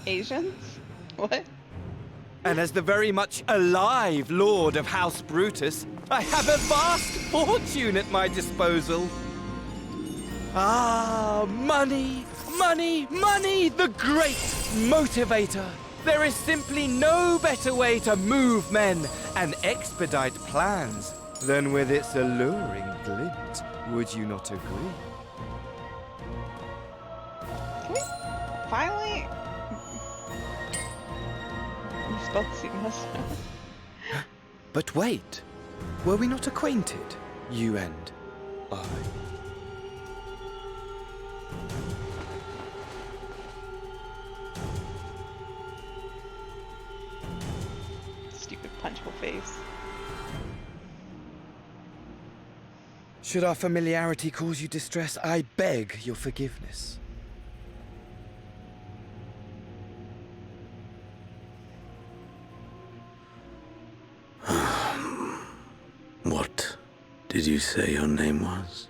Asians? What? And as the very much alive Lord of House Brutus, I have a vast fortune at my disposal. Ah, money, money, money, the great motivator. There is simply no better way to move men and expedite plans than with its alluring glint. Would you not agree? Can we finally... You spelled seamless. But wait, were we not acquainted, you and I? Stupid punchable face. Should our familiarity cause you distress, I beg your forgiveness. What did you say your name was?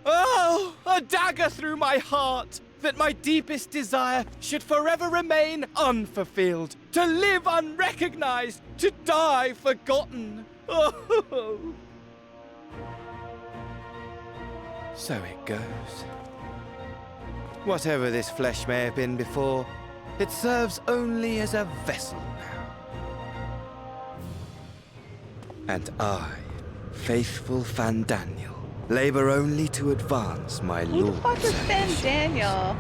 Oh, a dagger through my heart, that my deepest desire should forever remain unfulfilled, to live unrecognized, to die forgotten. Oh. So it goes. Whatever this flesh may have been before, it serves only as a vessel now. And I, faithful Fandaniel, labor only to advance my Who the lord's fuck is ambition. Daniel?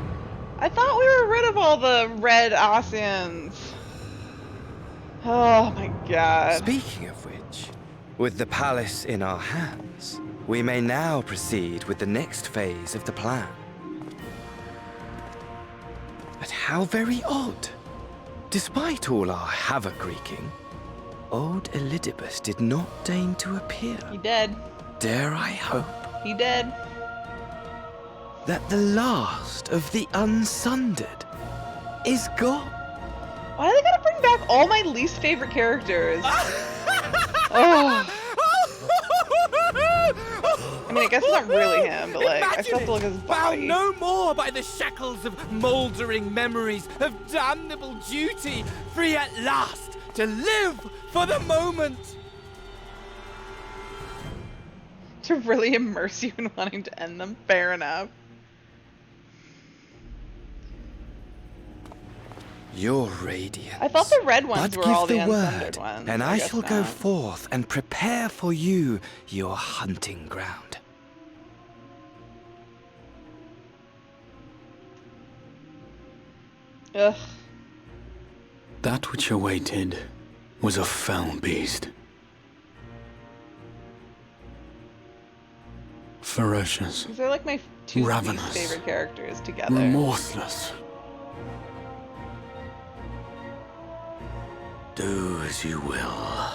I thought we were rid of all the red Ossians. Oh my god. Speaking of which, with the palace in our hands, we may now proceed with the next phase of the plan. But how very odd. Despite all our havoc wreaking, old Elidibus did not deign to appear. He dead. Dare I hope He dead. that the last of the Unsundered is gone? Why do they gotta bring back all my least favorite characters? Oh. I mean, I guess it's not really him, but like, I still have to look at his Bound body. no more by the shackles of mouldering memories of damnable duty, free at last to live for the moment. To really immerse you in wanting to end them, fair enough. Your radiance. I thought the red ones But were give all the the unsundered word, ones. and I guess shall go not. forth and prepare for you your hunting ground. Ugh. That which awaited was a fell beast. Ferocious, These are like my two least ravenous, favorite characters together. remorseless. Do as you will.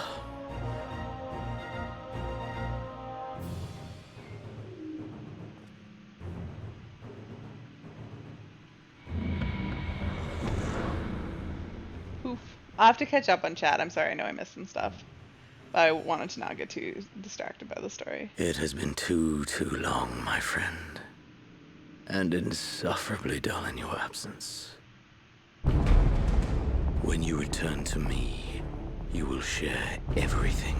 Oof. I'll have to catch up on chat. I'm sorry, I know I missed some stuff. But I wanted to not get too distracted by the story. It has been too long, my friend. And insufferably dull in your absence. When you return to me, you will share everything.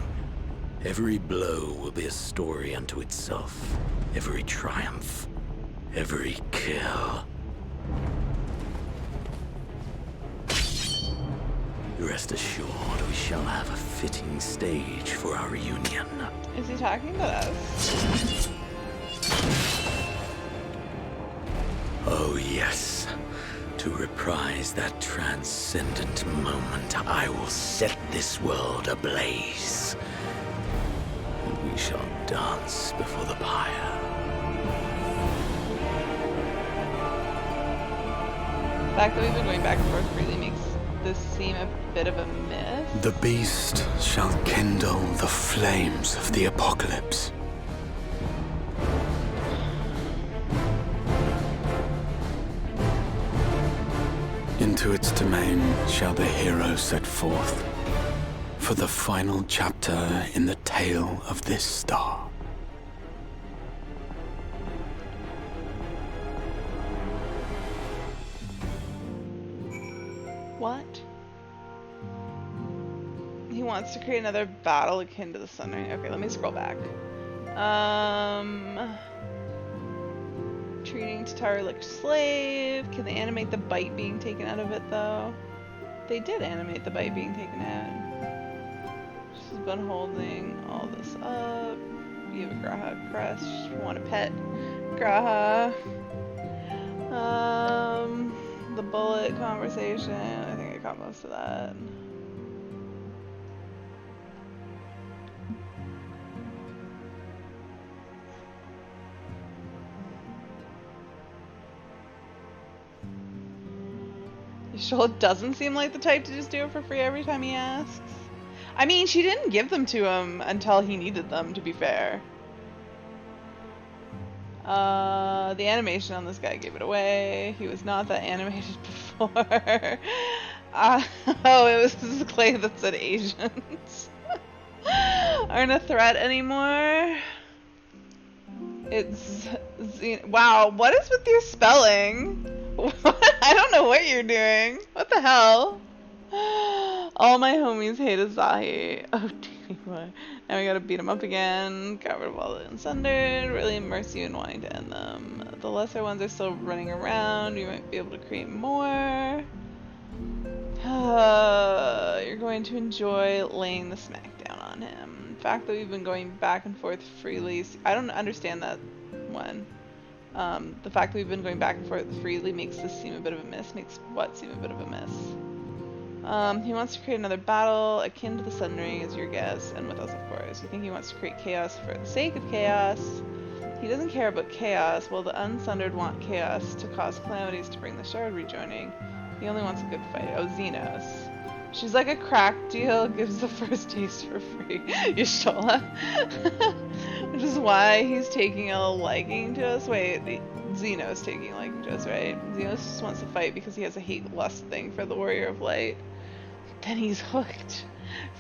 Every blow will be a story unto itself. Every triumph. Every kill. Rest assured, we shall have a fitting stage for our reunion. Is he talking to us? Oh yes. To reprise that transcendent moment, I will set this world ablaze. And we shall dance before the pyre. The fact that we've been going back and forth really makes this seem a bit of a myth. The beast shall kindle the flames of the apocalypse. Into its domain shall the hero set forth for the final chapter in the tale of this star. What? He wants to create another battle akin to the Sun Ring. Okay, let me scroll back. Treating Tataru like a slave. Can they animate the bite being taken out of it though? They did animate the bite being taken out. She's been holding all this up. You have a Graha crest. Want a pet Graha. The bullet conversation. I think I caught most of that. Yashola doesn't seem like the type to just do it for free every time he asks. I mean, she didn't give them to him until he needed them, to be fair. The animation on this guy gave it away. He was not that animated before. Oh, it was this clay that said Asians aren't a threat anymore. It's wow. What is with your spelling? I don't know what you're doing. What the hell? All my homies hate Asahi. Oh, boy. Now we gotta beat him up again. Got rid of all the unsundered. Really immerse you in wanting to end them. The lesser ones are still running around. You might be able to create more. You're going to enjoy laying the smackdown on him. The fact that we've been going back and forth freely. I don't understand that one. The fact that we've been going back and forth freely makes this seem a bit of a miss. Makes what seem a bit of a miss? He wants to create another battle akin to the Sundering, is your guess, and with us, of course. You think he wants to create chaos for the sake of chaos. He doesn't care about chaos, while the Unsundered want chaos to cause calamities to bring the Shard rejoining. He only wants a good fight. Oh, Xenos. She's like a crack deal, gives the first taste for free. Y'shtola. Which is why he's taking a liking to us. Wait, Xenos taking a liking to us, right? Xenos just wants to fight because he has a hate-lust thing for the Warrior of Light. Then he's hooked.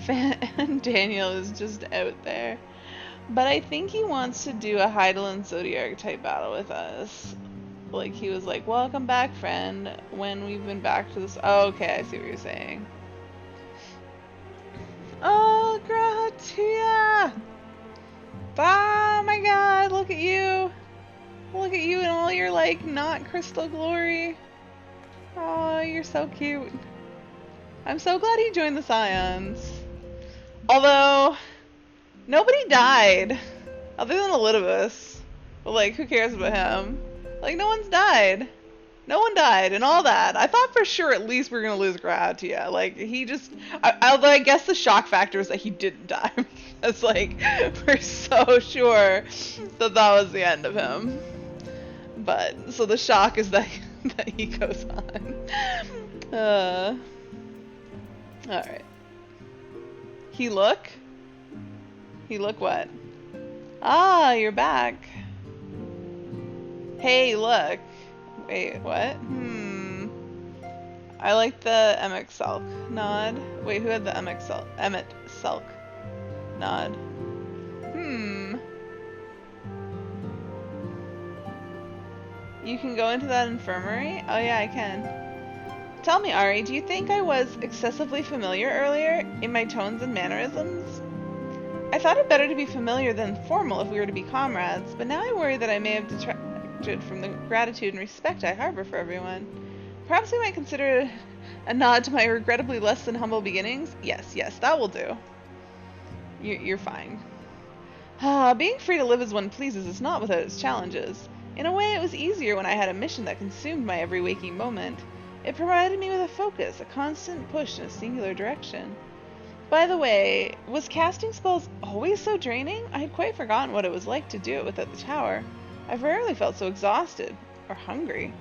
And Daniel is just out there. But I think he wants to do a Heidelin Zodiac type battle with us. Like, he was like, welcome back, friend, when we've been back to this. Oh, okay, I see what you're saying. Oh, Gratia! Oh my god, look at you. Look at you in all your, like, not crystal glory. Oh, you're so cute. I'm so glad he joined the Scions. Although, nobody died. Other than Elidibus. But, like, who cares about him? Like, no one's died. No one died and all that. I thought for sure at least we were going to lose Gratia. Like, he just... although I guess the shock factor is that he didn't die. Because, like, we're so sure that that was the end of him. But, so the shock is that, that he goes on. Alright. He look? He look what? Ah, you're back. Hey, look. Wait, what? I like the Emmet Selk nod. Wait, who had the Emmet Selk nod? You can go into that infirmary? Oh yeah, I can. Tell me, Ari, do you think I was excessively familiar earlier in my tones and mannerisms? I thought it better to be familiar than formal if we were to be comrades, but now I worry that I may have detracted from the gratitude and respect I harbor for everyone. Perhaps we might consider it a nod to my regrettably less than humble beginnings? Yes, that will do. You're fine. Being free to live as one pleases is not without its challenges. In a way, it was easier when I had a mission that consumed my every waking moment. It provided me with a focus, a constant push in a singular direction. By the way, was casting spells always so draining? I had quite forgotten what it was like to do it without the tower. I've rarely felt so exhausted, or hungry.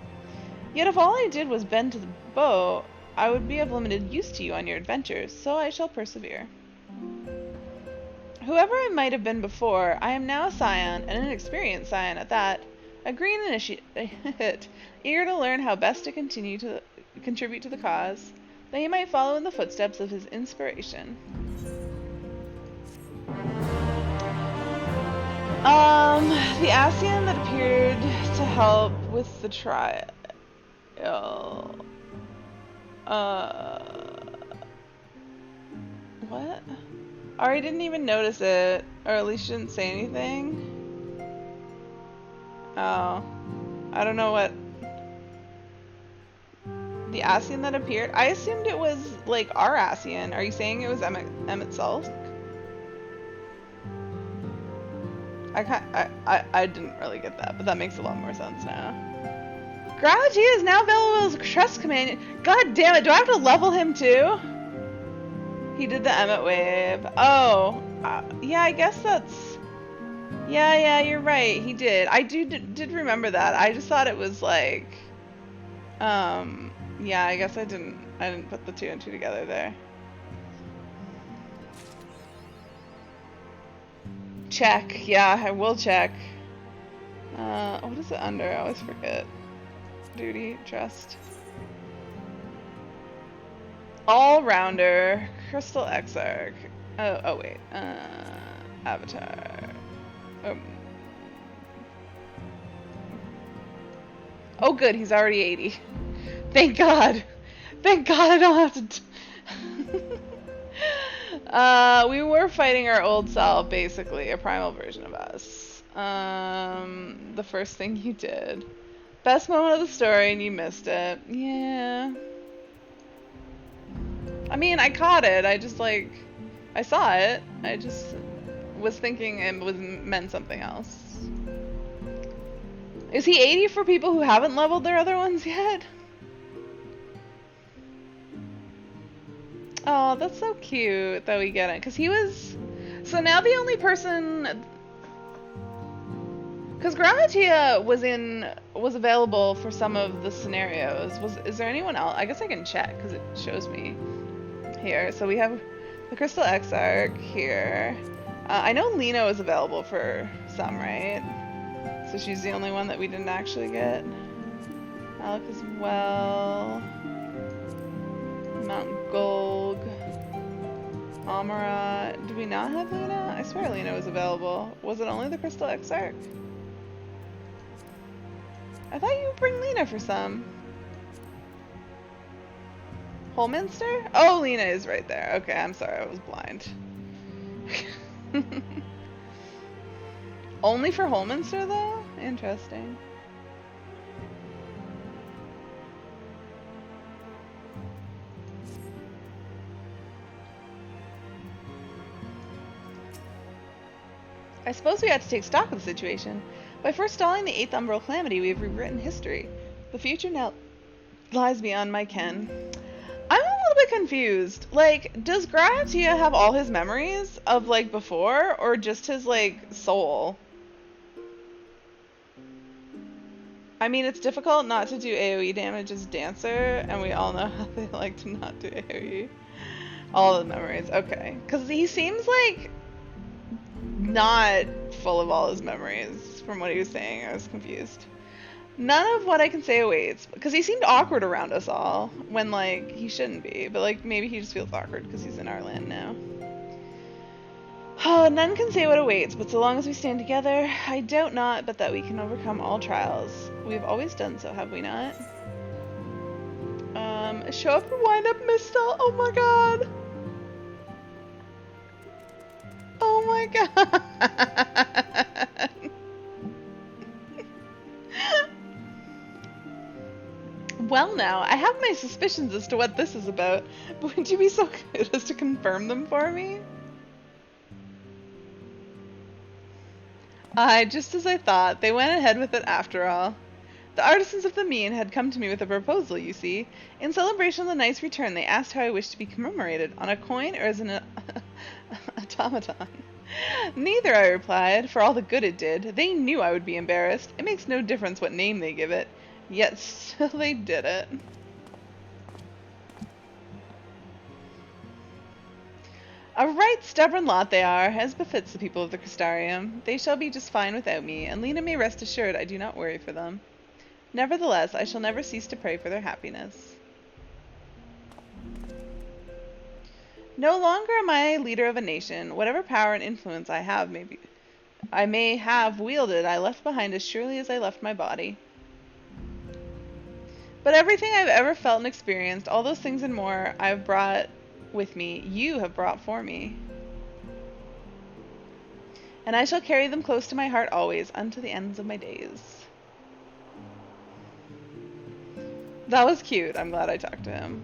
Yet if all I did was bend to the bow, I would be of limited use to you on your adventures, so I shall persevere. Whoever I might have been before, I am now a scion, and an experienced scion at that. A green initiate, eager to learn how best to contribute to the cause, that he might follow in the footsteps of his inspiration. The Ascian that appeared to help with the trial. What? Ari didn't even notice it, or at least she didn't say anything. Oh, I don't know what. The Ascian that appeared? I assumed it was, like, our Ascian. Are you saying it was Emmet Selk? I didn't really get that, but that makes a lot more sense now. Gravity is now Belwell's trust companion. God damn it, do I have to level him too? He did the Emmet wave. Oh, yeah, I guess that's... Yeah, you're right, he did. I did remember that. I just thought it was like... Yeah, I guess I didn't put the two and two together there. Check. Yeah, I will check. What is it under? I always forget. Duty, trust. All-rounder, Crystal Exarch. Oh wait. Avatar. Oh good, he's already 80. Thank God. Thank God I don't have to... we were fighting our old self, basically. A primal version of us. The first thing you did. Best moment of the story and you missed it. Yeah. I mean, I caught it. I just like... I saw it. I just was thinking it meant something else. Is he 80 for people who haven't leveled their other ones yet? Oh, that's so cute that we get it. Because he was... So now the only person... Because Gramatia was available for some of the scenarios. Is there anyone else? I guess I can check because it shows me here. So we have the Crystal Exarch here. I know Lena was available for some, right? So she's the only one that we didn't actually get. Alec as well. Mount Golg. Amarat. Did we not have Lena? I swear Lena was available. Was it only the Crystal Exarch? I thought you would bring Lena for some. Holminster? Oh, Lena is right there. Okay, I'm sorry, I was blind. Only for Holminster, though? Interesting. I suppose we ought to take stock of the situation. By forestalling the 8th Umbral Calamity, we have rewritten history. The future now lies beyond my ken. I'm a little bit confused. Like, does Granatia have all his memories of, like, before, or just his, like, soul? I mean, it's difficult not to do AoE damage as Dancer, and we all know how they like to not do AoE. All the memories, okay. Because he seems, like, not full of all his memories from what he was saying. I was confused. None of what I can say awaits, because he seemed awkward around us all when, like, he shouldn't be, but, like, maybe he just feels awkward because he's in our land now. Oh, none can say what awaits, but so long as we stand together, I doubt not but that we can overcome all trials. We've always done so, have we not? Show up and wind up Mistel. Oh my god. Oh my god. Well now, I have my suspicions as to what this is about, but would you be so good as to confirm them for me? Aye, just as I thought. They went ahead with it after all. The artisans of the Mean had come to me with a proposal, you see. In celebration of the knight's return, they asked how I wished to be commemorated, on a coin or as an automaton. Neither, I replied, for all the good it did. They knew I would be embarrassed. It makes no difference what name they give it. Yet still they did it. A right stubborn lot they are, as befits the people of the Crystarium. They shall be just fine without me, and Lena may rest assured I do not worry for them. Nevertheless, I shall never cease to pray for their happiness. No longer am I leader of a nation. Whatever power and influence I may have wielded, I left behind as surely as I left my body. But everything I've ever felt and experienced, all those things and more I've brought with me, you have brought for me. And I shall carry them close to my heart always, unto the ends of my days. That was cute. I'm glad I talked to him.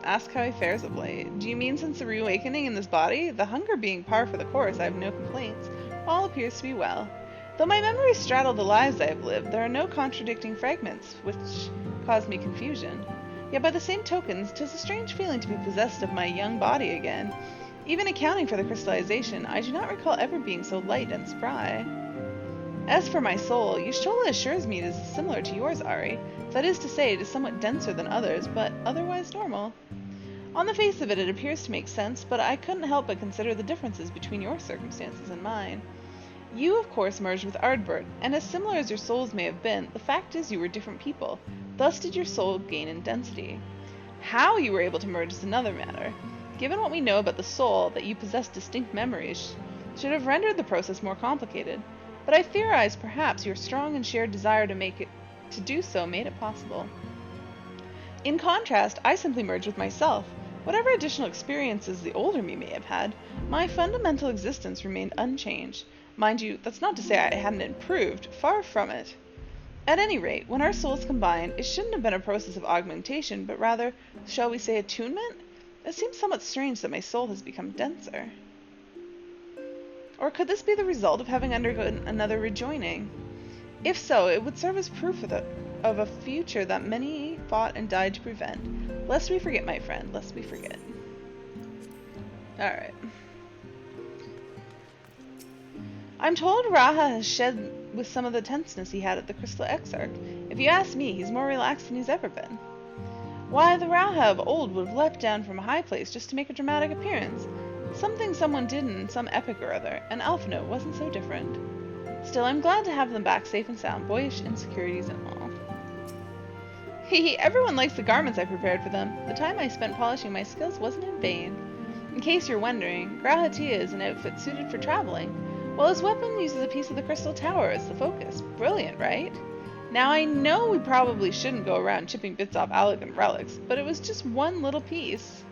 Ask how he fares of late. Do you mean since the reawakening in this body? The hunger being par for the course, I have no complaints. All appears to be well. Though my memories straddle the lives I have lived, there are no contradicting fragments which cause me confusion. Yet by the same tokens, 'tis a strange feeling to be possessed of my young body again. Even accounting for the crystallization, I do not recall ever being so light and spry. As for my soul, Y'shtola assures me it is similar to yours, Ari. That is to say, it is somewhat denser than others, but otherwise normal. On the face of it, it appears to make sense, but I couldn't help but consider the differences between your circumstances and mine. You, of course, merged with Ardbert, and as similar as your souls may have been, the fact is you were different people. Thus did your soul gain in density. How you were able to merge is another matter. Given what we know about the soul, that you possess distinct memories should have rendered the process more complicated. But I theorize perhaps your strong and shared desire to do so made it possible. In contrast, I simply merged with myself. Whatever additional experiences the older me may have had, my fundamental existence remained unchanged. Mind you, that's not to say I hadn't improved, far from it. At any rate, when our souls combined, it shouldn't have been a process of augmentation, but rather, shall we say, attunement? It seems somewhat strange that my soul has become denser. Or could this be the result of having undergone another rejoining? If so, it would serve as proof of a future that many fought and died to prevent. Lest we forget, my friend, lest we forget. Alright. I'm told Raha has shed with some of the tenseness he had at the Crystal Exarch. If you ask me, he's more relaxed than he's ever been. Why, the Raha of old would have leapt down from a high place just to make a dramatic appearance. Something someone did in some epic or other, and Alphino wasn't so different. Still, I'm glad to have them back safe and sound, boyish insecurities and all. Hehe, everyone likes the garments I prepared for them. The time I spent polishing my skills wasn't in vain. In case you're wondering, Grahatia is an outfit suited for traveling, while his weapon uses a piece of the Crystal Tower as the focus. Brilliant, right? Now I know we probably shouldn't go around chipping bits off elegant relics, but it was just one little piece.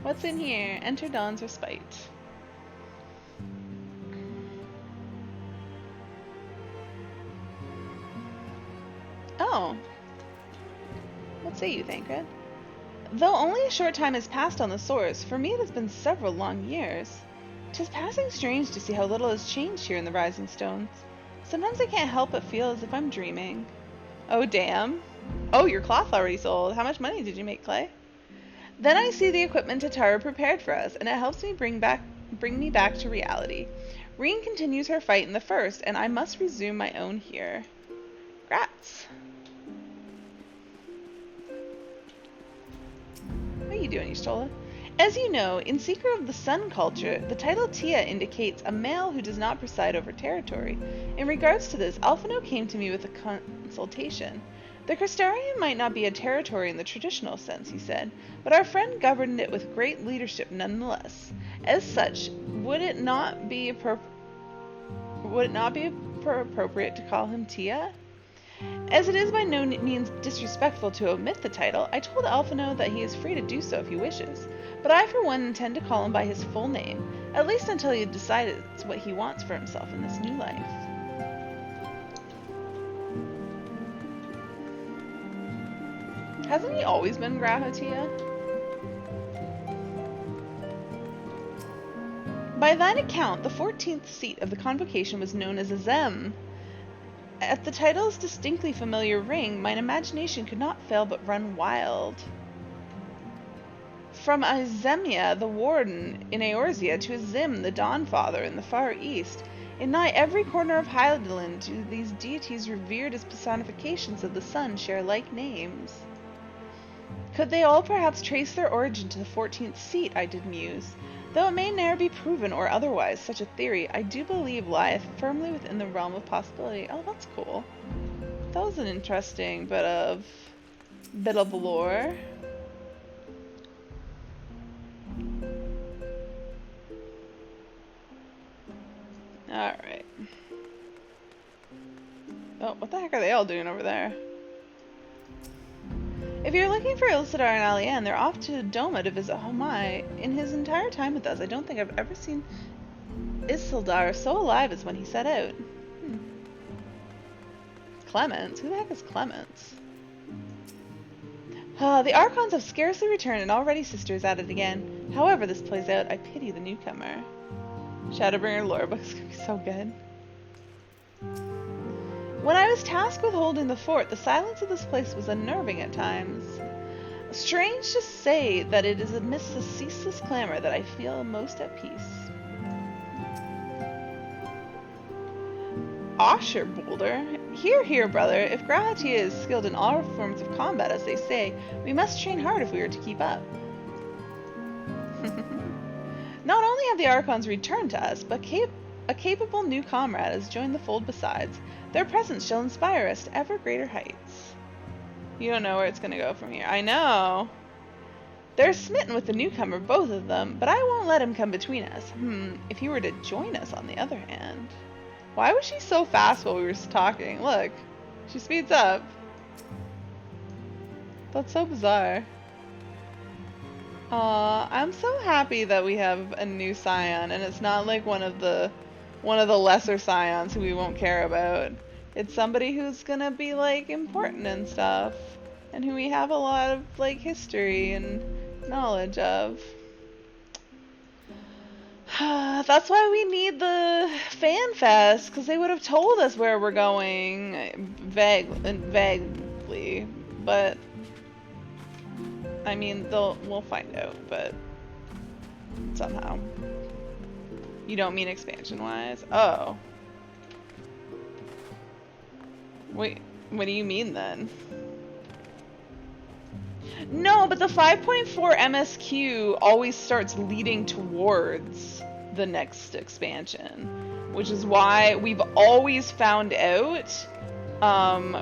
What's in here? Enter Dawn's Respite. Oh. What say you, Thancred? Though only a short time has passed on the source, for me it has been several long years. 'Tis passing strange to see how little has changed here in the Rising Stones. Sometimes I can't help but feel as if I'm dreaming. Oh, damn. Oh, your cloth already sold. How much money did you make, Clay? Then I see the equipment Tatara prepared for us, and it helps me bring me back to reality. Reen continues her fight in the first, and I must resume my own here. Grats. What are you doing, Y'shtola? As you know, in Seeker of the Sun culture, the title Tia indicates a male who does not preside over territory. In regards to this, Alphino came to me with a consultation. The Crystarian might not be a territory in the traditional sense, he said, but our friend governed it with great leadership nonetheless. As such, would it not be appropriate to call him Tia? As it is by no means disrespectful to omit the title, I told Alphino that he is free to do so if he wishes, but I for one intend to call him by his full name, at least until he decides what he wants for himself in this new life. Hasn't he always been Grahatia? By thine account, the 14th seat of the convocation was known as Azem. At the title's distinctly familiar ring, mine imagination could not fail but run wild. From Azemia, the warden in Eorzea, to Azim, the Dawnfather in the far east, in nigh every corner of Hydaelyn do these deities revered as personifications of the sun share like names. Could they all perhaps trace their origin to the 14th seat, I did muse. Though it may ne'er be proven or otherwise, such a theory, I do believe, lieth firmly within the realm of possibility. Oh, that's cool. That was an interesting bit of lore. Alright. Oh, what the heck are they all doing over there? If you're looking for Ilsadar and Alianne, they're off to Doma to visit Homai. In his entire time with us, I don't think I've ever seen Isildar so alive as when he set out. Clements? Who the heck is Clements? The Archons have scarcely returned and already Sister is at it again. However this plays out, I pity the newcomer. Shadowbringer lore book's gonna be so good. When I was tasked with holding the fort, the silence of this place was unnerving at times. Strange to say that it is amidst the ceaseless clamor that I feel most at peace. Osher Boulder. Here, brother. If Grahatia is skilled in all forms of combat, as they say, we must train hard if we are to keep up. Not only have the Archons returned to us, but a capable new comrade has joined the fold besides. Their presence shall inspire us to ever greater heights. You don't know where it's going to go from here. I know. They're smitten with the newcomer, both of them, but I won't let him come between us. If he were to join us, on the other hand. Why was she so fast while we were talking? Look, she speeds up. That's so bizarre. I'm so happy that we have a new scion, and it's not like one of the lesser scions who we won't care about. It's somebody who's gonna be like important and stuff, and who we have a lot of like history and knowledge of. That's why we need the fan fest, because they would have told us where we're going vaguely, but I mean we'll find out, but somehow. You don't mean expansion wise? Oh. Wait, what do you mean then? No, but the 5.4 MSQ always starts leading towards the next expansion, which is why we've always found out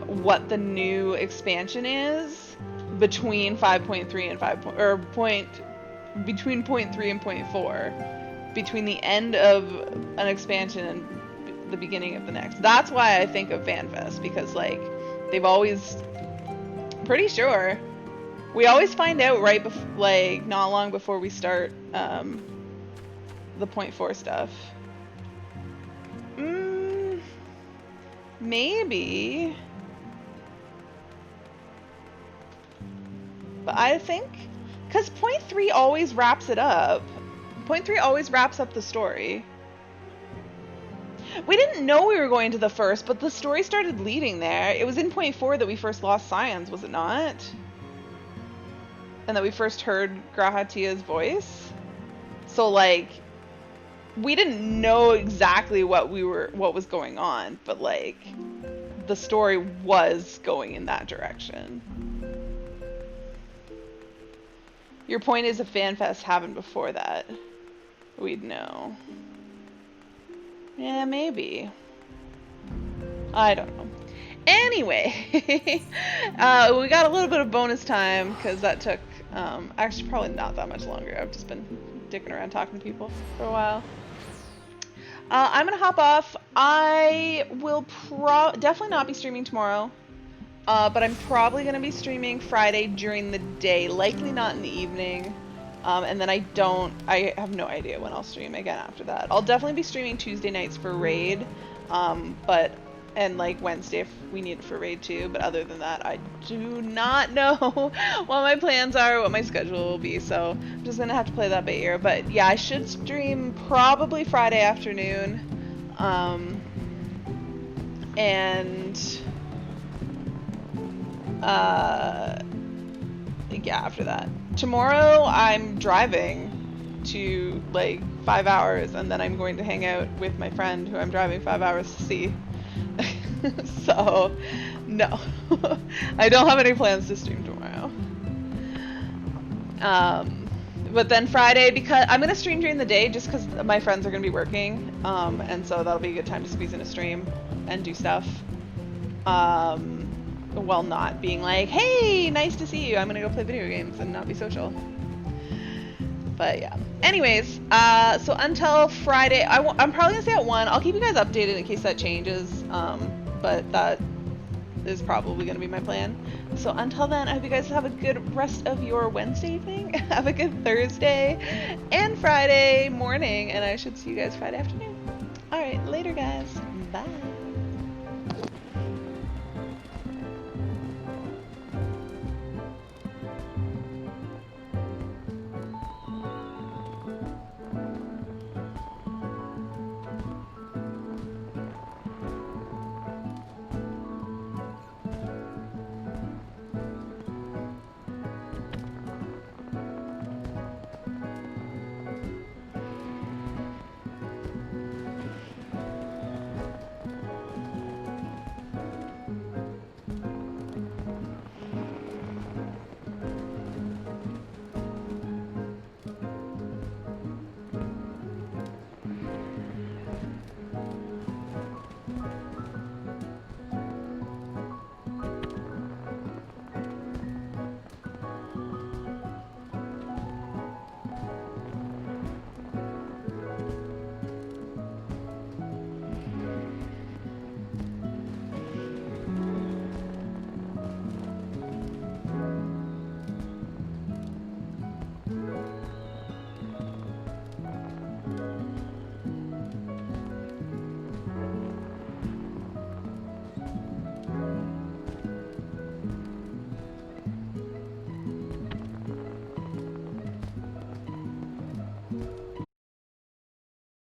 what the new expansion is between 5.3 and between 0.3 and 0.4, between the end of an expansion and the beginning of the next. That's why I think of FanFest, because like they've always, pretty sure, we always find out right before, like not long before we start the 0.4 stuff. Maybe, but I think because 0.3 always wraps it up. 0.3 always wraps up the story. We didn't know we were going to the first, but the story started leading there. It was in 0.4 that we first lost Scions, was it not? And that we first heard Grahatia's voice. So like, we didn't know exactly what was going on, but like, the story was going in that direction. Your point is if FanFest happened before that, we'd know. Yeah, maybe. I don't know. Anyway, we got a little bit of bonus time because that took, actually probably not that much longer. I've just been dicking around talking to people for a while. I'm gonna hop off. I will definitely not be streaming tomorrow, but I'm probably gonna be streaming Friday during the day, likely not in the evening. And then I have no idea when I'll stream again after that. I'll definitely be streaming Tuesday nights for Raid, and like Wednesday if we need it for Raid too, but other than that, I do not know what my plans are, what my schedule will be, so I'm just gonna have to play that by ear. But yeah, I should stream probably Friday afternoon, yeah, after that. Tomorrow I'm driving to like 5 hours, and then I'm going to hang out with my friend who I'm driving 5 hours to see. So, no. I don't have any plans to stream tomorrow. But then Friday, because I'm going to stream during the day just because my friends are going to be working, and so that'll be a good time to squeeze in a stream and do stuff. While not being like, hey, nice to see you, I'm gonna go play video games and not be social. But yeah. Anyways, so until Friday, I'm probably gonna stay at 1. I'll keep you guys updated in case that changes, but that is probably gonna be my plan. So until then, I hope you guys have a good rest of your Wednesday evening, have a good Thursday and Friday morning, and I should see you guys Friday afternoon. Alright, later guys. Bye.